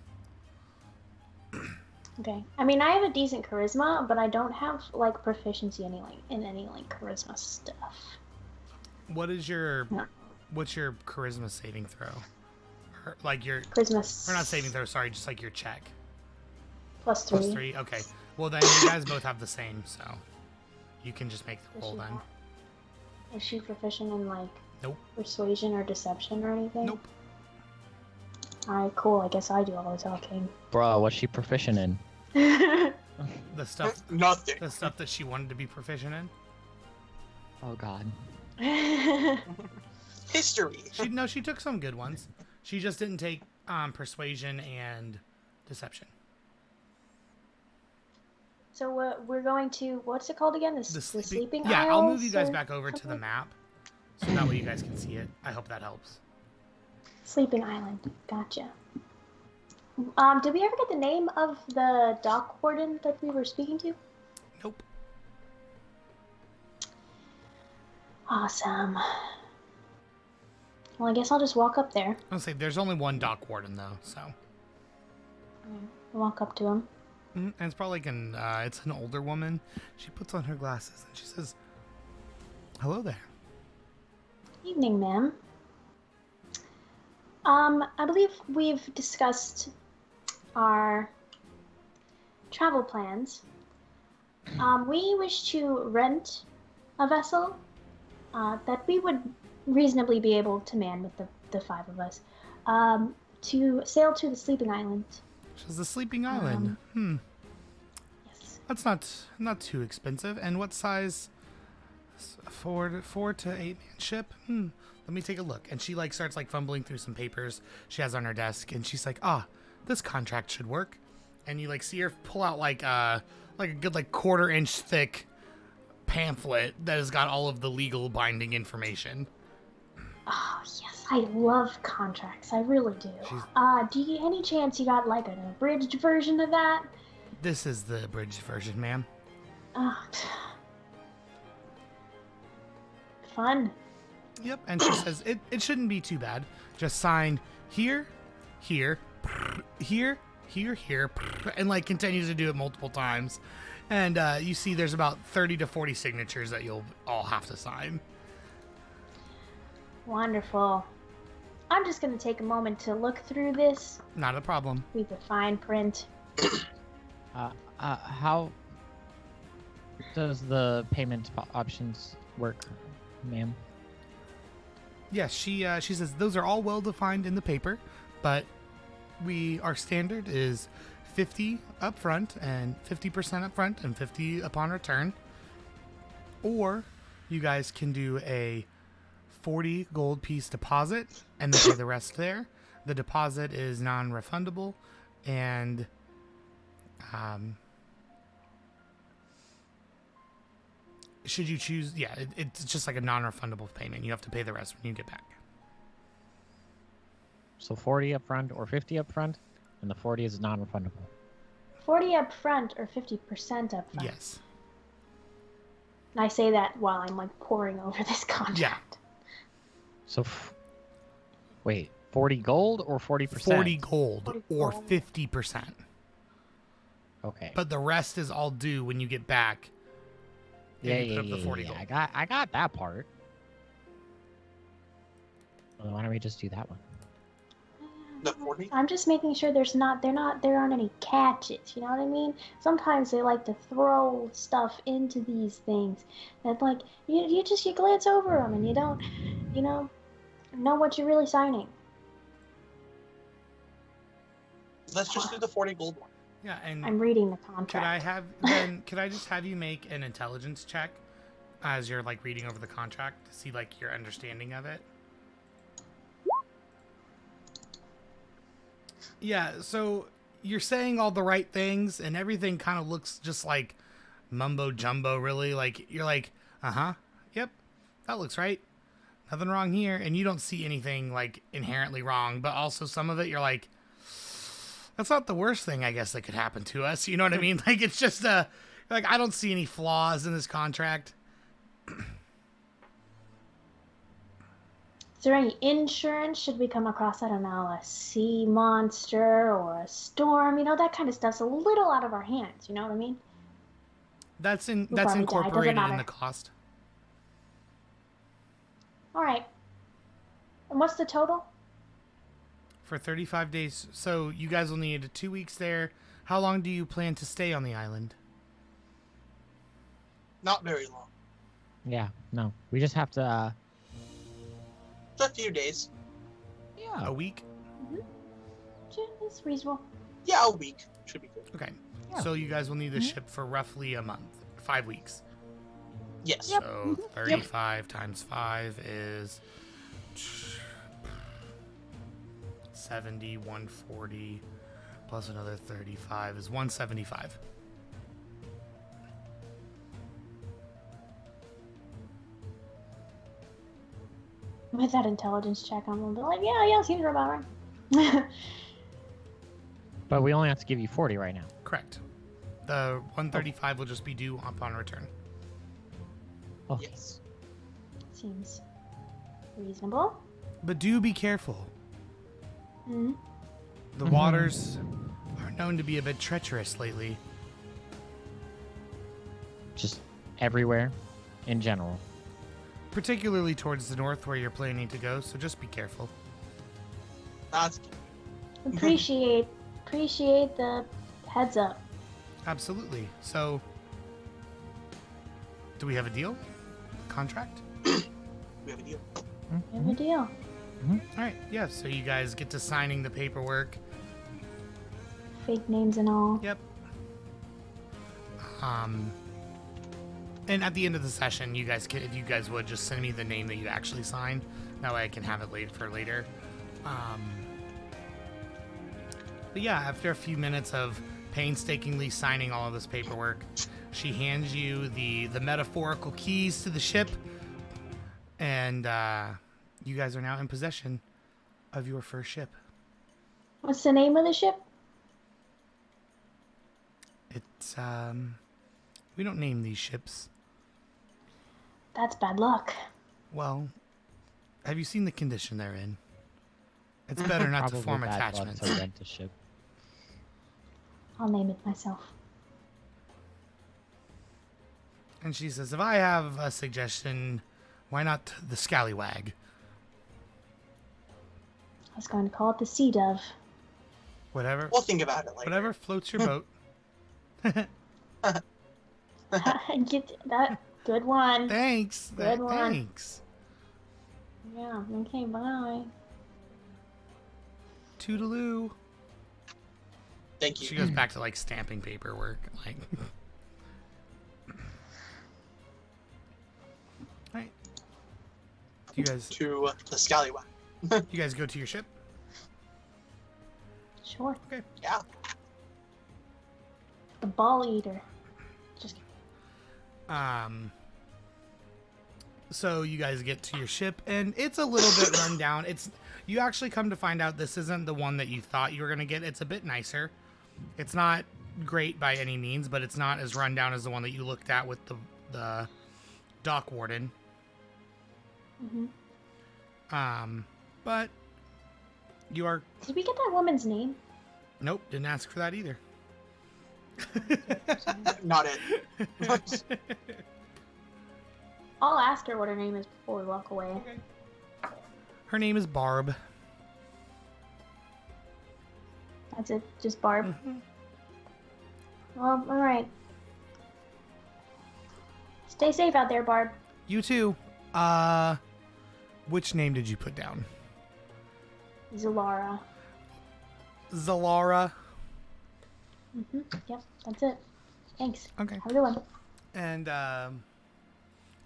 Okay. I mean, I have a decent charisma, but I don't have like proficiency in any charisma stuff. What's your charisma saving throw? Like your charisma. Or not saving throw, sorry, just like your check. +3. +3. Okay. Well, then you guys both have the same, so you can just make the roll then. Is she proficient in like Nope. persuasion or deception or anything? Nope. Alright, cool. I guess I do all the talking. Bro, what's she proficient in? The stuff Nothing. The stuff that she wanted to be proficient in. Oh god. History. She took some good ones. She just didn't take persuasion and deception. So we're going to, what's it called again? The sleeping Yeah, Isles, I'll move you guys or back over to the something? map, so that way you guys can see it. I hope that helps. Sleeping Island. Gotcha. Did we ever get the name of the dock warden that we were speaking to? Nope. Awesome. Well, I guess I'll just walk up there. I'll say there's only one dock warden though, so. I'll walk up to him. And it's probably like it's an older woman. She puts on her glasses and she says, "Hello there." Evening, ma'am. I believe we've discussed our travel plans. We wish to rent a vessel that we would reasonably be able to man with the 5 of us to sail to the Sleeping Island. She says, "The Sleeping Island. Yes. That's not too expensive. And what size? 4 to 8 man ship? Let me take a look." And she like starts like fumbling through some papers she has on her desk, and she's like, "This contract should work." And you like see her pull out like a good like 1/4 inch thick pamphlet that has got all of the legal binding information. Oh, yes. I love contracts. I really do. Do you any chance you got like an abridged version of that? This is the abridged version, ma'am. Fun. Yep. And she says it shouldn't be too bad. Just sign here, here, here, here, and like continues to do it multiple times. And you see there's about 30 to 40 signatures that you'll all have to sign. Wonderful. I'm just going to take a moment to look through this. Not a problem. Read the fine print. How does the payment options work, ma'am? Yes, she says those are all well defined in the paper, but our standard is 50 up front and 50% up front and 50 upon return. Or you guys can do a 40 gold piece deposit and then pay the rest there. The deposit is non-refundable, and should you choose, it's just like a non-refundable payment. You have to pay the rest when you get back. So 40 up front or 50 up front, and the 40 is non-refundable. 40 up front or 50% up front? Yes. And I say that while I'm like poring over this contract. Yeah. So, wait, 40 gold or 40%? 40 gold 40 or gold. 50%. Okay. But the rest is all due when you get back. If you put up the 40 gold. I got that part. Well, why don't we just do that one? The 40? I'm just making sure there aren't any catches, you know what I mean? Sometimes they like to throw stuff into these things that like you glance over them and you don't, know what you're really signing. Let's just do the 40 gold one. Yeah, and I'm reading the contract. could I just have you make an intelligence check as you're like reading over the contract to see like your understanding of it? Yeah, so you're saying all the right things and everything kind of looks just like mumbo jumbo, really. Like you're like, yep, that looks right. Nothing wrong here. And you don't see anything like inherently wrong, but also some of it you're like, that's not the worst thing I guess that could happen to us. You know what I mean? Like it's just like I don't see any flaws in this contract. Is there any insurance? Should we come across, I don't know, a sea monster or a storm? You know, that kind of stuff's a little out of our hands. You know what I mean? That's probably die, doesn't incorporated in matter. the cost. All right. And what's the total? For 35 days. So you guys will need 2 weeks there. How long do you plan to stay on the island? Not very long. Yeah, no. We just have to, Just a few days. yeah. A week? It's reasonable. Yeah, a week should be good. Okay. Yeah. So you guys will need the ship for roughly a month. 5 weeks. Yes. Yep. So 35 times 5 is 70, 140, plus another 35 is 175. With that intelligence check, I'm gonna be like, yeah, seems about right. But we only have to give you 40 right now. Correct. The 135 will just be due upon return. Oh, Yes. Seems reasonable. But do be careful. Hmm. The waters are known to be a bit treacherous lately. just everywhere in general. Particularly towards the north where you're planning to go, so just be careful. That's good. Appreciate the heads up. Absolutely. So, do we have a deal? Contract? We have a deal. Have a deal. All right. Yeah. So you guys get to signing the paperwork. Fake names and all. Yep. And at the end of the session, you guys can, if you guys would, just send me the name that you actually signed. That way I can have it laid for later. But yeah, after a few minutes of painstakingly signing all of this paperwork, she hands you the metaphorical keys to the ship, and you guys are now in possession of your first ship. What's the name of the ship? It's we don't name these ships. That's bad luck. Well, have you seen the condition they're in? It's better not to Probably form bad luck attachments. to rent a ship. I'll name it myself. And she says, if I have a suggestion, why not the Scallywag? I was going to call it the Sea Dove. Whatever, We'll think about it later. whatever floats your boat. Get that. Good one. Thanks. Good one. Thanks. Yeah, okay, bye. Toodaloo. Thank you. She goes back to like stamping paperwork. Like, all right. You guys To the Scallywag. go to your ship. Sure. Okay. Yeah. The Ball Eater. Just kidding. So you guys get to your ship, and it's a little bit run down. You actually come to find out this isn't the one that you thought you were gonna get. It's a bit nicer. It's not great by any means, but it's not as run down as the one that you looked at with the dock warden. But you are Did we get that woman's name? nope. Didn't ask for that either. Not it. I'll ask her what her name is before we walk away. Okay. Her name is Barb. That's it, just Barb. Mhm. Well, alright. Stay safe out there, Barb. You too. Which name did you put down? Zalara. Zalara. Yep, that's it. Thanks. Okay. Have a good one. And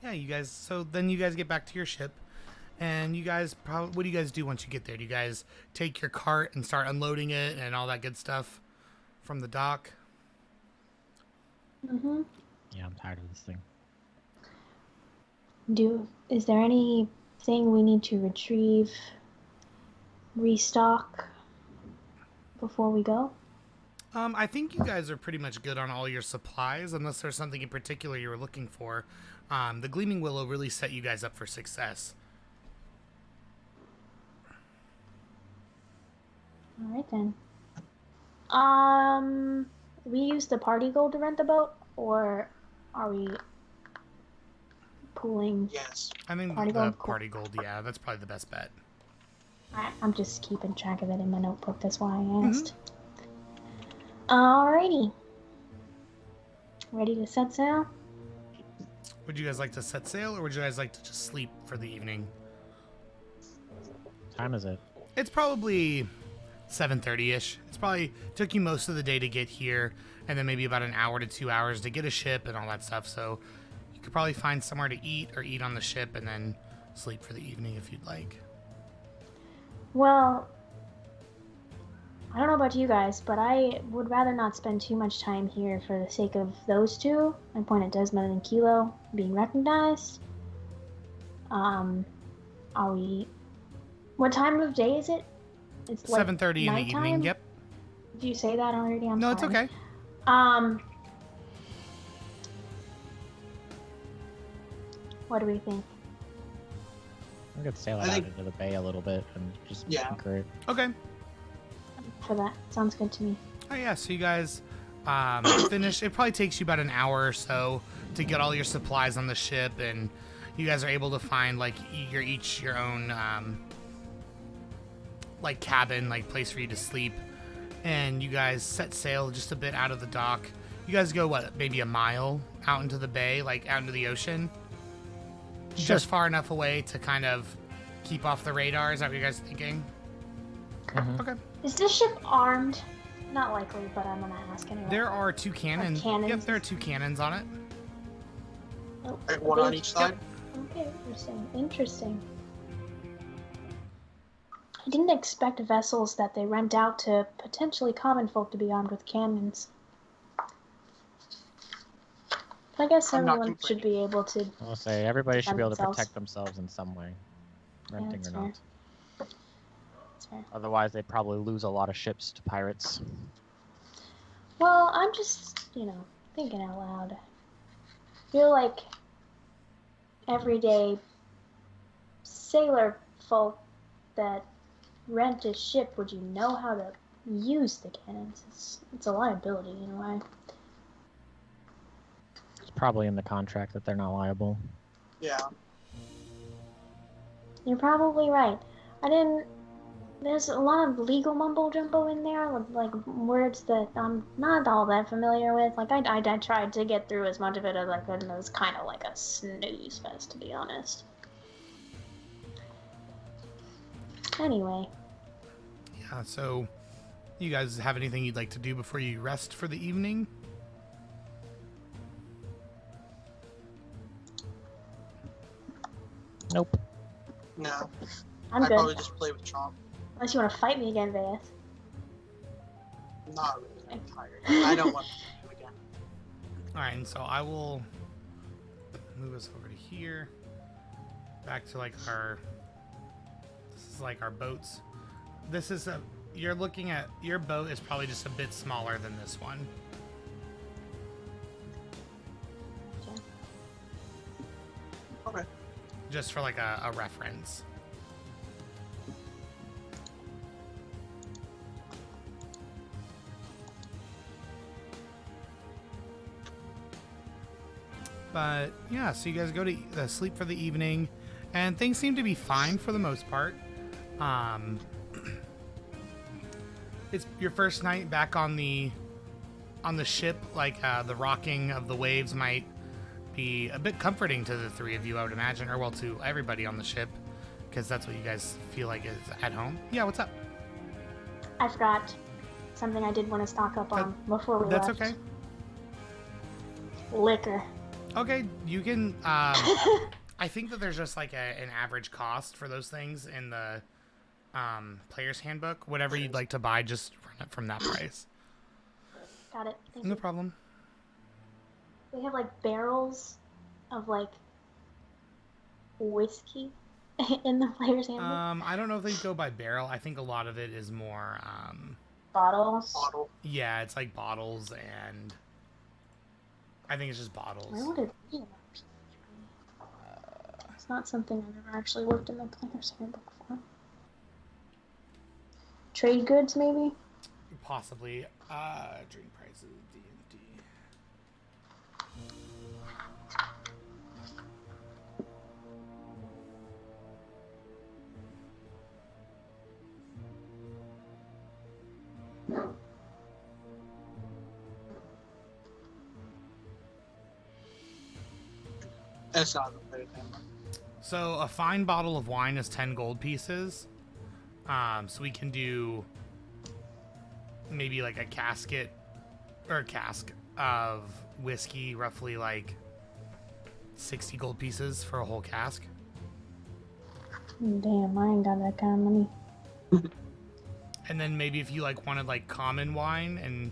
yeah, you guys. So then you guys get back to your ship, and you guys probably. What do you guys do once you get there? Do you guys take your cart and start unloading it and all that good stuff from the dock? Yeah, I'm tired of this thing. Is there anything we need to retrieve, restock before we go? I think you guys are pretty much good on all your supplies, unless there's something in particular you were looking for. The Gleaming Willow really set you guys up for success. Alright then. We use the party gold to rent the boat, or are we pooling? Yes. I think Party the gold? Cool. party gold, yeah, that's probably the best bet. I'm just keeping track of it in my notebook, that's why I asked. Alrighty. Ready to set sail? Would you guys like to set sail, or would you guys like to just sleep for the evening? What time is it? It's probably 7:30ish. It's probably took you most of the day to get here, and then maybe about an hour to 2 hours to get a ship and all that stuff. So you could probably find somewhere to eat or eat on the ship and then sleep for the evening if you'd like. Well, I don't know about you guys, but I would rather not spend too much time here for the sake of those two. I point at Desmond and Kilo being recognized. Are we... What time of day is it? It's like 7:30 in the evening. nighttime? Yep. Did you say that already? I'm No, sorry. it's okay. What do we think? I could sail I it out think- into the bay a little bit and just Yeah. anchor it. Okay. For that, sounds good to me. Oh yeah, so you guys finish. It probably takes you about an hour or so to get all your supplies on the ship, and you guys are able to find like your own like cabin, like place for you to sleep, and you guys set sail just a bit out of the dock. You guys go maybe a mile out into the bay, like out into the ocean, just far enough away to kind of keep off the radar. Is that what you guys are thinking? Okay. Is this ship armed? Not likely, but I'm gonna ask anyway. There are 2 cannons. cannons? Yep, there are 2 cannons on it. Oh, Like one on each side. Okay, interesting. I didn't expect vessels that they rent out to potentially common folk to be armed with cannons. I guess I'm not everyone should be able to. I'll say everybody should be able to Themselves. protect themselves in some way, renting that's or fair. not. That's fair. Otherwise, they'd probably lose a lot of ships to pirates. Well, I'm just, thinking out loud. I feel like everyday sailor folk that rent a ship, would you know how to use the cannons? It's a liability in a way. It's probably in the contract that they're not liable. Yeah. You're probably right. There's a lot of legal mumbo jumbo in there with like words that I'm not all that familiar with. Like I tried to get through as much of it as I could, and it was kind of like a snooze fest, to be honest. Anyway, Yeah, so you guys have anything you'd like to do before you rest for the evening? Nope. No. I'm I'd good. probably just play with Chomp. Unless you want to fight me again, Vayeth. Not really. I'm tired. I don't want to do it again. Alright, and so I will move us over to here. Back to like this is like our boats. This is you're looking at, your boat is probably just a bit smaller than this one. Okay. Just for like a reference. But yeah, so you guys go to sleep for the evening, and things seem to be fine for the most part. It's your first night back on the ship. Like the rocking of the waves might be a bit comforting to the 3 of you, I would imagine, or well, to everybody on the ship, because that's what you guys feel like is at home. Yeah, what's up? I forgot something I did want to stock up on before we left. That's okay. Liquor. Okay, you can. I think that there's just like an average cost for those things in the player's handbook. Whatever you'd like to buy, just run it from that price. Got it. Thank No you. problem. We have like barrels of like whiskey in the player's handbook. I don't know if they go by barrel. I think a lot of it is more. Bottles. Bottle. Yeah, it's like bottles, and I think it's just bottles. Where would it be? It's not something I've ever actually looked in the player's handbook for. trade goods, maybe? Possibly. Drink prices, D&D. That's not the thing. So a fine bottle of wine is 10 gold pieces. So we can do maybe like a casket or a cask of whiskey, roughly like 60 gold pieces for a whole cask. Damn, I ain't got that kind of money. And then maybe if you like wanted like common wine and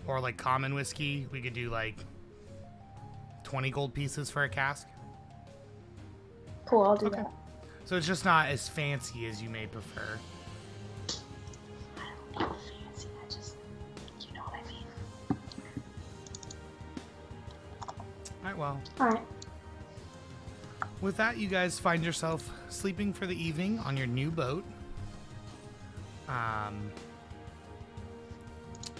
or like common whiskey, we could do like 20 gold pieces for a cask. Cool, I'll do Okay. that. So it's just not as fancy as you may prefer. I don't need fancy, I just, you know what I mean. Alright, well. Alright. With that, you guys find yourself sleeping for the evening on your new boat.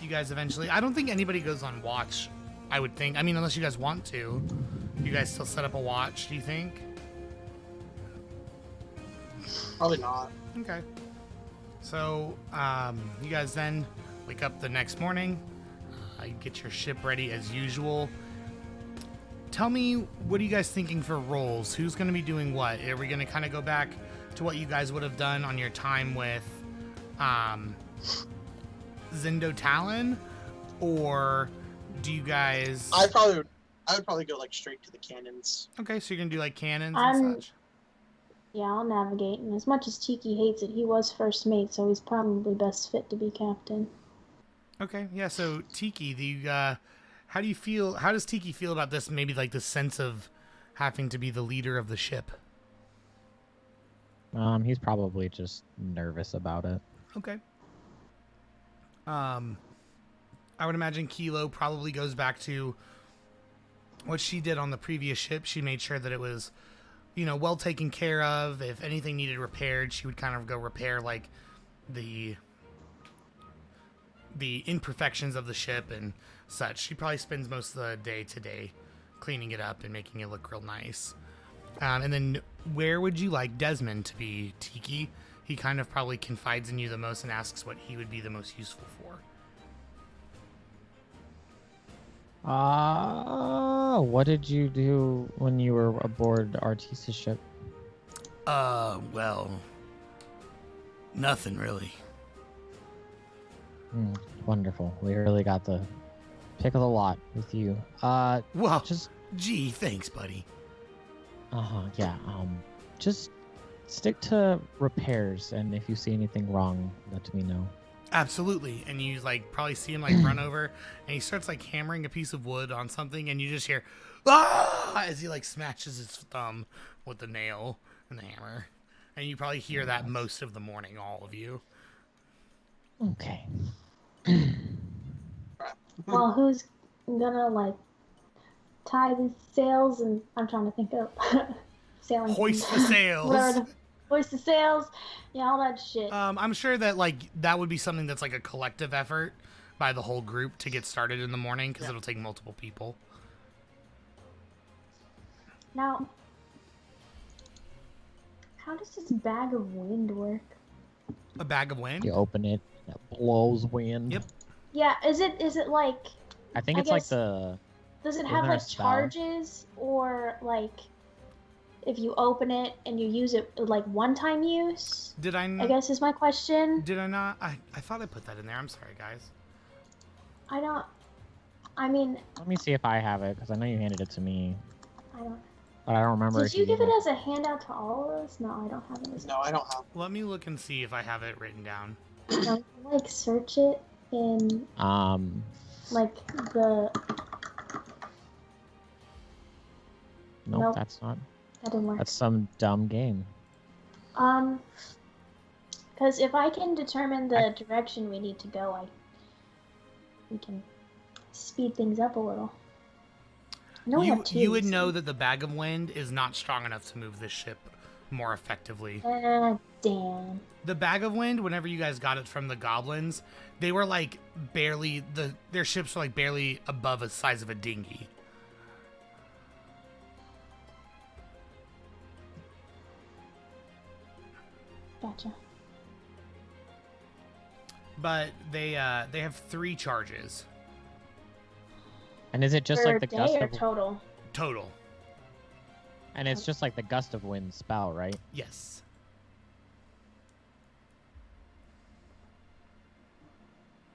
You guys eventually... I don't think anybody goes on watch, I would think. I mean, unless you guys want to. You guys still set up a watch, do you think? Probably not. Okay. So, you guys then wake up the next morning. You get your ship ready as usual. Tell me, what are you guys thinking for roles? Who's going to be doing what? Are we going to kind of go back to what you guys would have done on your time with Zindo Talon? Or do you guys... I would probably go like straight to the cannons. Okay, so you're going to do like cannons and such? Yeah, I'll navigate, and as much as Tiki hates it, he was first mate, so he's probably best fit to be captain. Okay, yeah, so Tiki, how do you feel, how does Tiki feel about this, maybe like the sense of having to be the leader of the ship? He's probably just nervous about it. Okay. I would imagine Kilo probably goes back to what she did on the previous ship. She made sure that it was, you know, well taken care of. If anything needed repaired, she would kind of go repair like the imperfections of the ship and such. She probably spends most of the day today cleaning it up and making it look real nice. And then where would you like Desmond to be, Tiki? He kind of probably confides in you the most and asks what he would be the most useful for. What did you do when you were aboard Artisa's ship? Well, nothing really. Wonderful. We really got the pick of the lot with you. Well, just gee, thanks, buddy. yeah. Just stick to repairs, and if you see anything wrong, let me know. Absolutely. And you like probably see him like run over, and he starts like hammering a piece of wood on something, and you just hear "ah!" as he like smashes his thumb with the nail and the hammer, and you probably hear that most of the morning, all of you. Okay. Well, who's gonna like tie the sails? And I'm trying to think of sailing. Hoist the sails. Whatever hoist the sails. Yeah, all that shit. I'm sure that like that would be something that's like a collective effort by the whole group to get started in the morning because it'll take multiple people. Now, how does this bag of wind work? A bag of wind? You open it, it blows wind. Yep. Yeah, is it like? I think I it's like guess- the. Does it Isn't have there a like spell? charges, or like if you open it and you use it like one-time use? Did I? I guess is my question. Did I not? I thought I put that in there. I'm sorry, guys. I don't. I mean, Let me see if I have it, because I know you handed it to me, I don't. but I don't remember. Did if you give gave it as a handout to all of us? No, I don't have it as. No, I don't have. Let me look and see if I have it written down. No, like search it in like the. Nope, Nope. that's not. That didn't work. That's some dumb game. Because if I can determine the direction we need to go, we can speed things up a little. I know we have two, You would so- know that the bag of wind is not strong enough to move this ship more effectively. Damn. The bag of wind, whenever you guys got it from the goblins, they were like barely their ships were like barely above the size of a dinghy. Gotcha. But they have 3 charges And is it just Per like the day gust or of total? total. and it's just like the gust of wind spell, right? Yes.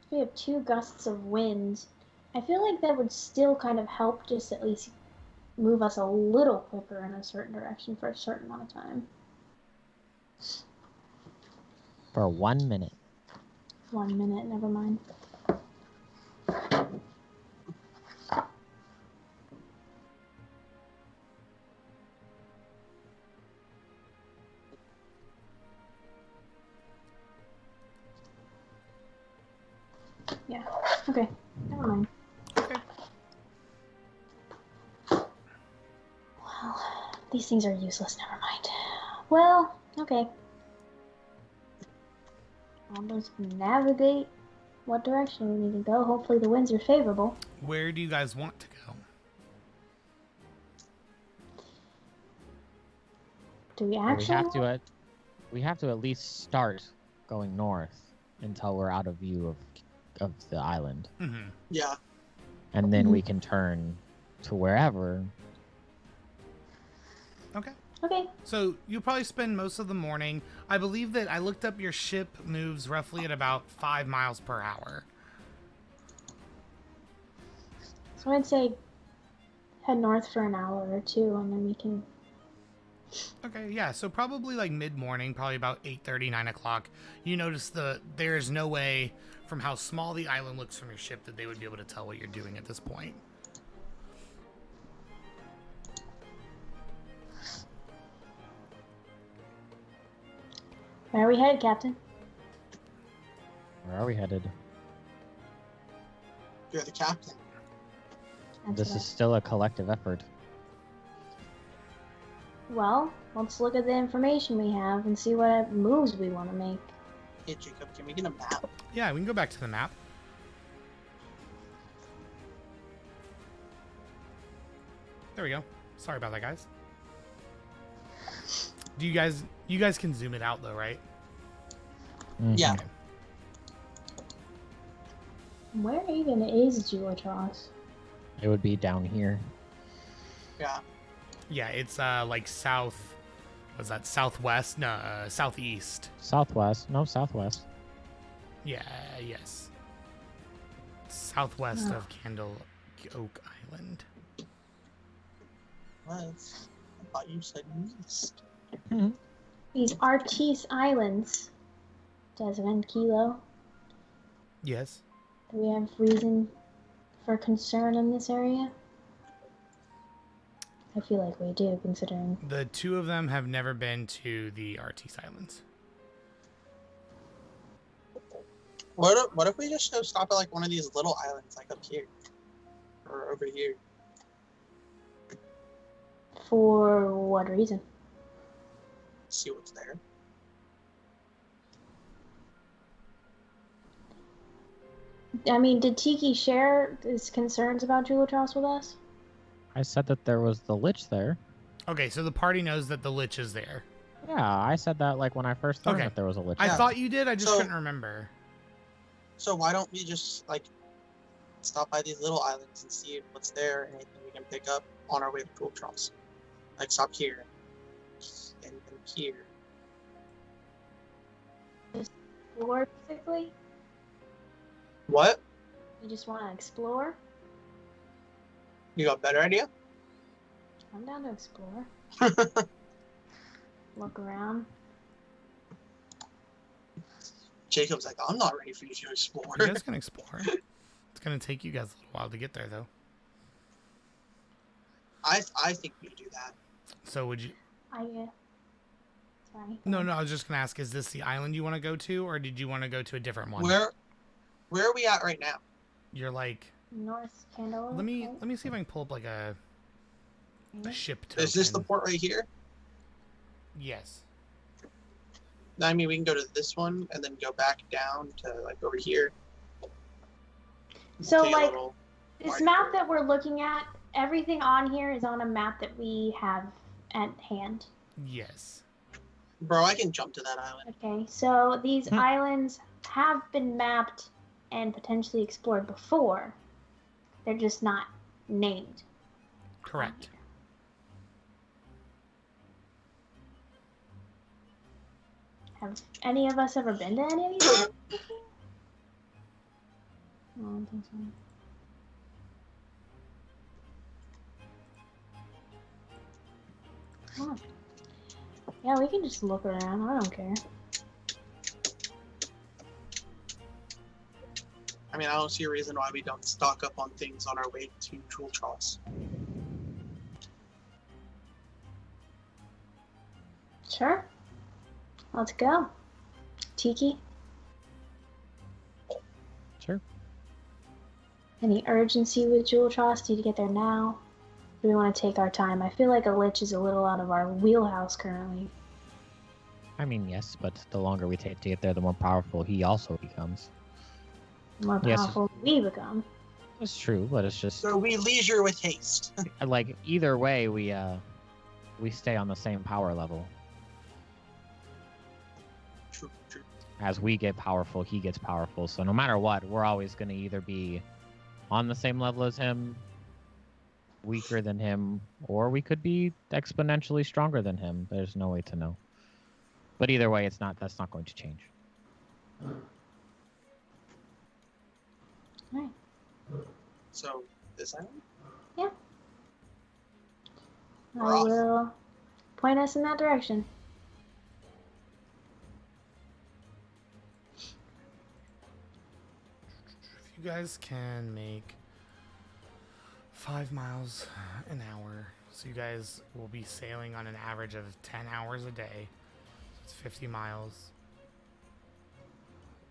If we have 2 gusts of wind, I feel like that would still kind of help just at least move us a little quicker in a certain direction for a certain amount of time. For 1 minute. 1 minute, never mind. Yeah, okay, never mind. Okay. Well, these things are useless, never mind. Well, okay. I'll just navigate what direction we need to go. Hopefully the winds are favorable. Where do you guys want to go? Do we Well, actually? we have to at least start going north until we're out of view of the island. Mm-hmm. Yeah. And then we can turn to wherever. Okay. Okay. So you'll probably spend most of the morning. I believe that I looked up your ship moves roughly at about 5 miles per hour. So I'd say head north for an hour or 2, and then we can. Okay, yeah, so probably like mid-morning, probably about 8:30, 9 o'clock, you notice there is no way from how small the island looks from your ship that they would be able to tell what you're doing at this point. Where are we headed, Captain? Where are we headed? You're the captain. This is still a collective effort. Well, let's look at the information we have and see what moves we want to make. Hey, Jacob, can we get a map? Yeah, we can go back to the map. There we go. Sorry about that, guys. Do you guys can zoom it out though, right? Mhm. Yeah. Okay. Where even is Juotros? It would be down here. Yeah. Yeah, it's like south. Was that southwest? No, southeast. Southwest. No, southwest. Yeah, yes. Southwest Oh. of Candle Oak Island. What? I thought you said east. These Artis Islands. Desmond Kilo. Yes. Do we have reason for concern in this area? I feel like we do, considering. The 2 of them have never been to the Artis Islands. What if we just go stop at like one of these little islands, like up here or over here? For what reason? See what's there. I mean, did Tiki share his concerns about Juotros with us? I said that there was the lich there. Okay, so the party knows that the lich is there. Yeah, I said that like when I first learned Okay. that there was a lich. I there. thought you did, I just So- couldn't remember. So why don't we just like stop by these little islands and see what's there and anything we can pick up on our way to Goldtross? Like stop here and here. Explore, basically? What? You just want to explore? You got a better idea? I'm down to explore. Look around. Jacob's like, I'm not ready for you to explore. You guys can explore. It's gonna take you guys a little while to get there, though. I think we do that. So would you? Sorry. No, I was just gonna ask: is this the island you want to go to, or did you want to go to a different one? Where are we at right now? You're like, North Candle. let me see if I can pull up like a ship token. Is this the port right here? Yes. I mean, we can go to this one and then go back down to like over here. So Take a like little this wider map road. that we're looking at, everything on here is on a map that we have at hand. Yes. Bro, I can jump to that island. Okay, so these Hmm. islands have been mapped and potentially explored before. They're just not named. Correct. Have any of us ever been to any of these? No, I don't think so. Come on. Yeah, we can just look around. I don't care. I mean, I don't see a reason why we don't stock up on things on our way to Jewel Tross. Sure. Let's go. Tiki, Sure. any urgency with Jewel Tross? Need to get there now? Do we want to take our time? I feel like a lich is a little out of our wheelhouse currently. I mean, yes, but the longer we take to get there, the more powerful he also becomes. The more Yes. powerful we become. It's true, but it's just So we leisure with haste. like either way, we stay on the same power level. True, true. As we get powerful, he gets powerful. So no matter what, we're always going to either be on the same level as him, weaker than him, or we could be exponentially stronger than him. There's no way to know. But either way, that's not going to change. Alright. So this island? I We're off. will point us in that direction. If you guys can make 5 miles an hour, so you guys will be sailing on an average of 10 hours a day. It's 50 miles.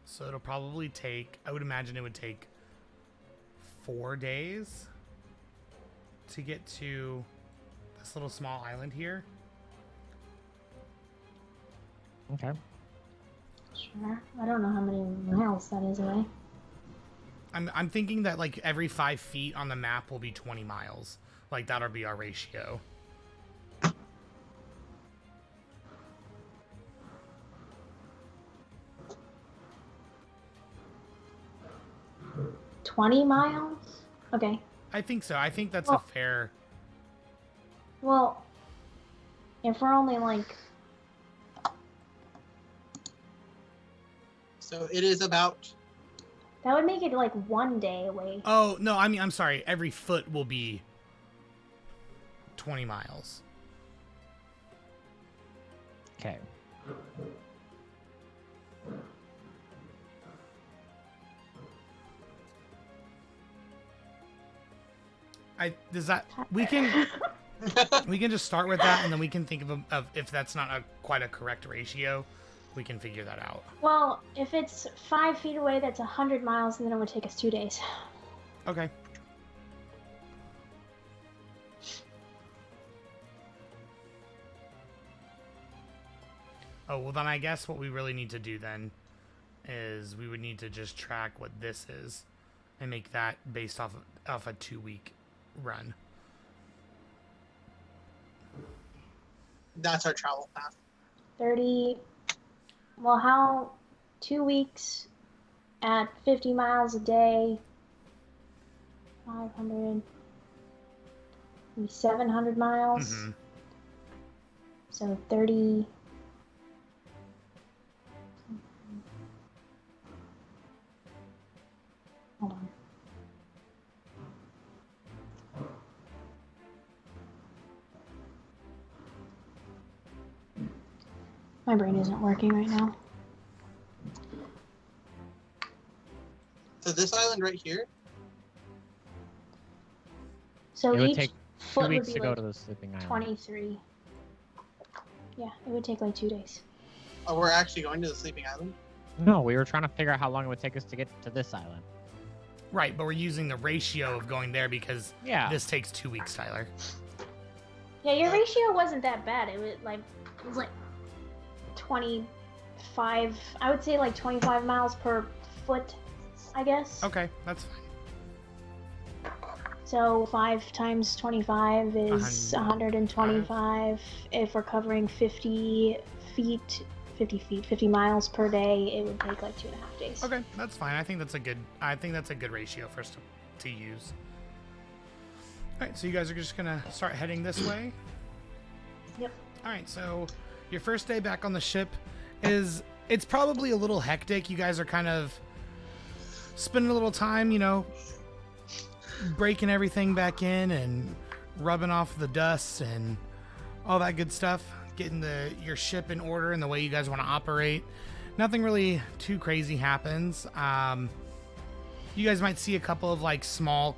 So it'll probably take, I would imagine it would take 4 days to get to this little small island here. Okay. Sure. I don't know how many miles that is away. I'm thinking that like every 5 feet on the map will be 20 miles. Like that'll be our ratio. $20 miles? Okay. I think so. I think that's Well- a fair. Well, if we're only like So it is about that would make it like 1 day away. Oh no, I mean I'm sorry. Every foot will be 20 miles. Okay. Does that we can just start with that and then we can think of if that's not quite a correct ratio, we can figure that out. Well, if it's 5 feet away, that's 100 miles, and then it would take us 2 days. Okay. Oh, well then I guess what we really need to do then is we would need to just track what this is and make that based off a 2-week run. that's our travel path. 30. Well, how 2 weeks at 50 miles a day? 500. Maybe 700 miles. Mhm. So 30. Hold on. My brain isn't working right now. So this island right here, So It would each take 2 foot would weeks be to go like to the sleeping island. 23. Yeah, it would take like 2 days. oh, we're actually going to the sleeping island. No, we were trying to figure out how long it would take us to get to this island. Right, but we're using the ratio of going there because Yeah. this takes 2 weeks, Tyler. Yeah, your ratio wasn't that bad. It was like 25. I would say like 25 miles per foot, I guess. Okay, that's fine. So 5 times 25 is 125. If we're covering 50 miles per day, it would take like 2.5 days. Okay, that's fine. I think that's a good ratio for us to use. All right, so you guys are just gonna start heading this way. Yep. All right, so your first day back on the ship it's probably a little hectic. You guys are kind of spending a little time, breaking everything back in and rubbing off the dust and all that good stuff, getting your ship in order and the way you guys want to operate. Nothing really too crazy happens. You guys might see a couple of like small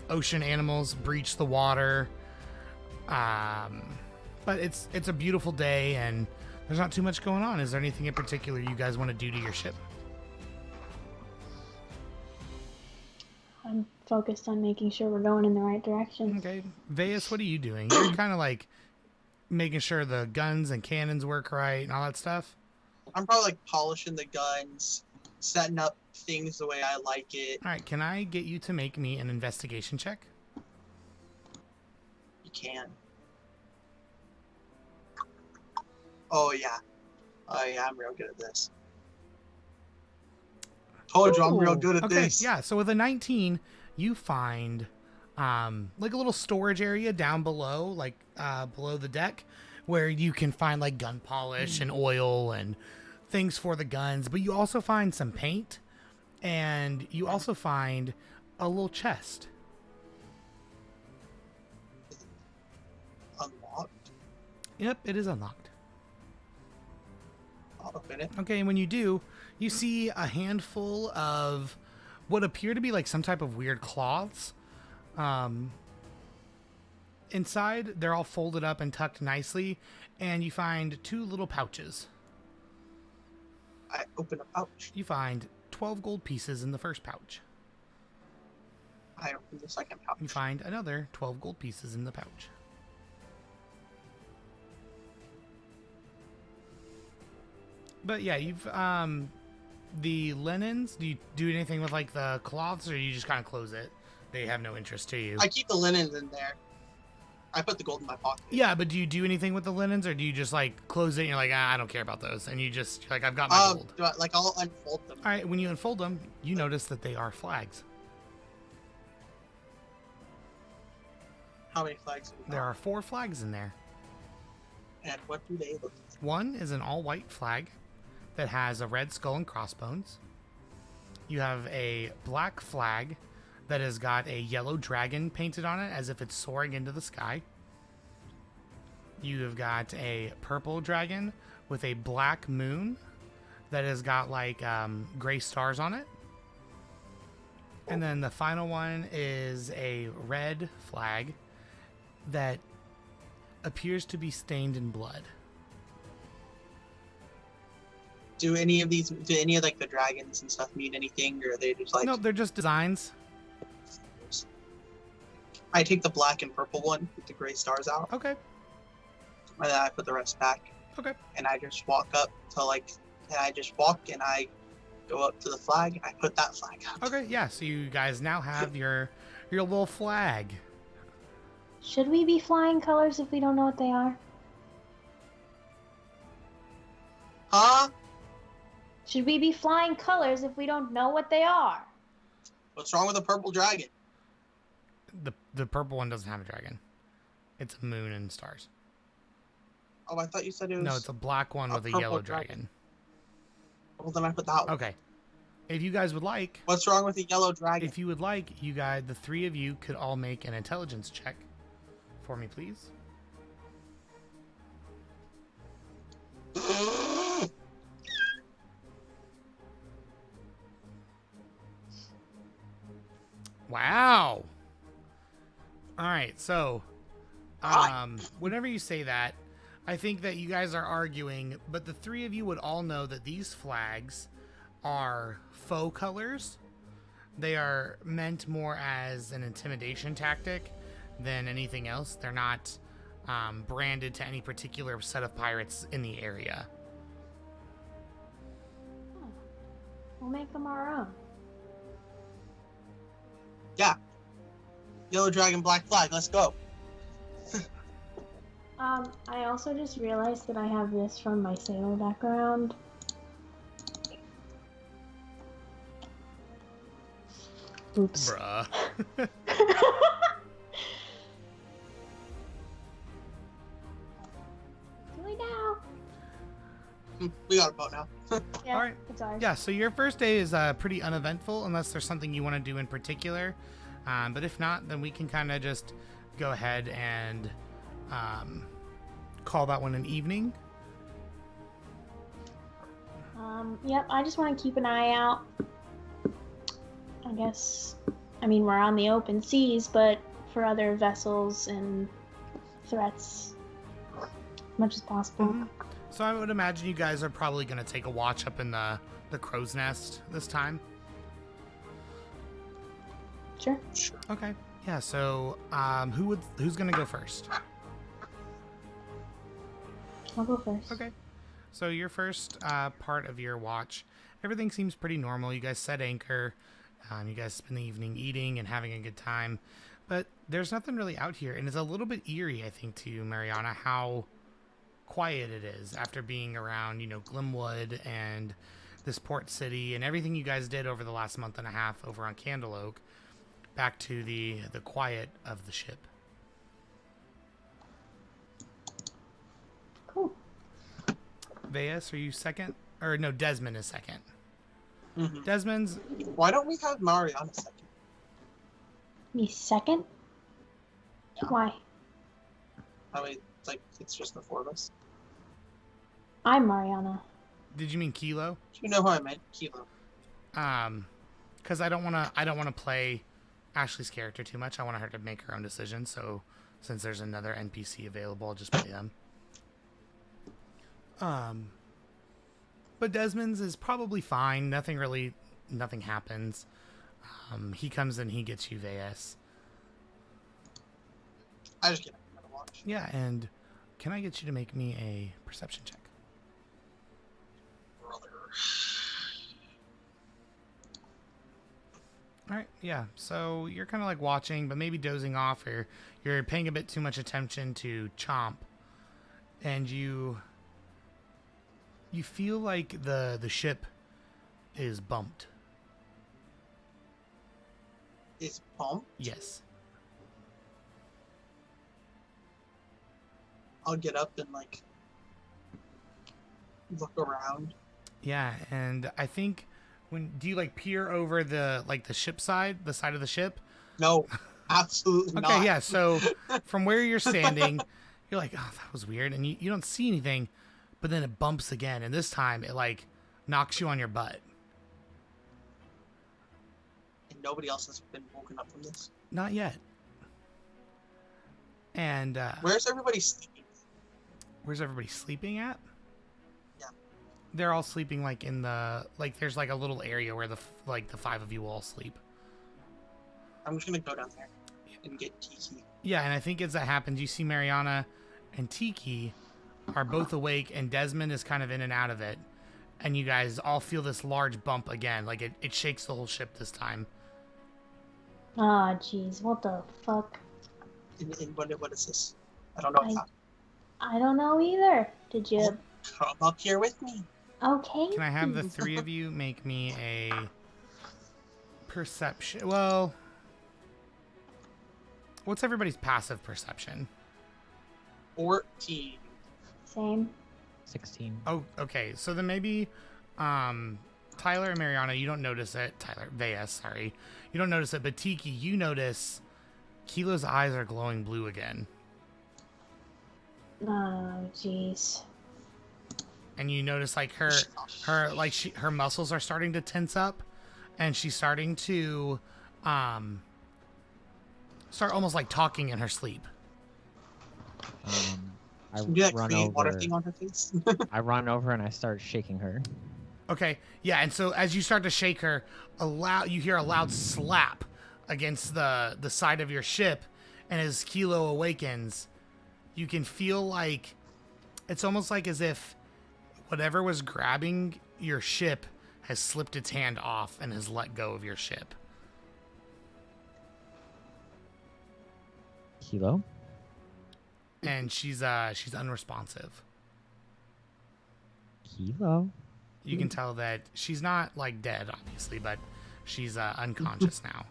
ocean animals breach the water, but it's a beautiful day and there's not too much going on. Is there anything in particular you guys want to do to your ship? I'm focused on making sure we're going in the right direction. Okay. Veus, what are you doing? You're kind of like making sure the guns and cannons work right and all that stuff? I'm probably like polishing the guns, setting up things the way I like it. All right. Can I get you to make me an investigation check? You can. Oh, yeah. I'm real good at this. Told you I'm real good at this. Yeah. So with a 19, you find like a little storage area down below, like below the deck, where you can find like gun polish and oil and things for the guns. But you also find some paint, and you also find a little chest. Unlocked? Yep, it is unlocked. I'll open it. Okay, and when you do, you see a handful of what appear to be like some type of weird cloths. Inside, they're all folded up and tucked nicely, and you find 2 little pouches. I open a pouch. You find 12 gold pieces in the first pouch. I open the second pouch. You find another 12 gold pieces in the pouch. But yeah, you've the linens. Do you do anything with like the cloths, or you just kind of close it? They have no interest to you. I keep the linens in there. I put the gold in my pocket. Yeah, but do you do anything with the linens, or do you just like close it and you're like, I don't care about those, and you're like, I've got my gold? I'll unfold them. All right, when you unfold them, you notice that they are flags. How many flags do we have? There are 4 flags in there. And what do they look like? One is an all-white flag that has a red skull and crossbones. You have a black flag that has got a yellow dragon painted on it as if it's soaring into the sky. You have got a purple dragon with a black moon that has got like gray stars on it. And then the final one is a red flag that appears to be stained in blood. Do any of like the dragons and stuff mean anything, or are they just like? No, they're just designs. I take the black and purple one with the gray stars out. Okay. And then I put the rest back. Okay. And I just walk up to and I go up to the flag and I put that flag up. Okay, yeah, so you guys now have your little flag. Should we be flying colors if we don't know what they are? Huh? Should we be flying colors if we don't know what they are? What's wrong with a purple dragon? The purple one doesn't have a dragon. It's a moon and stars. Oh, I thought you said it was... No, it's a black one with a yellow dragon. Well, then I put that one. Okay. If you guys would like... What's wrong with the yellow dragon? If you would like, the 3 of you could all make an intelligence check for me, please. Wow. All right, so whenever you say that, I think that you guys are arguing, but the 3 of you would all know that these flags are faux colors. They are meant more as an intimidation tactic, than anything else. They're not branded to any particular set of pirates in the area. Oh. We'll make them our own. Yeah. Yellow Dragon, Black Flag, let's go. I also just realized that I have this from my sailor background. Oops. Bruh. Do we now? We got a boat now. Yeah, All right. it's ours. Yeah, so your first day is pretty uneventful unless there's something you want to do in particular. But if not, then we can kind of just go ahead and call that one an evening. Yep, I just want to keep an eye out. I guess, I mean, we're on the open seas, but for other vessels and threats as much as possible. Mhm. So I would imagine you guys are probably going to take a watch up in the crow's nest this time. Sure. Okay. Yeah, so who's going to go first? I'll go first. Okay. So your first part of your watch, everything seems pretty normal. You guys set anchor. You guys spend the evening eating and having a good time. But there's nothing really out here. And it's a little bit eerie, I think, to you, Mariana, how quiet it is after being around, Glimwood and this port city and everything you guys did over the last month and a half over on Candle Oak, back to the quiet of the ship. Cool. Veas, are you second? Or no, Desmond is second. Mm-hmm. Desmond's... Why don't we have Mariana second? Me second? Yeah. Why? I mean, it's just the four of us. I'm Mariana. Did you mean Kilo? You know who I meant? Kilo. Because I don't want to play Ashley's character too much. I want her to make her own decision. So since there's another NPC available, I'll just play them. But Desmond's is probably fine. Nothing happens. He comes and he gets you Veas. I just get a watch. Yeah, and can I get you to make me a perception check? Brother. All right, yeah. So you're kind of like watching, but maybe dozing off, or you're paying a bit too much attention to Chomp, and you feel like the ship is bumped. Is pumped? Yes. I'll get up and look around. Yeah, and I think do you peer over the ship side, the side of the ship? No, absolutely not. Okay, yeah. So from where you're standing, you're like, oh, that was weird, and you don't see anything, but then it bumps again, and this time it knocks you on your butt. And nobody else has been woken up from this. Not yet. And where's everybody sleeping? Where's everybody sleeping at? Yeah. They're all sleeping in the there's a little area where the five of you all sleep. I'm just gonna go down there and get Tiki. Yeah, and I think as that happens, you see Mariana and Tiki are both awake, and Desmond is kind of in and out of it, and you guys all feel this large bump again. It shakes the whole ship this time. Ah, jeez, what the fuck? And what is this? I don't know. I don't know either. Did you? Come up here with me. Okay. Can I have the three of you make me a perception? Well, what's everybody's passive perception? 14. Same. 16. Oh, okay. So then maybe Tyler and Mariana, you don't notice it. Veas, sorry. You don't notice it, but Tiki, you notice Kilo's eyes are glowing blue again. Oh, jeez. And you notice her muscles are starting to tense up, and she's starting to start almost talking in her sleep. I Do that run green water over. thing on her face. I run over and I start shaking her. Okay, yeah, and so as you start to shake her, you hear a loud slap against the side of your ship, And as Kilo awakens, you can feel like it's almost like as if whatever was grabbing your ship has slipped its hand off and has let go of your ship. Kilo? And she's unresponsive. Kilo? You can tell that she's not like dead, obviously, but she's unconscious now.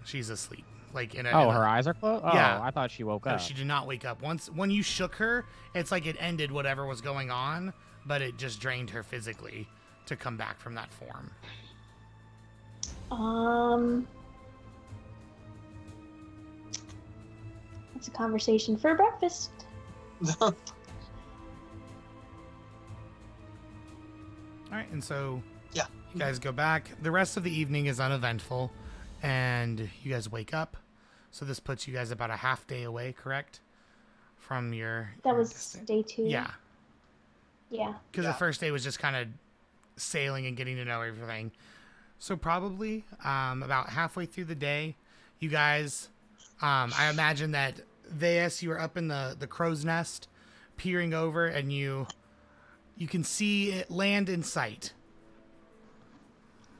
She's asleep. Like her eyes are closed? Oh, Yeah. I thought she woke No, up. she did not wake up. When you shook her, it's like it ended whatever was going on, but it just drained her physically to come back from that form. It's a conversation for breakfast. All right, and so Yeah. you guys go back. The rest of the evening is uneventful, and you guys wake up. So this puts you guys about a half day away, correct? From your... That was day 2. Yeah. Yeah. Because the first day was just kind of sailing and getting to know everything. So probably about halfway through the day, you guys... I imagine that Veas, you are up in the crow's nest, peering over, and you can see it land in sight.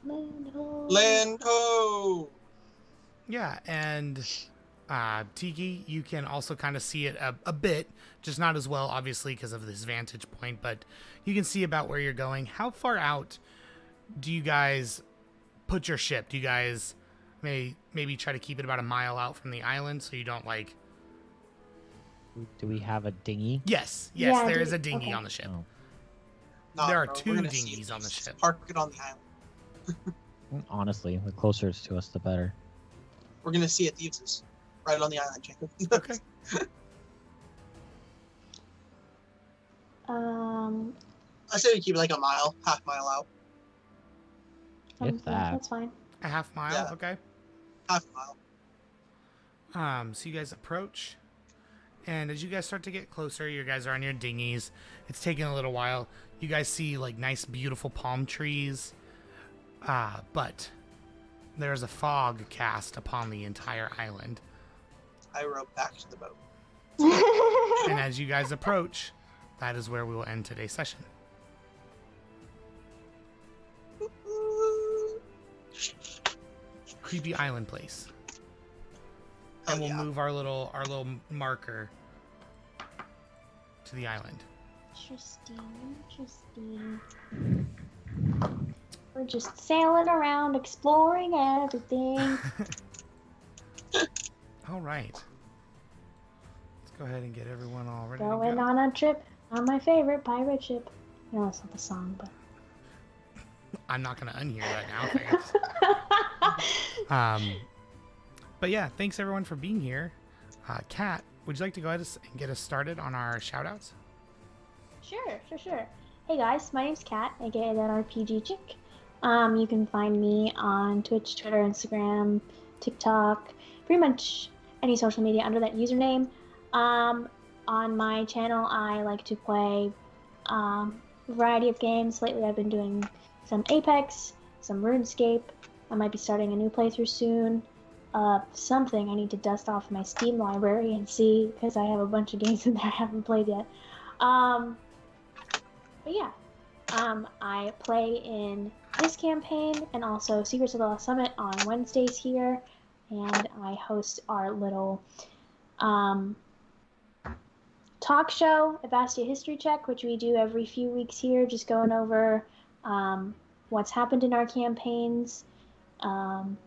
Land ho. Land ho! Yeah, and Tiki, you can also kind of see it a bit, just not as well, obviously, because of this vantage point, but you can see about where you're going. How far out do you guys put your ship? Do you guys maybe try to keep it about a mile out from the island so you don't, like... Do we have a dinghy? Yes, Yeah, there is a dinghy on the ship. Oh. Nah, There are bro, 2 we're gonna see dinghies it. on the ship. Park it on the island. Honestly, the closer it's to us, the better. We're gonna see it uses right on the island, Jacob. Okay. I say we keep it like a mile, half mile out, If that. That's fine. A half mile, Yeah. okay. half mile. So you guys approach, and as you guys start to get closer, you guys are on your dinghies. It's taking a little while. You guys see like nice, beautiful palm trees, but there's a fog cast upon the entire island. I rowed back to the boat. And as you guys approach, that is where we will end today's session. Creepy island place. And we'll move our little marker to the island. Interesting. We're just sailing around, exploring everything. All right. Let's go ahead and get everyone all ready Going to go. on a trip on my favorite pirate ship. No, that's not the song, but... I'm not going to unhear that now, thanks. But yeah, thanks everyone for being here. Kat, would you like to go ahead and get us started on our shoutouts? Sure. Hey guys, my name's Kat, aka that RPG chick. You can find me on Twitch, Twitter, Instagram, TikTok, pretty much any social media under that username. On my channel, I like to play a variety of games. Lately, I've been doing some Apex, some RuneScape. I might be starting a new playthrough soon. Something I need to dust off my Steam library and see, because I have a bunch of games in there I haven't played yet. But yeah, I play in this campaign and also Secrets of the Lost Summit on Wednesdays here, and I host our little talk show, Ivastea History Check, which we do every few weeks here, just going over what's happened in our campaigns, and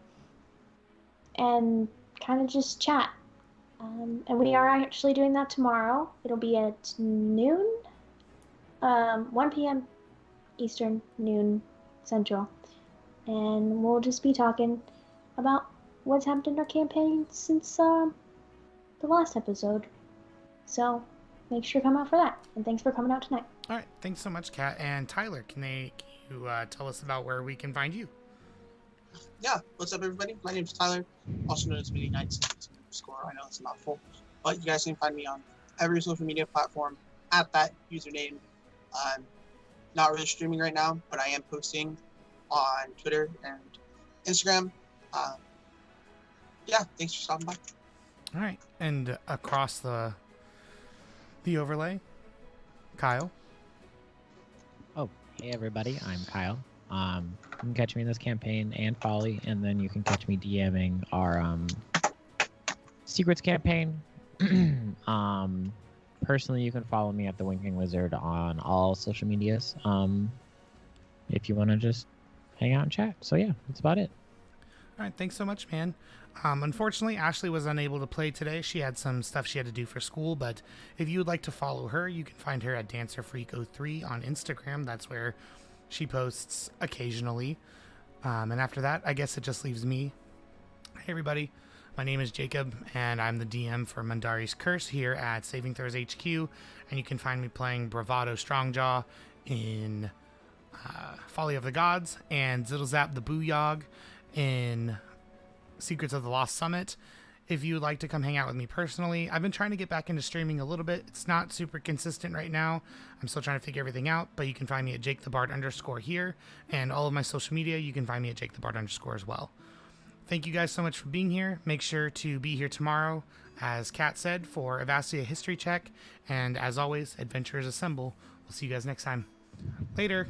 kind of just chat. And we are actually doing that tomorrow. It'll be at noon, 1 p.m. Eastern, noon Central. And we'll just be talking about what's happened in our campaign since the last episode. So make sure to come out for that. And thanks for coming out tonight. All right, thanks so much, Kat. And Tyler, can you tell us about where we can find you? Yeah, what's up, everybody? My name's Tyler, also known as Mini Knights _. I know it's a mouthful, but you guys can find me on every social media platform at that username. I'm not really streaming right now, but I am posting on Twitter and Instagram. Yeah, thanks for stopping by. All right, and across the overlay, Kyle. Oh, hey everybody, I'm Kyle. You can catch me in this campaign and Folly, and then you can catch me DMing our Secrets campaign. Personally, you can follow me at the Winking Wizard on all social medias. If you want to just hang out and chat. So yeah, that's about it. All right, thanks so much, man. Unfortunately, Ashley was unable to play today. She had some stuff she had to do for school, but if you would like to follow her, you can find her at DancerFreak03 on Instagram. That's where she posts occasionally. And after that, I guess it just leaves me. Hey, everybody. My name is Jacob, and I'm the DM for Mundari's Curse here at Saving Throws HQ. And you can find me playing Bravado Strongjaw in Folly of the Gods and Ziddlezap the Booyog in Secrets of the Lost Summit. If you would like to come hang out with me personally, I've been trying to get back into streaming a little bit. It's not super consistent right now. I'm still trying to figure everything out, but you can find me at JakeTheBard_ here, and all of my social media, you can find me at JakeTheBard_ as well. Thank you guys so much for being here. Make sure to be here tomorrow, as Kat said, for Ivastea History Check, and as always, Adventurers Assemble. We'll see you guys next time. Later.